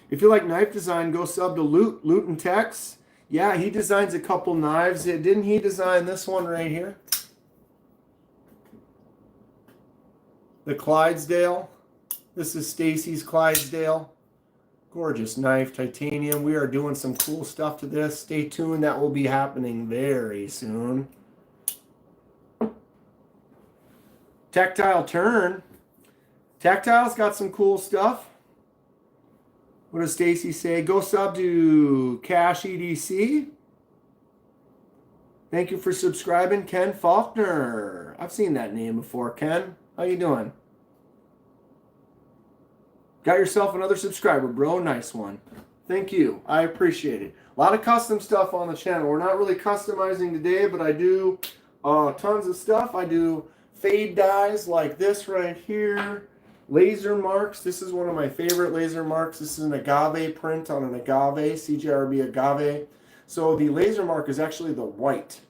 If you like knife design, go sub to Loot and Tex. Yeah, he designs a couple knives. Didn't he design this one right here? The Clydesdale. This is Stacy's Clydesdale. Gorgeous knife, titanium. We are doing some cool stuff to this. Stay tuned. That will be happening very soon. Tactile turn. Tactile's got some cool stuff. What does Stacy say? Go sub to Cash EDC. Thank you for subscribing, Ken Faulkner. I've seen that name before, Ken. How you doing? Got yourself another subscriber, bro. Nice one. Thank you. I appreciate it. A lot of custom stuff on the channel. We're not really customizing today, but I do tons of stuff. I do fade dyes like this right here. Laser marks. This is one of my favorite laser marks. This is an agave print on an agave, CJRB agave. So the laser mark is actually the white.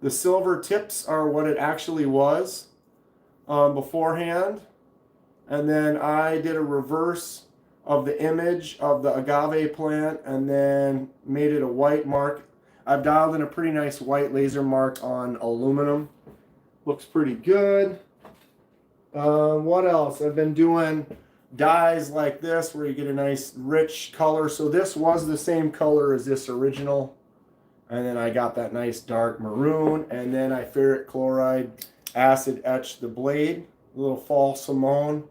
The silver tips are what it actually was beforehand. And then I did a reverse of the image of the agave plant and then made it a white mark. I've dialed in a pretty nice white laser mark on aluminum. Looks pretty good. What else? I've been doing dyes like this where you get a nice rich color. So this was the same color as this original. And then I got that nice dark maroon. And then I ferric chloride acid etched the blade. A little fall Simone.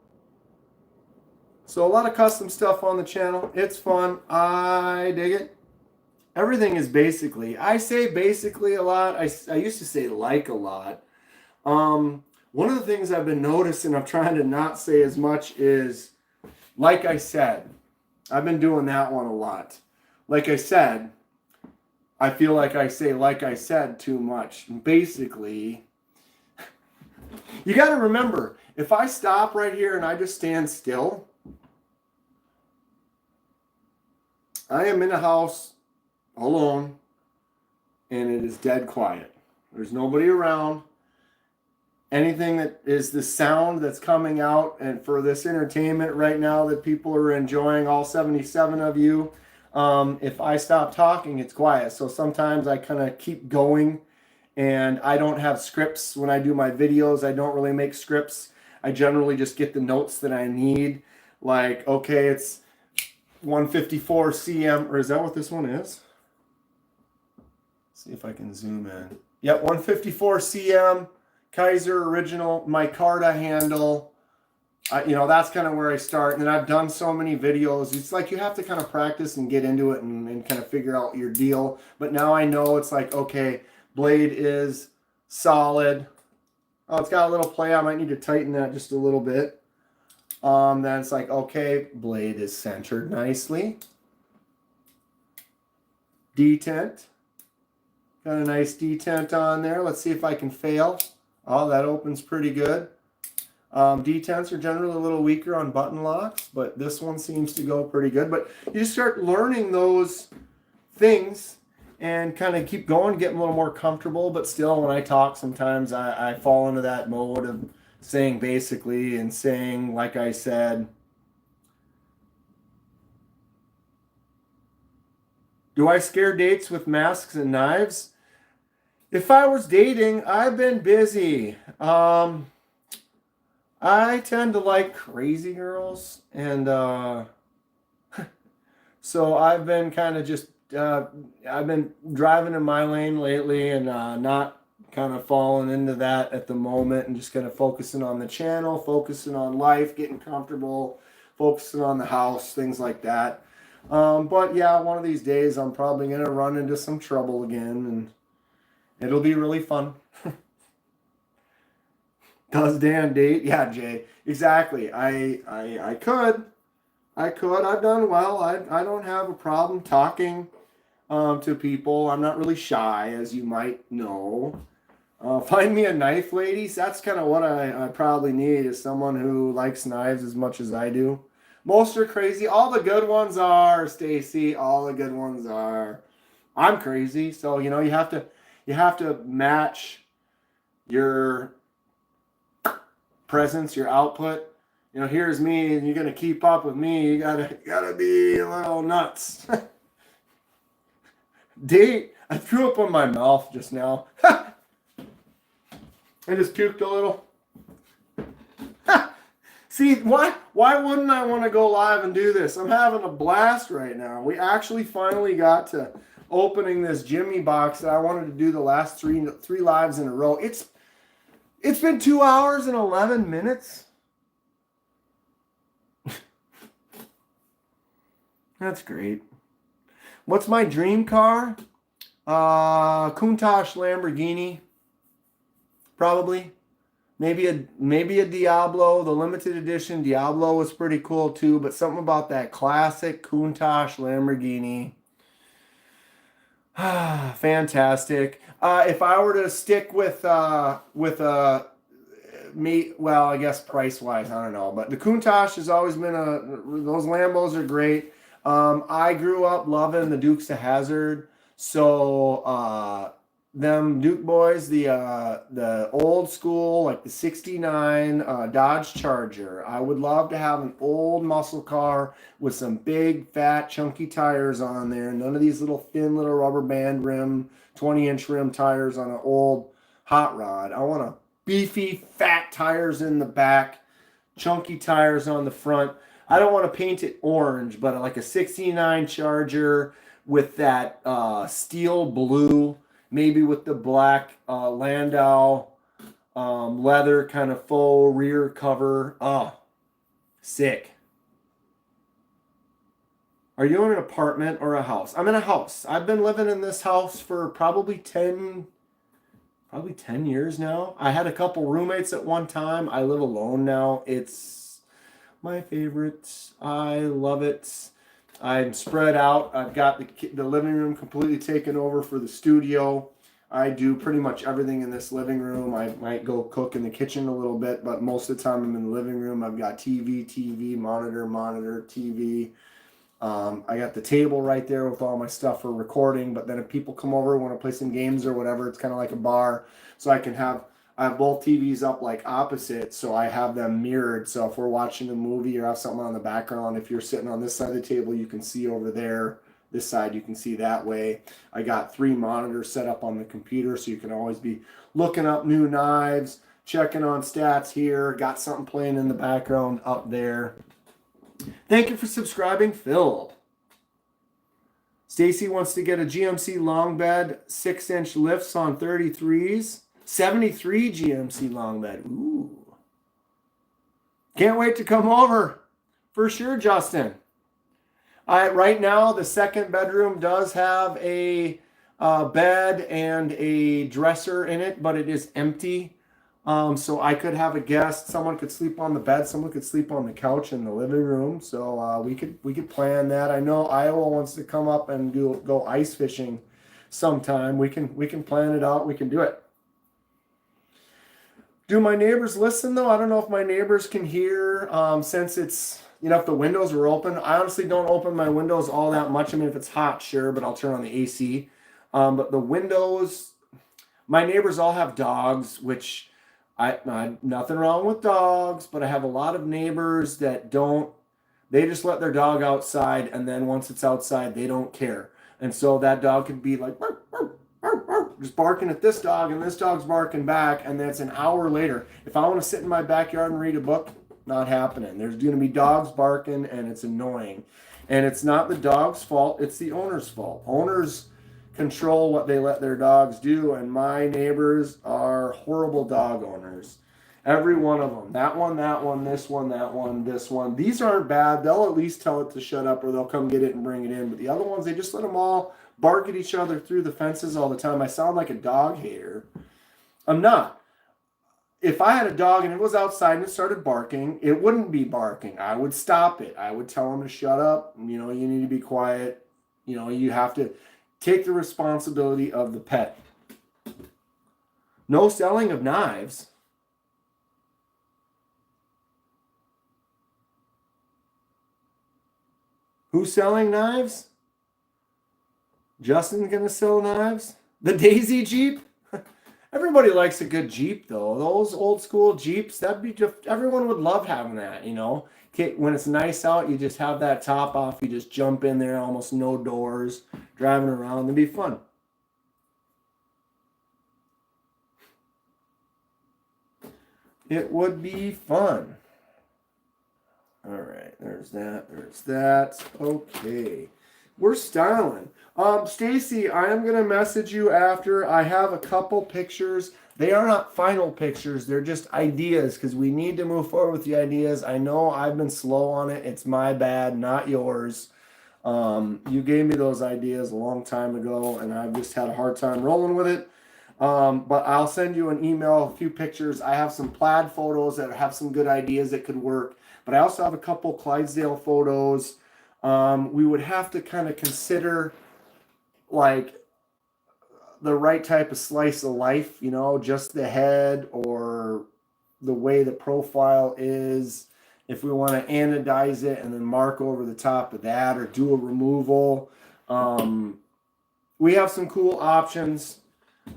So a lot of custom stuff on the channel. It's fun. I dig it. Everything is basically. I say basically a lot. I used to say like a lot. One of the things I've been noticing, I'm trying to not say as much, is like I said. I've been doing that one a lot. Like I said, I feel like I say like I said too much. Basically, you got to remember, if I stop right here and I just stand still, I am in a house alone and it is dead quiet. There's nobody around. Anything that is the sound that's coming out and for this entertainment right now that people are enjoying, all 77 of you, if I stop talking, it's quiet. So sometimes I kind of keep going and I don't have scripts when I do my videos. I don't really make scripts. I generally just get the notes that I need. Like, okay, it's 154 cm, or is that what this one is? Let's see if I can zoom in. Yep, 154 cm. Kaiser original, micarta handle. That's kind of where I start. And then I've done so many videos. It's like you have to kind of practice and get into it and kind of figure out your deal. But now I know it's like, okay, blade is solid. Oh, it's got a little play. I might need to tighten that just a little bit. Then it's like, okay, blade is centered nicely. Detent. Got a nice detent on there. Let's see if I can fail. Oh, that opens pretty good. Detents are generally a little weaker on button locks, but this one seems to go pretty good. But you just start learning those things and kind of keep going, getting a little more comfortable. But still, when I talk, sometimes I fall into that mode of saying basically, and saying, like I said, do I scare dates with masks and knives? If I was dating, I've been busy. I tend to like crazy girls, and so I've been kind of just I've been driving in my lane lately, and not kind of falling into that at the moment, and just kind of focusing on the channel, focusing on life, getting comfortable, focusing on the house, things like that. But yeah, one of these days I'm probably gonna run into some trouble again, and it'll be really fun. Does Dan date? Yeah, Jay. Exactly. I could. I could. I've done well. I don't have a problem talking to people. I'm not really shy, as you might know. Find me a knife, ladies. That's kind of what I probably need, is someone who likes knives as much as I do. Most are crazy. All the good ones are, Stacy. All the good ones are. I'm crazy, so you know you have to match your presence, your output. You know, here's me, and you're gonna keep up with me. You gotta be a little nuts. Date. I threw up on my mouth just now. I just puked a little. See, why wouldn't I want to go live and do this? I'm having a blast right now. We actually finally got to opening this Jimmy box that I wanted to do the last three lives in a row. It's been 2 hours and 11 minutes. That's great. What's my dream car? Countach Lamborghini. Probably. Maybe a Diablo. The limited edition Diablo was pretty cool too, but something about that classic Countach Lamborghini. Fantastic. If I were to stick with me, well, I guess price wise, I don't know, but the Countach has always been those Lambos are great. I grew up loving the Dukes of Hazzard, so them Duke boys, the old school, like the '69 Dodge Charger. I would love to have an old muscle car with some big, fat, chunky tires on there. None of these little thin little rubber band rim, 20-inch rim tires on an old hot rod. I want a beefy, fat tires in the back, chunky tires on the front. I don't want to paint it orange, but like a '69 Charger with that steel blue, maybe with the black Landau leather kind of faux rear cover. Oh, sick. Are you in an apartment or a house? I'm in a house. I've been living in this house for probably 10 years now. I had a couple roommates at one time. I live alone now. It's my favorite. I love it. I'm spread out. I've got the living room completely taken over for the studio. I do pretty much everything in this living room. I might go cook in the kitchen a little bit, but most of the time I'm in the living room. I've got TV, monitor, TV. I got the table right there with all my stuff for recording, but then if people come over and want to play some games or whatever, it's kind of like a bar. So I have both TVs up like opposite, so I have them mirrored. So if we're watching a movie or have something on the background, if you're sitting on this side of the table, you can see over there. This side, you can see that way. I got 3 monitors set up on the computer, so you can always be looking up new knives, checking on stats here. Got something playing in the background up there. Thank you for subscribing, Phil. Stacy wants to get a GMC long bed, 6-inch lifts on 33s. 73 GMC long bed. Ooh. Can't wait to come over. For sure, Justin. Right now, the second bedroom does have a bed and a dresser in it, but it is empty. So I could have a guest. Someone could sleep on the bed. Someone could sleep on the couch in the living room. So we could plan that. I know Iowa wants to come up and go ice fishing sometime. We can plan it out. We can do it. Do my neighbors listen though? I don't know if my neighbors can hear since it's, if the windows are open. I honestly don't open my windows all that much. I mean, if it's hot, sure, but I'll turn on the AC. But the windows, my neighbors all have dogs, which Nothing wrong with dogs, but I have a lot of neighbors that don't, they just let their dog outside, and then once it's outside, they don't care. And so that dog could be like, "Bark, bark, bark, bark," just barking at this dog, and this dog's barking back, and then it's an hour later. If I want to sit in my backyard and read a book, not happening. There's going to be dogs barking, and it's annoying. And it's not the dog's fault, it's the owner's fault. Owners control what they let their dogs do, and my neighbors are horrible dog owners. Every one of them. That one, this one, that one, this one. These aren't bad. They'll at least tell it to shut up, or they'll come get it and bring it in. But the other ones, they just let them all bark at each other through the fences all the time. I sound like a dog hater. I'm not. If I had a dog and it was outside and it started barking, it wouldn't be barking. I would stop it. I would tell him to shut up. You know, you need to be quiet. You know, you have to take the responsibility of the pet. No selling of knives. Who's selling knives? Justin's going to sell knives? The Daisy Jeep? Everybody likes a good Jeep, though. Those old school Jeeps, that'd be just, everyone would love having that, you know. When it's nice out, you just have that top off. You just jump in there, almost no doors, driving around. It'd be fun. It would be fun. All right, there's that, there's that. Okay, we're styling. Stacy, I am going to message you after. I have a couple pictures. They are not final pictures. They're just ideas, because we need to move forward with the ideas. I know I've been slow on it. It's my bad, not yours. You gave me those ideas a long time ago, and I've just had a hard time rolling with it. But I'll send you an email, a few pictures. I have some plaid photos that have some good ideas that could work. But I also have a couple Clydesdale photos. We would have to kind of consider like the right type of slice of life, you know, just the head or the way the profile is. If we want to anodize it and then mark over the top of that, or do a removal. We have some cool options.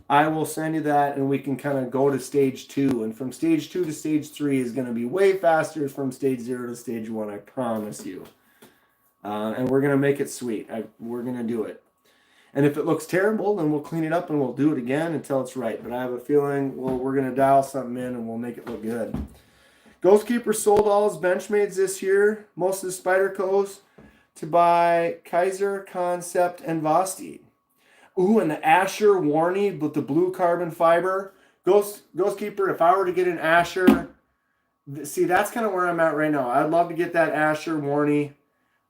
I will send you that, and we can kind of go to stage 2. And from stage 2 to stage 3 is going to be way faster from stage 0 to stage 1, I promise you. And we're going to make it sweet. We're going to do it. And if it looks terrible, then we'll clean it up and we'll do it again until it's right. But I have a feeling, well, we're going to dial something in and we'll make it look good. Ghostkeeper sold all his Benchmades this year, most of the Spydercos, to buy Kaiser, Concept, and Vosteed. Ooh, and the Asher Warney with the blue carbon fiber. Ghostkeeper, if I were to get an Asher, see, that's kind of where I'm at right now. I'd love to get that Asher Warney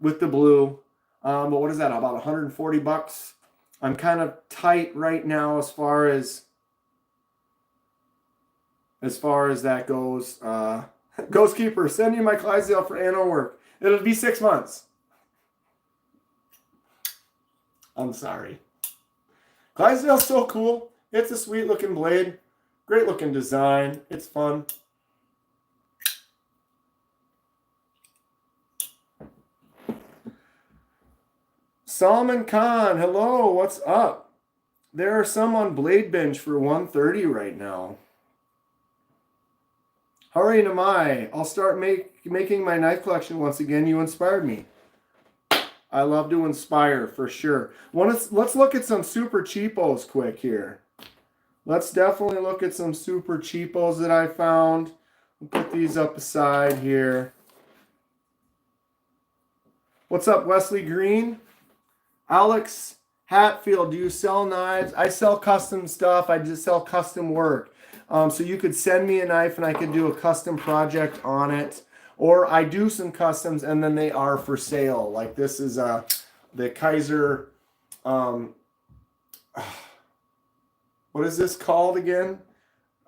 with the blue. But what is that, about 140 bucks? I'm kind of tight right now as far as that goes. Ghostkeeper, send me my Clydesdale for anno work. It'll be 6 months. I'm sorry. Clydesdale's so cool. It's a sweet looking blade. Great looking design. It's fun. Salman Khan, hello, what's up? There are some on Blade Bench for 130 right now. Hurry Namai, I'll start making my knife collection once again. You inspired me. I love to inspire, for sure. Let's look at some super cheapos quick here. Let's definitely look at some super cheapos that I found. We'll put these up aside here. What's up, Wesley Green? Alex Hatfield, do you sell knives? I sell custom stuff. I just sell custom work. So you could send me a knife and I could do a custom project on it. Or I do some customs and then they are for sale. Like this is the Kaiser, what is this called again?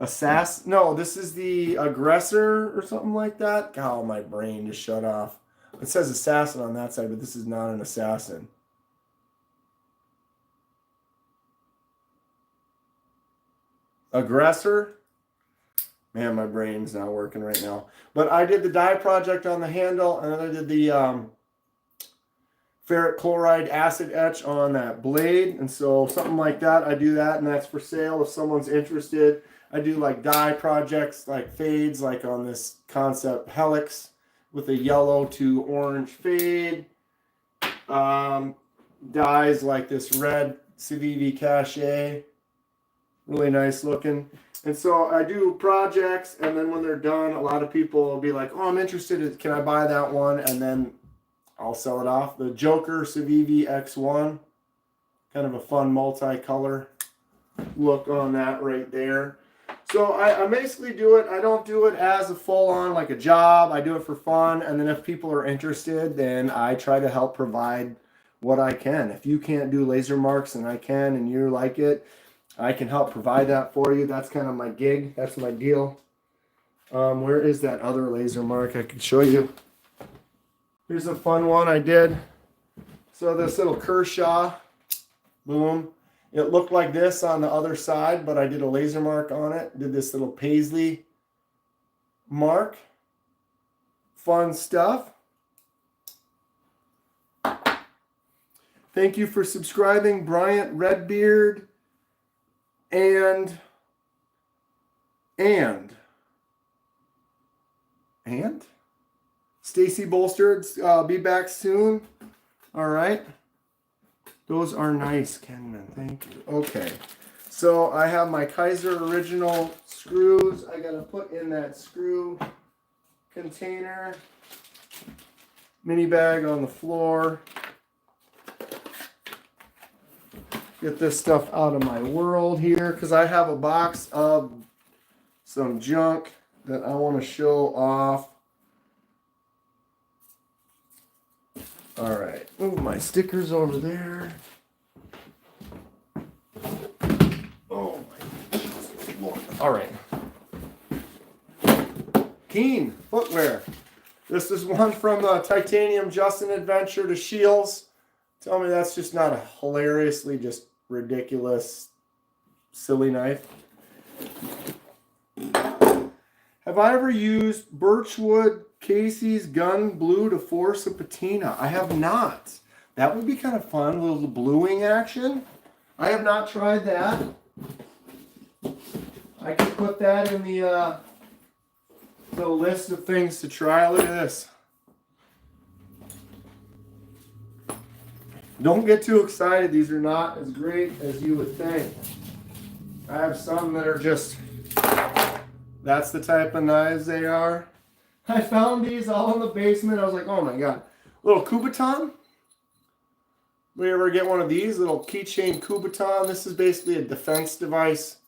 Assassin? No, this is the Aggressor or something like that. God, my brain just shut off. It says Assassin on that side, but this is not an Assassin. Aggressor? Man, my brain's not working right now. But I did the dye project on the handle, and then I did the ferric chloride acid etch on that blade. And so something like that, I do that, and that's for sale if someone's interested. I do like dye projects, like fades, like on this concept Helix with a yellow to orange fade. Dyes like this red Civivi Cache, really nice looking. And so I do projects, and then when they're done, a lot of people will be like, oh, I'm interested, can I buy that one? And then I'll sell it off. The Joker Civivi X1, kind of a fun multicolor look on that right there. So I basically do it. I don't do it as a full-on like a job. I do it for fun, and then if people are interested, then I try to help provide what I can. If you can't do laser marks and I can, and you like it, I can help provide that for you. That's kind of my gig. That's my deal. Where is that other laser mark I could show you? Here's a fun one I did. So this little Kershaw, boom. It looked like this on the other side, but I did a laser mark on it. Did this little paisley mark. Fun stuff. Thank you for subscribing, Bryant Redbeard and Stacy Bolstered. Be back soon. All right. Those are nice, Kenman. Thank you. Okay. So I have my Kaiser original screws. I got to put in that screw container. Mini bag on the floor. Get this stuff out of my world here because I have a box of some junk that I want to show off. All right, move my stickers over there. Oh my Lord. All right. Keen footwear. This is one from the Titanium Justin Adventure to Shields. Tell me that's just not a hilariously just ridiculous, silly knife. Have I ever used Birchwood Casey's gun blue to force a patina? I have not. That would be kind of fun, a little bluing action. I have not tried that. I could put that in the list of things to try. Look at this. Don't get too excited. These are not as great as you would think. I have some that are just, that's the type of knives they are. I found these all in the basement. I was like, oh my God. Little Kubotan. We ever get one of these? Little keychain Kubotan. This is basically a defense device.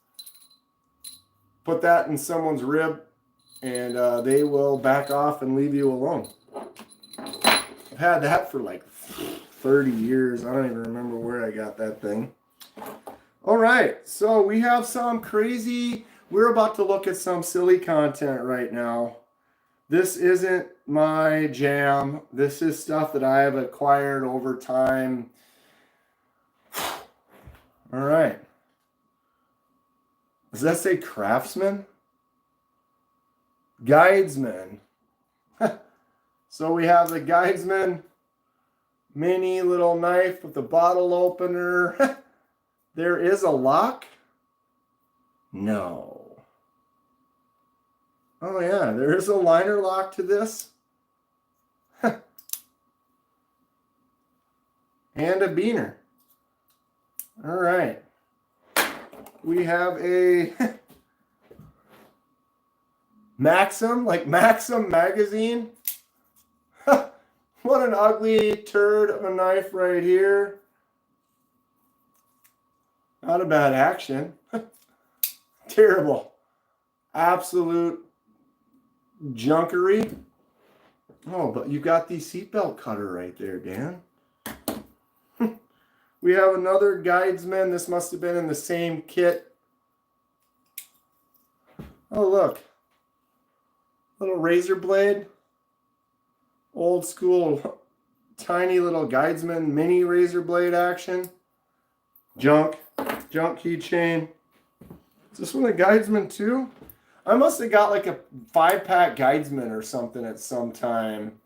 Put that in someone's rib and they will back off and leave you alone. I've had that for like 30 years. I don't even remember where I got that thing. All right, so we have some crazy, we're about to look at some silly content right now. This isn't my jam. This is stuff that I have acquired over time. All right. Does that say craftsman? Guidesman. So we have the Guidesman mini little knife with the bottle opener. There is a lock? No. Oh yeah, there is a liner lock to this. And a beaner. All right. We have a Maxim, like Maxim magazine. What an ugly turd of a knife right here. Not a bad action. Terrible. Absolute junkery. Oh, but you got the seatbelt cutter right there, Dan. We have another Guidesman. This must have been in the same kit. Oh, look. Little razor blade. Old school, tiny little Guidesman mini razor blade action. Junk keychain. Is this one a Guidesman too? I must have got like a 5-pack Guidesman or something at some time.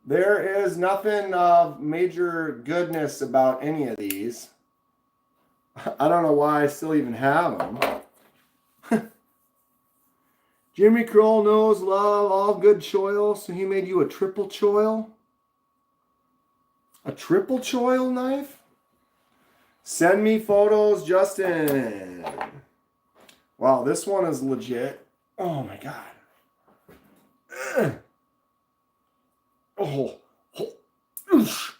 There is nothing of major goodness about any of these. I don't know why I still even have them. Jimmy Kroll knows love all good choil, so he made you a triple choil. A triple choil knife? Send me photos, Justin. Wow, this one is legit. Oh my God. Oh. Oof.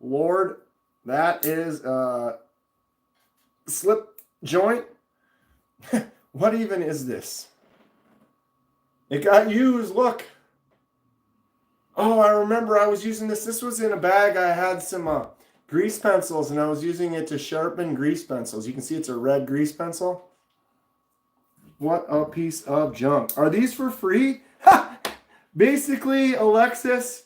Lord, that is a slip joint. What even is this? It got used, look. Oh, I remember I was using this. This was in a bag. I had some grease pencils, and I was using it to sharpen grease pencils. You can see it's a red grease pencil. What a piece of junk. Are these for free? Ha! Basically, Alexis,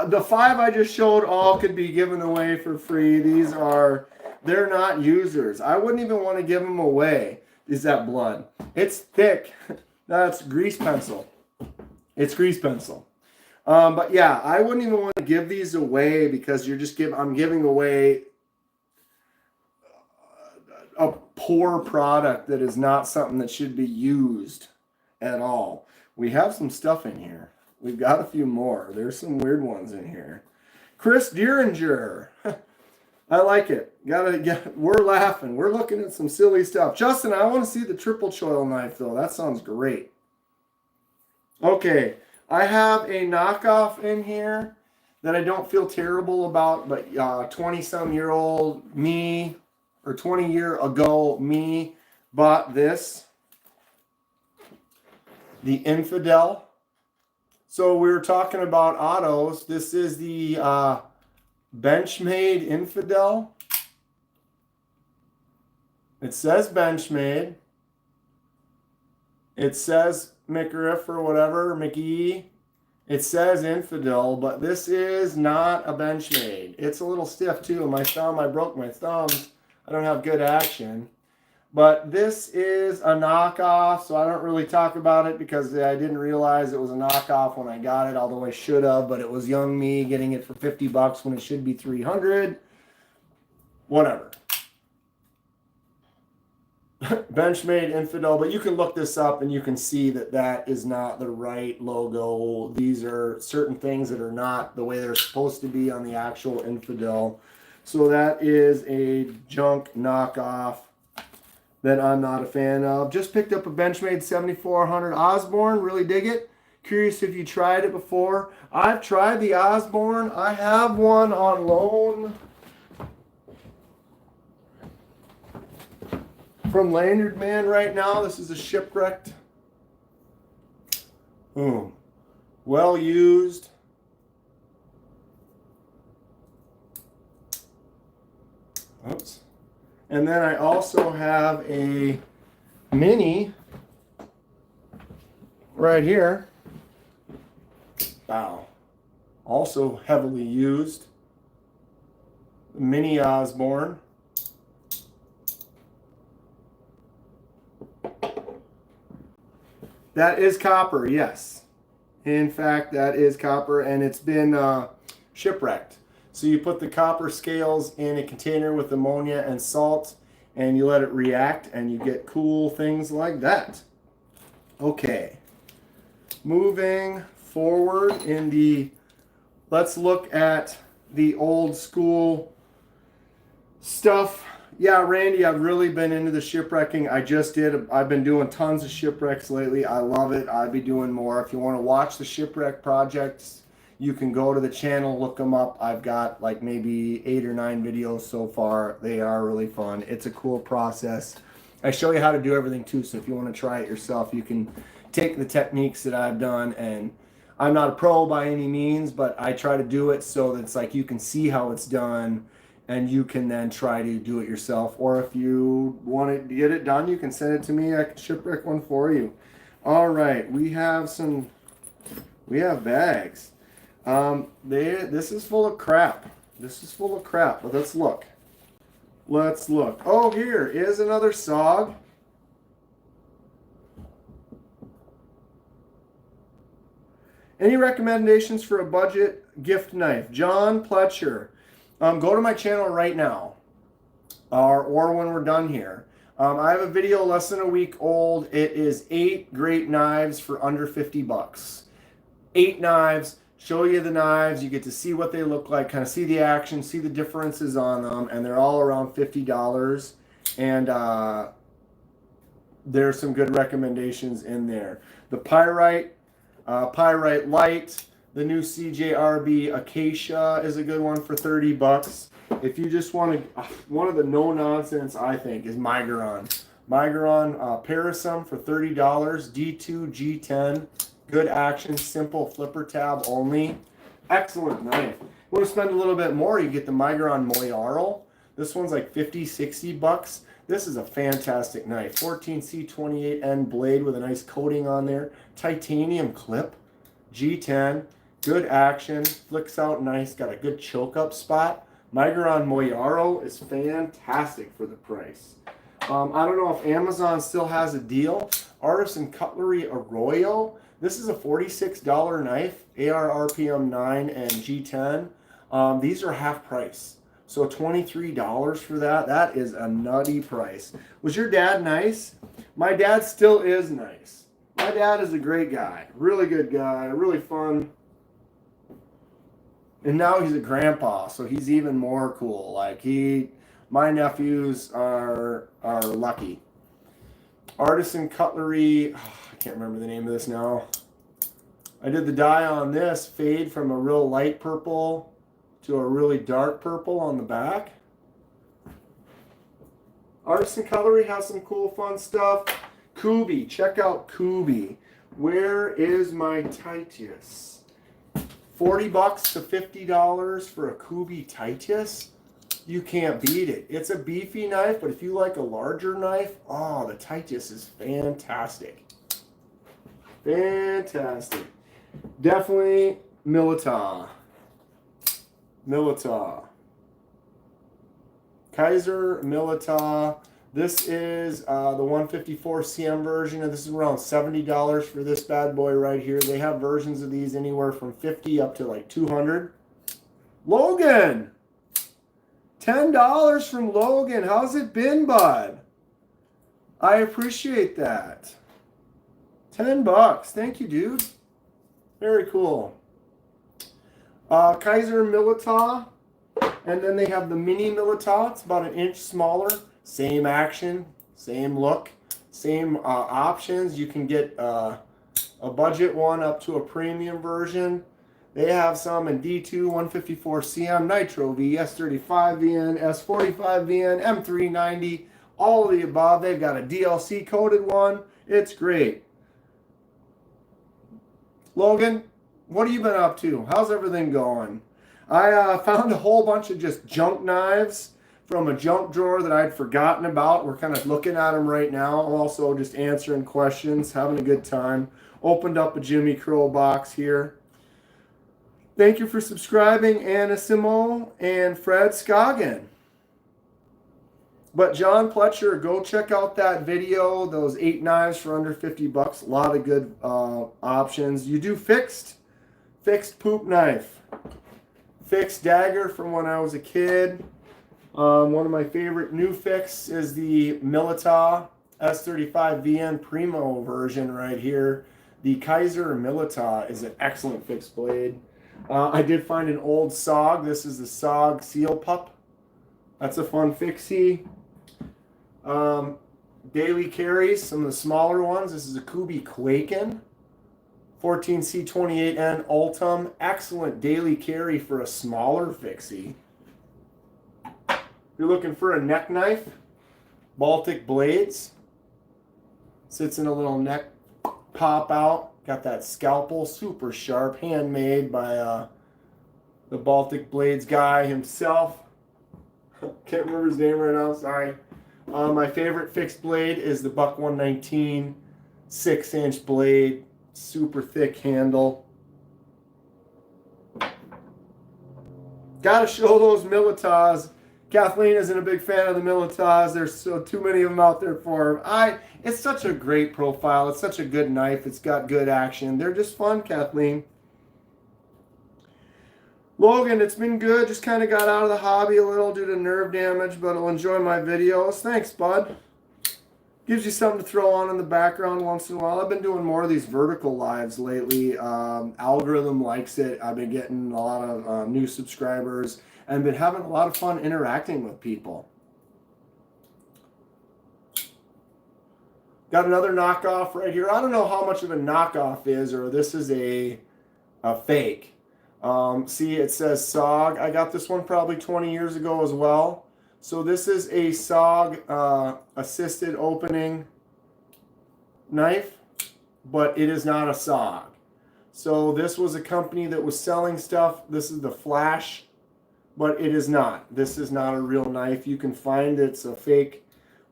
the 5 I just showed all could be given away for free. They're not users. I wouldn't even want to give them away. Is that blood? It's thick. That's grease pencil. It's grease pencil. But yeah, I wouldn't even want to give these away because I'm giving away a poor product that is not something that should be used at all. We have some stuff in here. We've got a few more. There's some weird ones in here. Chris Dieringer. I like it. We're laughing. We're looking at some silly stuff. Justin, I want to see the triple choil knife though. That sounds great. Okay, I have a knockoff in here that I don't feel terrible about, but 20-some-year-old me, or 20-year-ago me, bought this. The Infidel. So we were talking about autos. This is the Benchmade Infidel. It says Benchmade. It says McRiff or whatever, McGee. It says Infidel, but this is not a Benchmade. It's a little stiff too. My thumb, I broke my thumbs. I don't have good action. But this is a knockoff, so I don't really talk about it because I didn't realize it was a knockoff when I got it, although I should have, but it was young me getting it for $50 when it should be $300. Whatever. Benchmade Infidel, but you can look this up and you can see that that is not the right logo. These are certain things that are not the way they're supposed to be on the actual Infidel. So that is a junk knockoff that I'm not a fan of. Just picked up a Benchmade 7400 Osborne. Really dig it. Curious if you tried it before. I've tried the Osborne. I have one on loan from Lanyard Man right now. This is a shipwrecked. Boom. Well used. Oops. And then I also have a mini right here. Wow. Also heavily used. Mini Osborne. That is copper, yes. In fact, that is copper, and it's been shipwrecked. So you put the copper scales in a container with ammonia and salt, and you let it react, and you get cool things like that. Okay. Moving forward let's look at the old school stuff. Yeah, Randy, I've really been into the shipwrecking. I've been doing tons of shipwrecks lately. I love it. I'll be doing more. If you want to watch the shipwreck projects, you can go to the channel, look them up. I've got like maybe 8 or 9 videos so far. They are really fun. It's a cool process. I show you how to do everything too, so if you want to try it yourself, you can take the techniques that I've done. And I'm not a pro by any means, but I try to do it so that it's like you can see how it's done, and you can then try to do it yourself. Or if you want to get it done, you can send it to me. I can shipwreck one for you. All right, we have bags. This is full of crap. This is full of crap, but let's look. Let's look. Oh, here is another SOG. Any recommendations for a budget gift knife? John Pletcher. Go to my channel right now, or when we're done here. I have a video less than a week old. It is 8 great knives for under 50 bucks. 8 knives, show you the knives. You get to see what they look like, kind of see the action, see the differences on them, and they're all around $50. And there's some good recommendations in there. The Pyrite Light, the new CJRB Acacia is a good one for 30 bucks. If you just want to, one of the no-nonsense, I think, is Migron. Migron Parasum for $30, D2, G10. Good action, simple flipper tab only. Excellent knife. You want to spend a little bit more, you get the Migron Morel. This one's like 50, 60 bucks. This is a fantastic knife. 14C28N blade with a nice coating on there. Titanium clip, G10. Good action, flicks out nice, got a good choke up spot. Migron Morel is fantastic for the price. I don't know if Amazon still has a deal. Artisan Cutlery Arroyo. This is a $46 knife, AR RPM 9 and G10. These are half price. So $23 for that. That is a nutty price. Was your dad nice? My dad still is nice. My dad is a great guy. Really good guy. Really fun. And now he's a grandpa, so he's even more cool. Like my nephews are lucky. Artisan Cutlery, I can't remember the name of this now. I did the dye on this, fade from a real light purple to a really dark purple on the back. Artisan Cutlery has some cool fun stuff. Kubi, check out Kubi. Where is my Titus? $40 to $50 for a Kubi Titus. You can't beat it. It's a beefy knife, but if you like a larger knife, oh, the Titus is fantastic. Fantastic. Definitely Militia. Kaiser Militia. This is the 154 CM version, and this is around $70 for this bad boy right here. They have versions of these anywhere from 50 up to like 200. Logan! $10 from Logan. How's it been, bud? I appreciate that. 10 bucks. Thank you, dude. Very cool. Kaiser Militia. And then they have the mini Militia. It's about an inch smaller. Same action, same look, same options. You can get a budget one up to a premium version. They have some in D2, 154 CM, Nitro V, S35 VN, S45 VN, M390, all of the above. They've got a DLC coded one. It's great. Logan, what have you been up to? How's everything going? I found a whole bunch of just junk knives from a junk drawer that I'd forgotten about. We're kind of looking at them right now. I'm also just answering questions, having a good time. Opened up a Jimmy Crow box here. Thank you for subscribing, Anissimo and Fred Scoggin. But John Pletcher, go check out that video. Those 8 knives for under 50 bucks. A lot of good options. You do fixed poop knife. Fixed dagger from when I was a kid. One of my favorite new fix is the Militia S35 VN Primo version right here. The Kaiser Militia is an excellent fixed blade. I did find an old SOG. This is the SOG SEAL Pup. That's a fun fixie. Daily carries, some of the smaller ones. This is a Kubi Quaken. 14C28N Ultim. Excellent daily carry for a smaller fixie. If you're looking for a neck knife, Baltic Blades. Sits in a little neck pop out. Got that scalpel, super sharp, handmade by the Baltic Blades guy himself. Can't remember his name right now, sorry. My favorite fixed blade is the Buck 119 6-inch blade, super thick handle. Gotta show those Militias. Kathleen isn't a big fan of the Militias. There's so too many of them out there for her. It's such a great profile. It's such a good knife. It's got good action. They're just fun, Kathleen. Logan, it's been good. Just kind of got out of the hobby a little due to nerve damage, but I'll enjoy my videos. Thanks, bud. Gives you something to throw on in the background once in a while. I've been doing more of these vertical lives lately. Algorithm likes it. I've been getting a lot of new subscribers and been having a lot of fun interacting with people. Got another knockoff right here. I don't know how much of a knockoff is, or this is a fake. See, it says SOG. I got this one probably 20 years ago as well. So this is a SOG assisted opening knife, but it is not a SOG. So this was a company that was selling stuff. This is the Flash, but it is not. This is not a real knife. You can find it's a fake.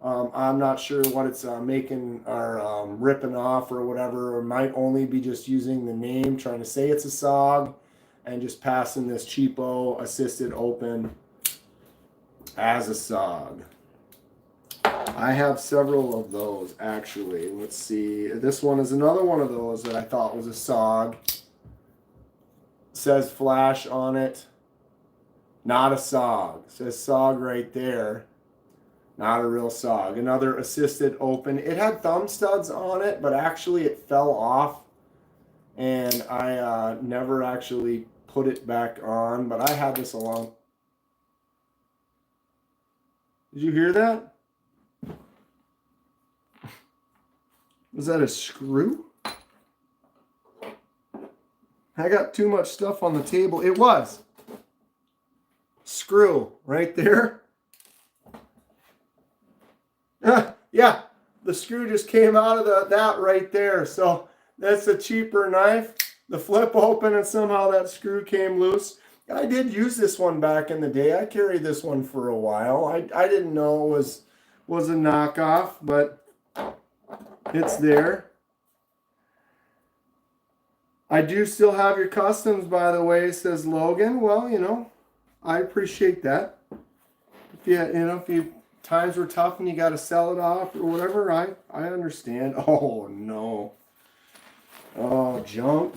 I'm not sure what it's making or ripping off or whatever, or might only be just using the name, trying to say it's a SOG and just passing this cheapo assisted open as a SOG. I have several of those actually. Let's see. This one is another one of those that I thought was a SOG. Says Flash on it. Not a SOG. Says SOG right there. Not a real SOG. Another assisted open. It had thumb studs on it, but actually it fell off. And I never actually put it back on. But I had this a long... Did you hear that? Was that a screw? I got too much stuff on the table. It was. Screw right there. Yeah, the screw just came out of that right there. So that's a cheaper knife. The flip open and somehow that screw came loose. I did use this one back in the day. I carried this one for a while. I didn't know it was a knockoff, but it's there. I do still have your customs, by the way, says Logan. Well, you know, I appreciate that. If times were tough and you got to sell it off or whatever, I understand. Oh, no. Oh, junk.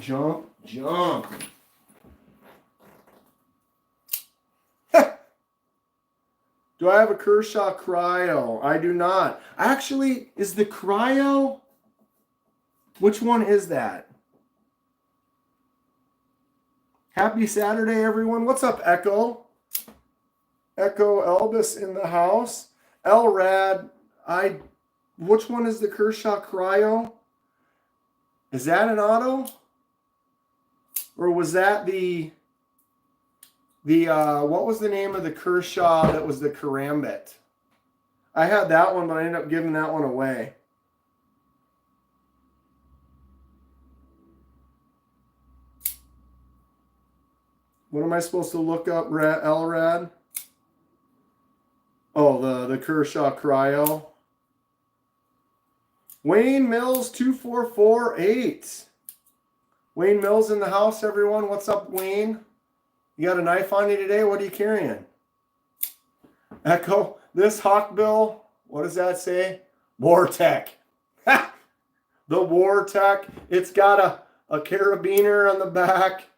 Do I have a Kershaw Cryo? I do not. Actually, is the Cryo... Which one is that? Happy Saturday, everyone. What's up, Echo? Echo Elvis in the house. Elrad, which one is the Kershaw Cryo? Is that an auto? Or was that what was the name of the Kershaw that was the Karambit? I had that one, but I ended up giving that one away. What am I supposed to look up, Elrad? Oh, the Kershaw Cryo. Wayne Mills 2448. Wayne Mills in the house, everyone. What's up, Wayne? You got a knife on you today? What are you carrying? Echo, this Hawkbill, what does that say? Wartech. The Wartech. It's got a carabiner on the back.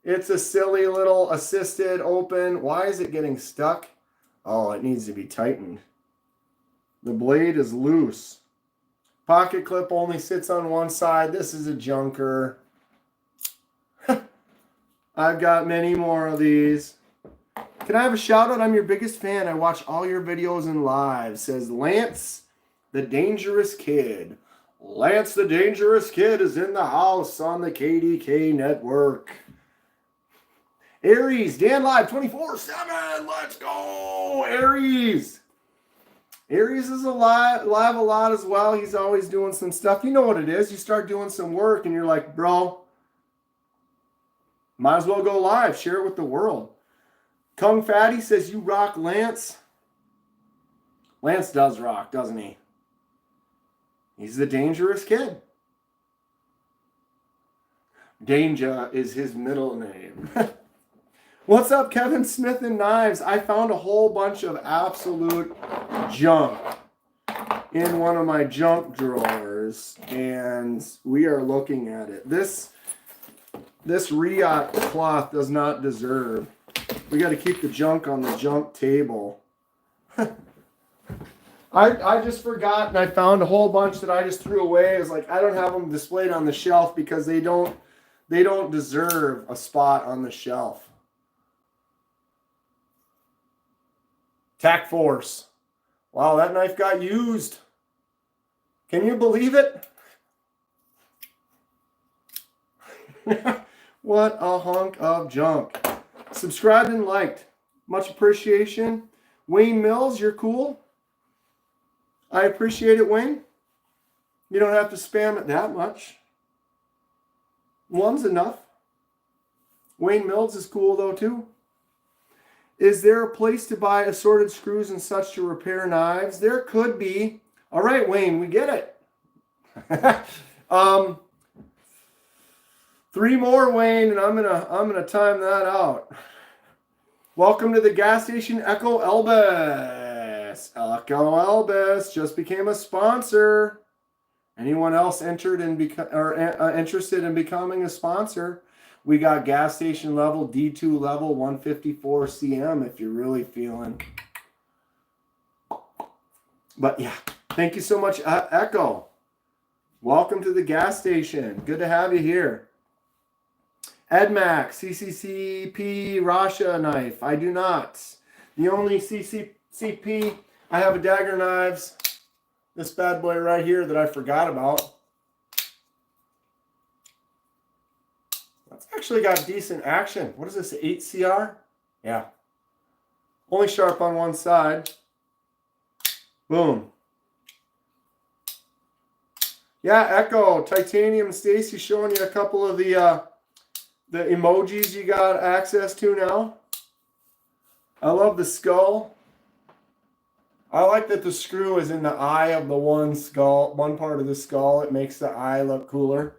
It's a silly little assisted open. Why is it getting stuck? Oh, it needs to be tightened. The blade is loose. Pocket clip only sits on one side. This is a junker. I've got many more of these. Can I have a shout out? I'm your biggest fan. I watch all your videos and live. Says Lance, the Dangerous Kid. Lance, the Dangerous Kid is in the house on the KDK network. Aries, Dan Live 24/7. Let's go, Aries. Aries is live a lot as well. He's always doing some stuff. You know what it is. You start doing some work and you're like, bro, might as well go live. Share it with the world. Kung Fatty says, you rock, Lance. Lance does rock, doesn't he? He's the Dangerous Kid. Danger is his middle name. What's up, Kevin Smith and Knives? I found a whole bunch of absolute junk in one of my junk drawers, and we are looking at it. This Riot cloth does not deserve. We got to keep the junk on the junk table. I just forgot, and I found a whole bunch that I just threw away. It's like I don't have them displayed on the shelf because they don't deserve a spot on the shelf. Tac Force. Wow, that knife got used. Can you believe it? What a hunk of junk. Subscribed and liked. Much appreciation. Wayne Mills, you're cool. I appreciate it, Wayne. You don't have to spam it that much. One's enough. Wayne Mills is cool, though, too. Is there a place to buy assorted screws and such to repair knives? There could be. All right, Wayne, we get it. 3 more, Wayne, and I'm gonna time that out. Welcome to the gas station, Echo Elbis. Echo Elbis just became a sponsor. Anyone else interested in becoming a sponsor? We got gas station level, D2 level, 154 CM if you're really feeling. But yeah, thank you so much, Echo. Welcome to the gas station. Good to have you here. EdMax, CCCP Russia knife. I do not. The only CCCP I have a Dagger knives. This bad boy right here that I forgot about. That's actually got decent action. What is this, 8CR? Yeah. Only sharp on one side. Boom. Yeah, Echo, Titanium Stacy showing you a couple of the emojis you got access to now. I love the skull. I like that the screw is in the eye of the one part of the skull. It makes the eye look cooler.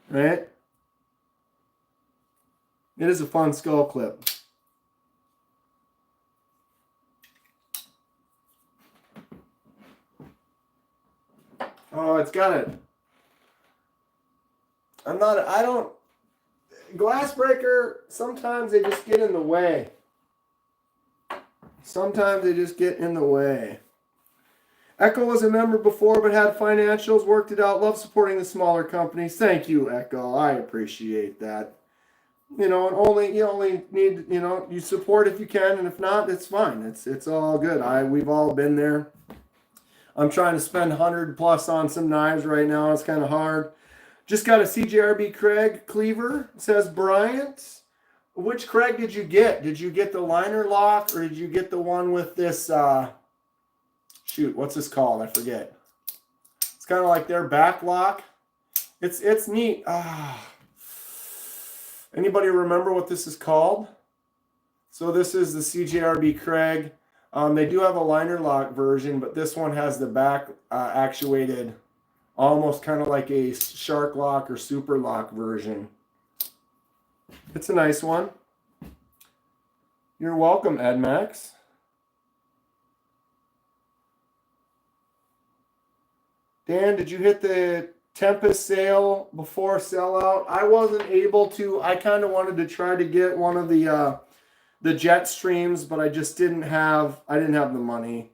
Right? It is a fun skull clip. Oh, it's got it. Glass breaker, sometimes they just get in the way. Sometimes they just get in the way. Echo was a member before but had financials, worked it out, love supporting the smaller companies. Thank you, Echo. I appreciate that. You know, and you only need, you support if you can, and if not, it's fine. It's all good. We've all been there. I'm trying to spend 100 plus on some knives right now. It's kind of hard. Just got a CJRB Craig cleaver, says Bryant. Which Craig did you get? Did you get the liner lock or did you get the one with this, shoot, what's this called? I forget. It's kind of like their back lock. It's neat. Anybody remember what this is called? So this is the CJRB Craig. They do have a liner lock version, but this one has the back actuated, almost kind of like a shark lock or super lock version. It's a nice one. You're welcome, EdMax. Dan, did you hit the Tempest sale before sellout? I wasn't able to. I kind of wanted to try to get one of the jet streams, but I just didn't have the money.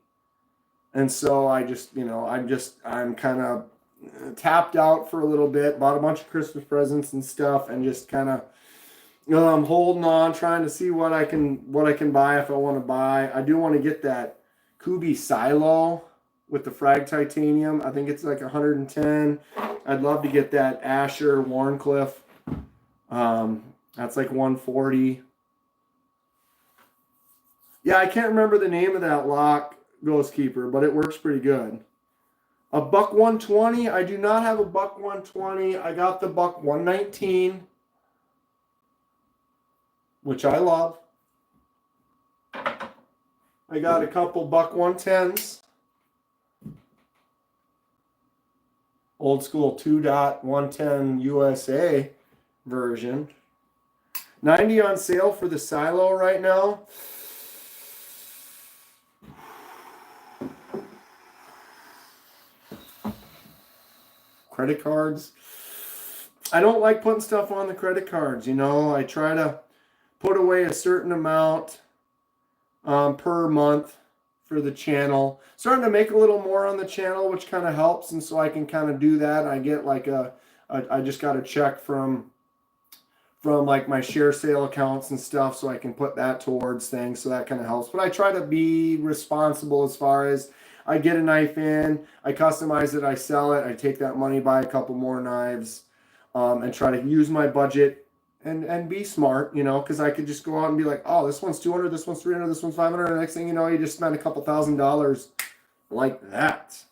And so I just, I'm kind of tapped out for a little bit, bought a bunch of Christmas presents and stuff, and just kind of I'm holding on, trying to see what I can buy if I want to buy. I do want to get that Kubi Silo with the frag titanium. I think it's like 110. I'd love to get that Asher Warncliffe. That's like 140. Yeah, I can't remember the name of that lock, Ghost Keeper, but it works pretty good. A buck 120. I do not have a buck 120. I got the buck 119, which I love. I got a couple buck 110s. Old school 2.110 USA version. 90 on sale for the Silo right now. Credit cards. I don't like putting stuff on the credit cards. I try to put away a certain amount per month for the channel. Starting to make a little more on the channel, which kind of helps, and so I can kind of do that. I get like I just got a check from like my share sale accounts and stuff, so I can put that towards things, so that kind of helps. But I try to be responsible as far as I get a knife in, I customize it, I sell it, I take that money, buy a couple more knives, and try to use my budget and be smart, you know, because I could just go out and be like, oh, this one's 200, this one's 300, this one's 500, and the next thing you know, you just spend a couple $1,000 like that.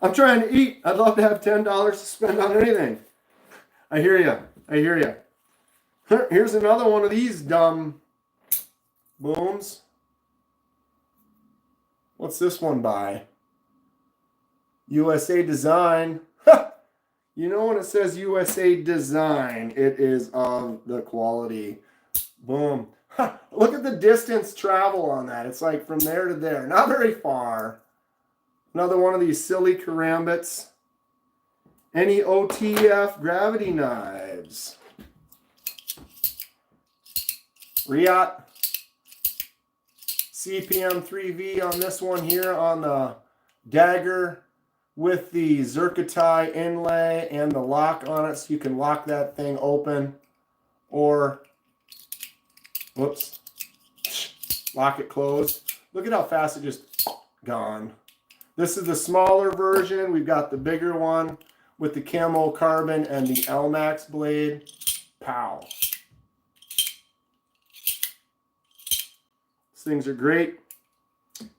I'm trying to eat. I'd love to have $10 to spend on anything. I hear you. I hear you. Here's another one of these dumb booms. What's this one by? USA Design. You know when it says USA Design, it is of the quality. Boom. Look at the distance travel on that. It's like from there to there. Not very far. Another one of these silly karambits. Any OTF gravity knives. Riot. CPM 3V on this one here on the Dagger with the zircotai inlay and the lock on it, so you can lock that thing open or, whoops, lock it closed. Look at how fast it just gone. This is the smaller version. We've got the bigger one with the camo carbon and the LMAX blade. Pow. These things are great.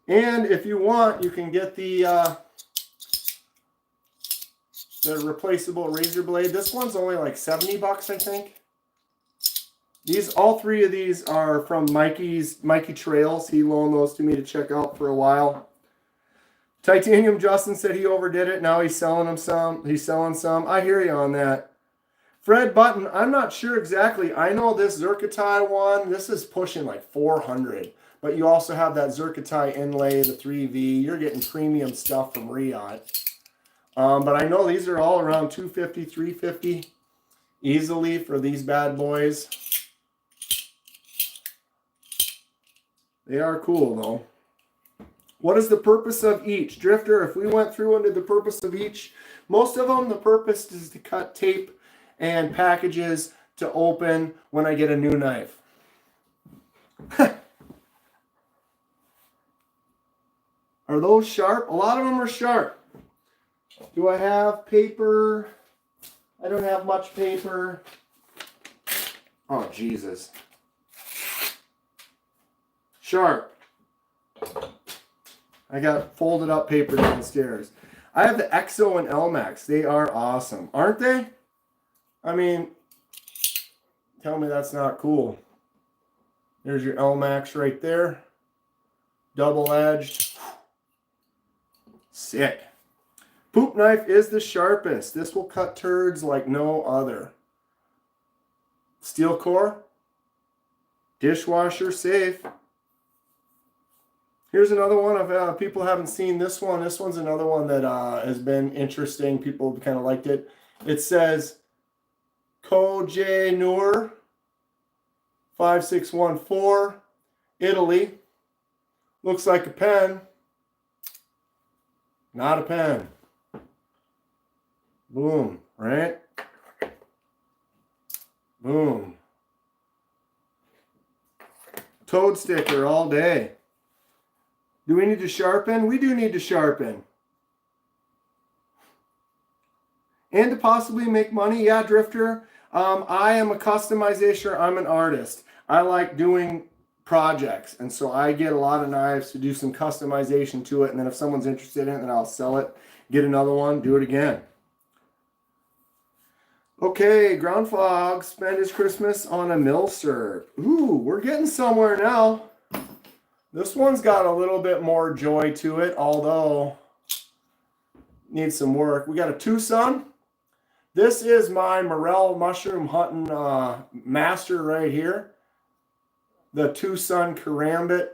And if you want, you can get the replaceable razor blade. This one's only like 70 bucks, I think. All three of these are from Mikey Trails. He loaned those to me to check out for a while. Titanium Justin said he overdid it. Now he's selling them some. He's selling some. I hear you on that. Fred Button, I'm not sure exactly. I know this zircotai one, this is pushing like 400. But you also have that zircotai inlay, the 3V. You're getting premium stuff from Riot. But I know these are all around 250, 350 easily for these bad boys. They are cool though. What is the purpose of each? Drifter, if we went through and did the purpose of each, most of them, the purpose is to cut tape and packages to open when I get a new knife. Are those sharp? A lot of them are sharp. Do I have paper? I don't have much paper. Oh, Jesus. Sharp. I got folded up paper downstairs. I have the EXO and LMAX. They are awesome, aren't they? I mean, tell me that's not cool. There's your LMAX right there. Double-edged. Sick. Poop knife is the sharpest. This will cut turds like no other. Steel core. Dishwasher safe. Here's another one of people haven't seen this one. This one's another one that has been interesting. People kind of liked it. It says Koje Noor 5614 Italy. Looks like a pen. Not a pen. Boom, right? Boom. Toad sticker all day. Do we need to sharpen? We do need to sharpen. And to possibly make money. Yeah, Drifter. I am a customization. I'm an artist. I like doing projects. And so I get a lot of knives to do some customization to it. And then if someone's interested in it, then I'll sell it. Get another one. Do it again. Okay, Ground Fog. Spend his Christmas on a Milsurp. Ooh, we're getting somewhere now. This one's got a little bit more joy to it, although needs some work. We got a Tucson. This is my Morel mushroom hunting master right here. The Tucson Karambit.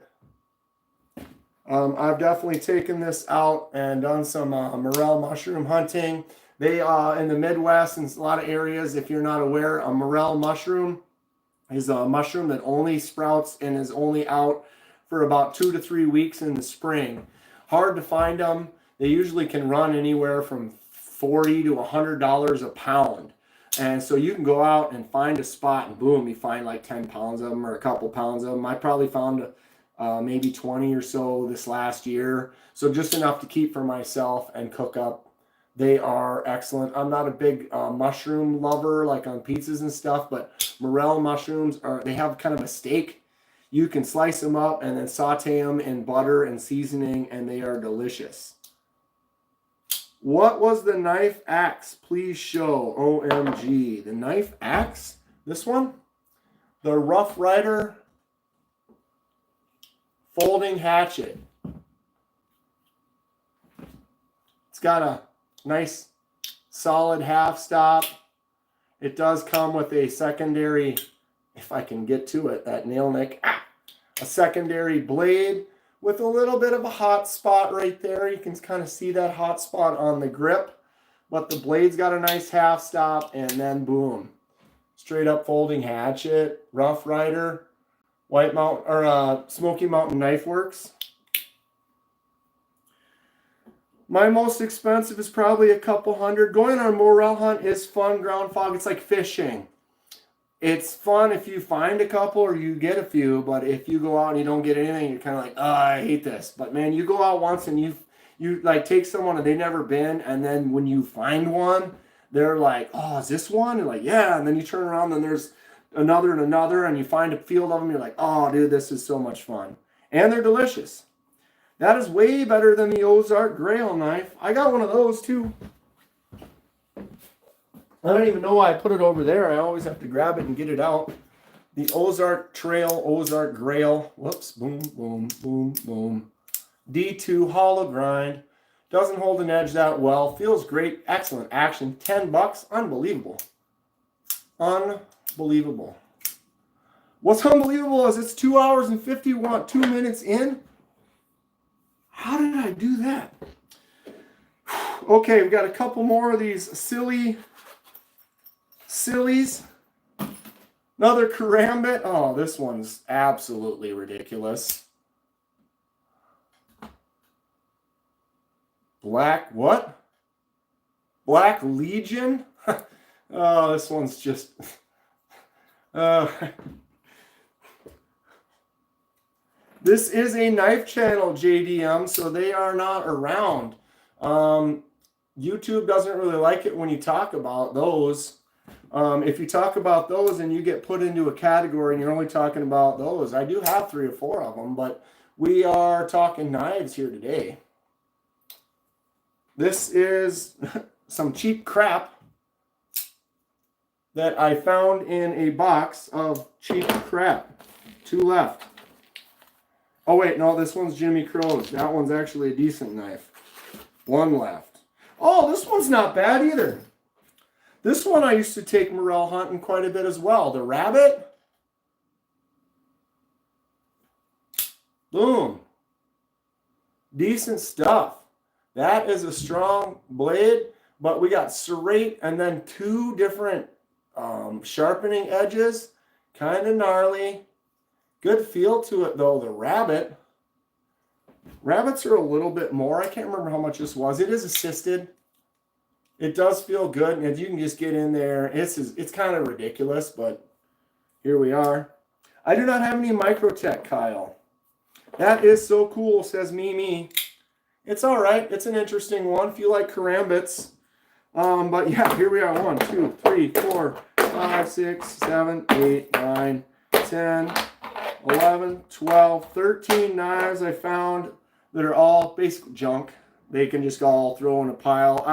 I've definitely taken this out and done some Morel mushroom hunting. They in the Midwest and a lot of areas, if you're not aware, a Morel mushroom is a mushroom that only sprouts and is only out for about 2 to 3 weeks in the spring. Hard to find them. They usually can run anywhere from $40 to $100 a pound. And so you can go out and find a spot and boom, you find like 10 pounds of them or a couple pounds of them. I probably found maybe 20 or so this last year. So just enough to keep for myself and cook up. They are excellent. I'm not a big mushroom lover like on pizzas and stuff, but Morel mushrooms they have kind of a steak. You can slice them up and then saute them in butter and seasoning, and they are delicious. What was the knife axe? Please show. OMG. The knife axe? This one? The Rough Rider folding hatchet. It's got a nice solid half stop. It does come with a secondary, if I can get to it, that nail nick, a secondary blade with a little bit of a hot spot right there. You can kind of see that hot spot on the grip, but the blade's got a nice half stop, and then boom, straight up folding hatchet, Rough Rider, White Mountain or Smoky Mountain Knife Works. My most expensive is probably a couple hundred. Going on a morel hunt is fun. Ground fog, it's like fishing. It's fun if you find a couple or you get a few, but if you go out and you don't get anything, you're kind of like, oh, I hate this. But man, you go out once and you like take someone that they've never been, and then when you find one, they're like, oh, is this one? And like, yeah, and then you turn around and there's another and another, and you find a field of them, you're like, oh, dude, this is so much fun. And they're delicious. That is way better than the Ozark Grail knife. I got one of those too. I don't even know why I put it over there. I always have to grab it and get it out. The Ozark Trail, Ozark Grail. Whoops, boom, boom, boom, boom. D2 hollow grind. Doesn't hold an edge that well. Feels great. Excellent action. $10. Unbelievable. Unbelievable. What's unbelievable is it's 2 hours and 52 minutes in. How did I do that? Okay, we've got a couple more of these sillies. Another karambit. Oh, this one's absolutely ridiculous. Black what? Black Legion? Oh, this one's just... This is a knife channel, JDM, so they are not around. YouTube doesn't really like it when you talk about those. If you talk about those and you get put into a category and you're only talking about those, I do have 3 or 4 of them, but we are talking knives here today. This is some cheap crap that I found in a box of cheap crap. 2 left. Oh, wait, no, this one's Jimmy Crow's. That one's actually a decent knife. 1 left. Oh, this one's not bad either. This one I used to take morel hunting quite a bit as well. The Rabbit. Boom. Decent stuff. That is a strong blade, but we got serrate and then 2 different sharpening edges. Kind of gnarly. Good feel to it, though. The Rabbit. Rabbits are a little bit more. I can't remember how much this was. It is assisted. It does feel good, and if you can just get in there, it's kind of ridiculous, but here we are. I do not have any Microtech, Kyle. That is so cool, says Mimi. It's all right. It's an interesting one. If you like karambits. But yeah, here we are. 1, 2, 3, 4, 5, 6, 7, 8, 9, 10, 11, 12, 13 knives I found that are all basic junk. They can just all throw in a pile.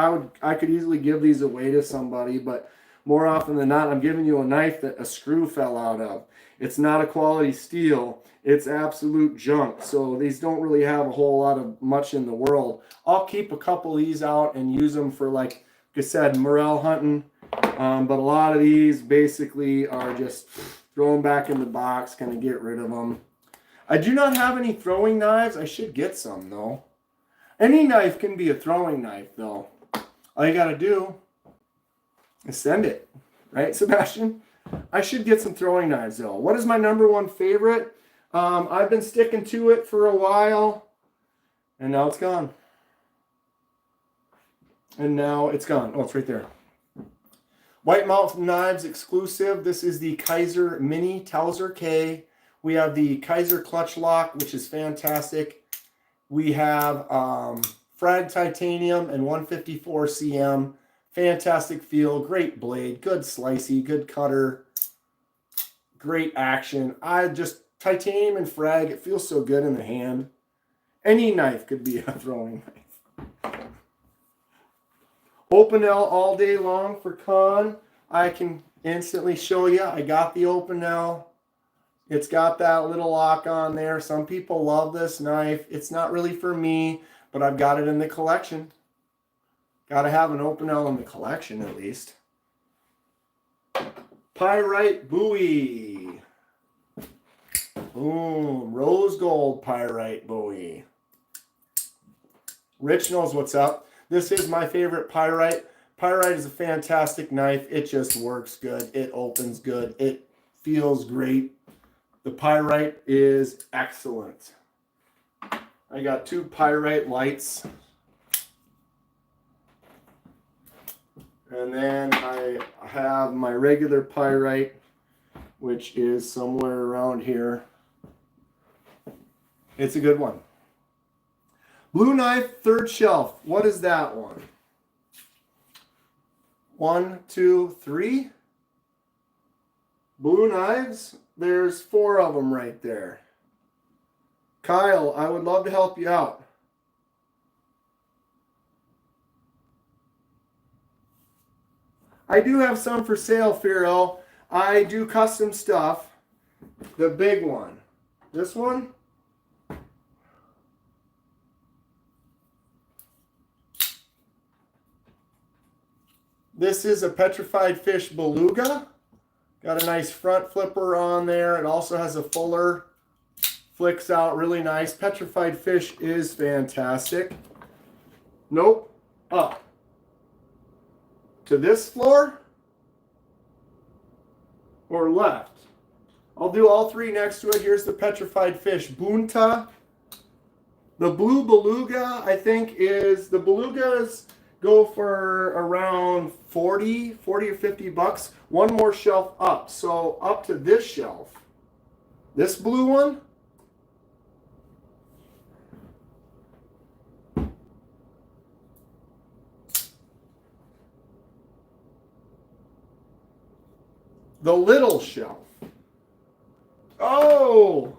I could easily give these away to somebody, but more often than not, I'm giving you a knife that a screw fell out of. It's not a quality steel. It's absolute junk. So these don't really have a whole lot of much in the world. I'll keep a couple of these out and use them for, like I said, morel hunting. But a lot of these basically are just throw them back in the box, kind of get rid of them. I do not have any throwing knives. I should get some, though. Any knife can be a throwing knife, though. All you got to do is send it. Right, Sebastian? I should get some throwing knives though. What is my #1 favorite? I've been sticking to it for a while, and now it's gone. And now it's gone. Oh, it's right there. White Mountain Knives exclusive. This is the Kaiser Mini Towser K. We have the Kaiser Clutch Lock, which is fantastic. We have Frag Titanium and 154 cm. Fantastic feel, great blade, good slicey, good cutter, great action. Titanium and Frag, it feels so good in the hand. Any knife could be a throwing knife. Open L all day long for con. I can instantly show you. I got the Open L. It's got that little lock on there. Some people love this knife. It's not really for me, but I've got it in the collection. Got to have an Open L in the collection at least. Pyrite buoy. Boom. Rose gold pyrite buoy. Rich knows what's up. This is my favorite pyrite. Pyrite is a fantastic knife. It just works good. It opens good. It feels great. The pyrite is excellent. I got 2 pyrite lights. And then I have my regular pyrite, which is somewhere around here. It's a good one. Blue knife, 3rd shelf. What is that one? 1, 2, 3. Blue knives. There's 4 of them right there. Kyle, I would love to help you out. I do have some for sale, Firo. I do custom stuff. The big one. This one. This is a Petrified Fish Beluga. Got a nice front flipper on there. It also has a fuller. Flicks out really nice. Petrified Fish is fantastic. Nope. Up. To this floor or left? I'll do all 3 next to it. Here's the Petrified Fish Bunta. The blue beluga, I think, is the belugas go for around 40 or 50 bucks. One more shelf up. So up to this shelf. This blue one. The little shelf. Oh,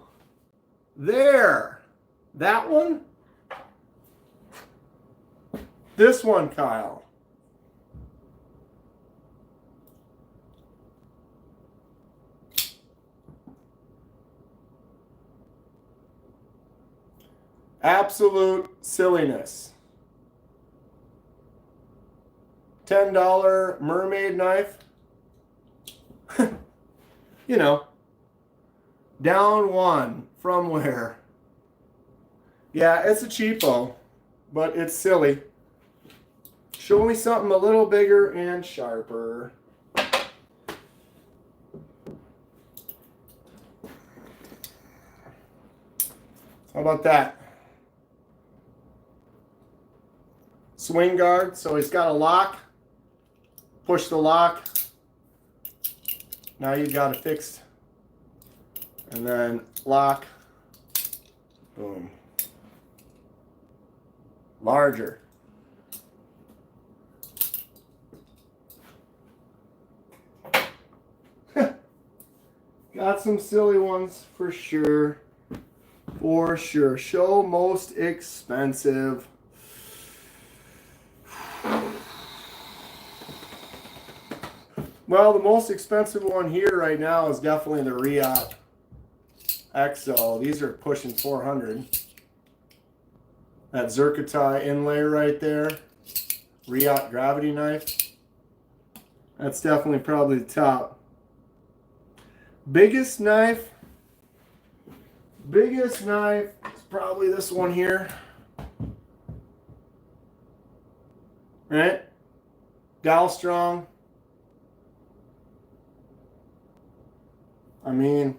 there. That one? This one, Kyle. Absolute silliness. $10 mermaid knife. You know, down 1 from where? Yeah, it's a cheapo, but it's silly. Show me something a little bigger and sharper. How about that? Swing guard, so he's got a lock. Push the lock. Now you've got it fixed. And then lock. Boom. Larger. Got some silly ones for sure. For sure. Show most expensive. Well, the most expensive one here right now is definitely the Riot XO. These are pushing 400. That Zircotai inlay right there. Riot gravity knife. That's definitely probably the top. Biggest knife is probably this one here. Right? Dow Strong. I mean,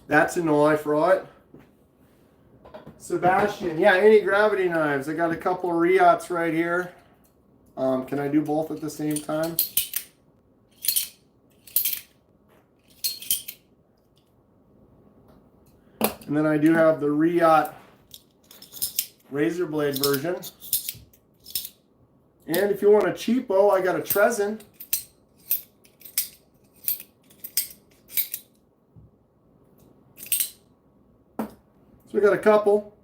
that's a knife, right? Sebastian, yeah, anti-gravity knives. I got a couple of Riots right here. Can I do both at the same time? And then I do have the Riot razor blade version. And if you want a cheapo, I got a Trezin. So we got a couple.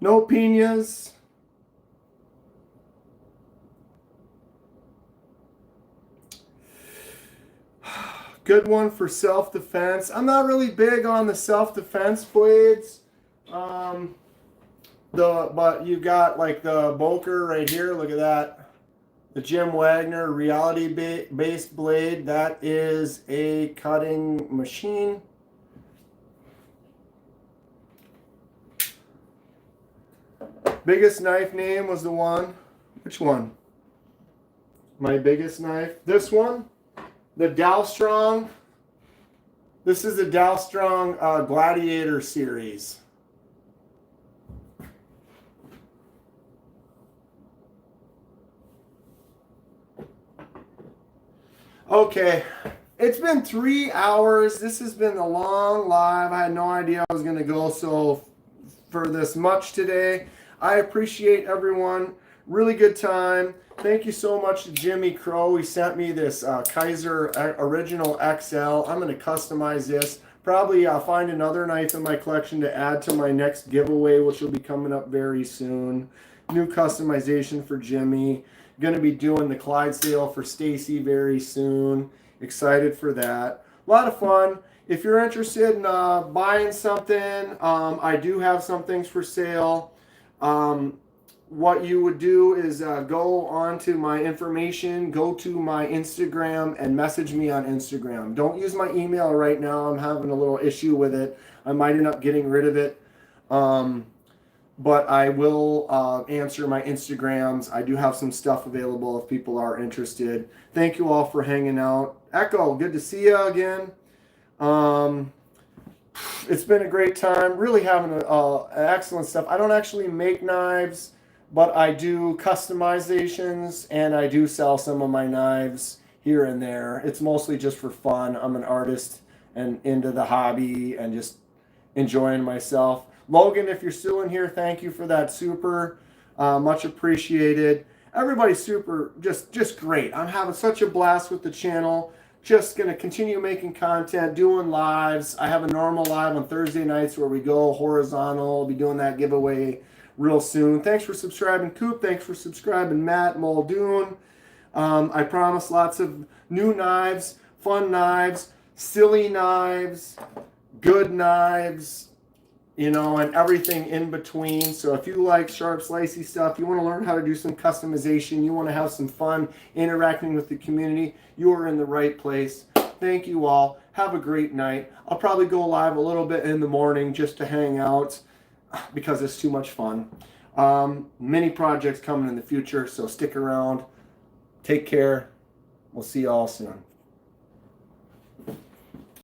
No pinas. Good one for self-defense. I'm not really big on the self-defense blades. But you've got like the Boker right here. Look at that. The Jim Wagner reality-based blade. That is a cutting machine. Biggest knife name was the one. Which one? My biggest knife. This one. The Dalstrong. This is the Dalstrong Gladiator series. Okay, it's been 3 hours. This has been a long live. I had no idea I was going to go so for this much today. I appreciate everyone. Really good time. Thank you so much to Jimmy Crow. He sent me this Kaiser Original XL. I'm going to customize this. Probably find another knife in my collection to add to my next giveaway, which will be coming up very soon. New customization for Jimmy. Going to be doing the Clydesdale for Stacy very soon. Excited for that. A lot of fun. If you're interested in buying something, I do have some things for sale. What you would do is go on to my information, go to my Instagram, and message me on Instagram. Don't use my email right now. I'm having a little issue with it. I might end up getting rid of it. But I will answer my Instagrams. I do have some stuff available if people are interested. Thank you all for hanging out. Echo, good to see you again. It's been a great time. Really having excellent stuff. I don't actually make knives, but I do customizations, and I do sell some of my knives here and there. It's mostly just for fun. I'm an artist and into the hobby and just enjoying myself. Logan, if you're still in here, thank you for that super. Much appreciated. Everybody's super, just great. I'm having such a blast with the channel. Just going to continue making content, doing lives. I have a normal live on Thursday nights where we go horizontal. I'll be doing that giveaway real soon. Thanks for subscribing, Coop. Thanks for subscribing, Matt Muldoon. I promise lots of new knives, fun knives, silly knives, good knives, you know, and everything in between. So if you like sharp, slicey stuff, you want to learn how to do some customization, you want to have some fun interacting with the community, you are in the right place. Thank you all. Have a great night. I'll probably go live a little bit in the morning just to hang out because it's too much fun. Many projects coming in the future, so stick around. Take care. We'll see you all soon.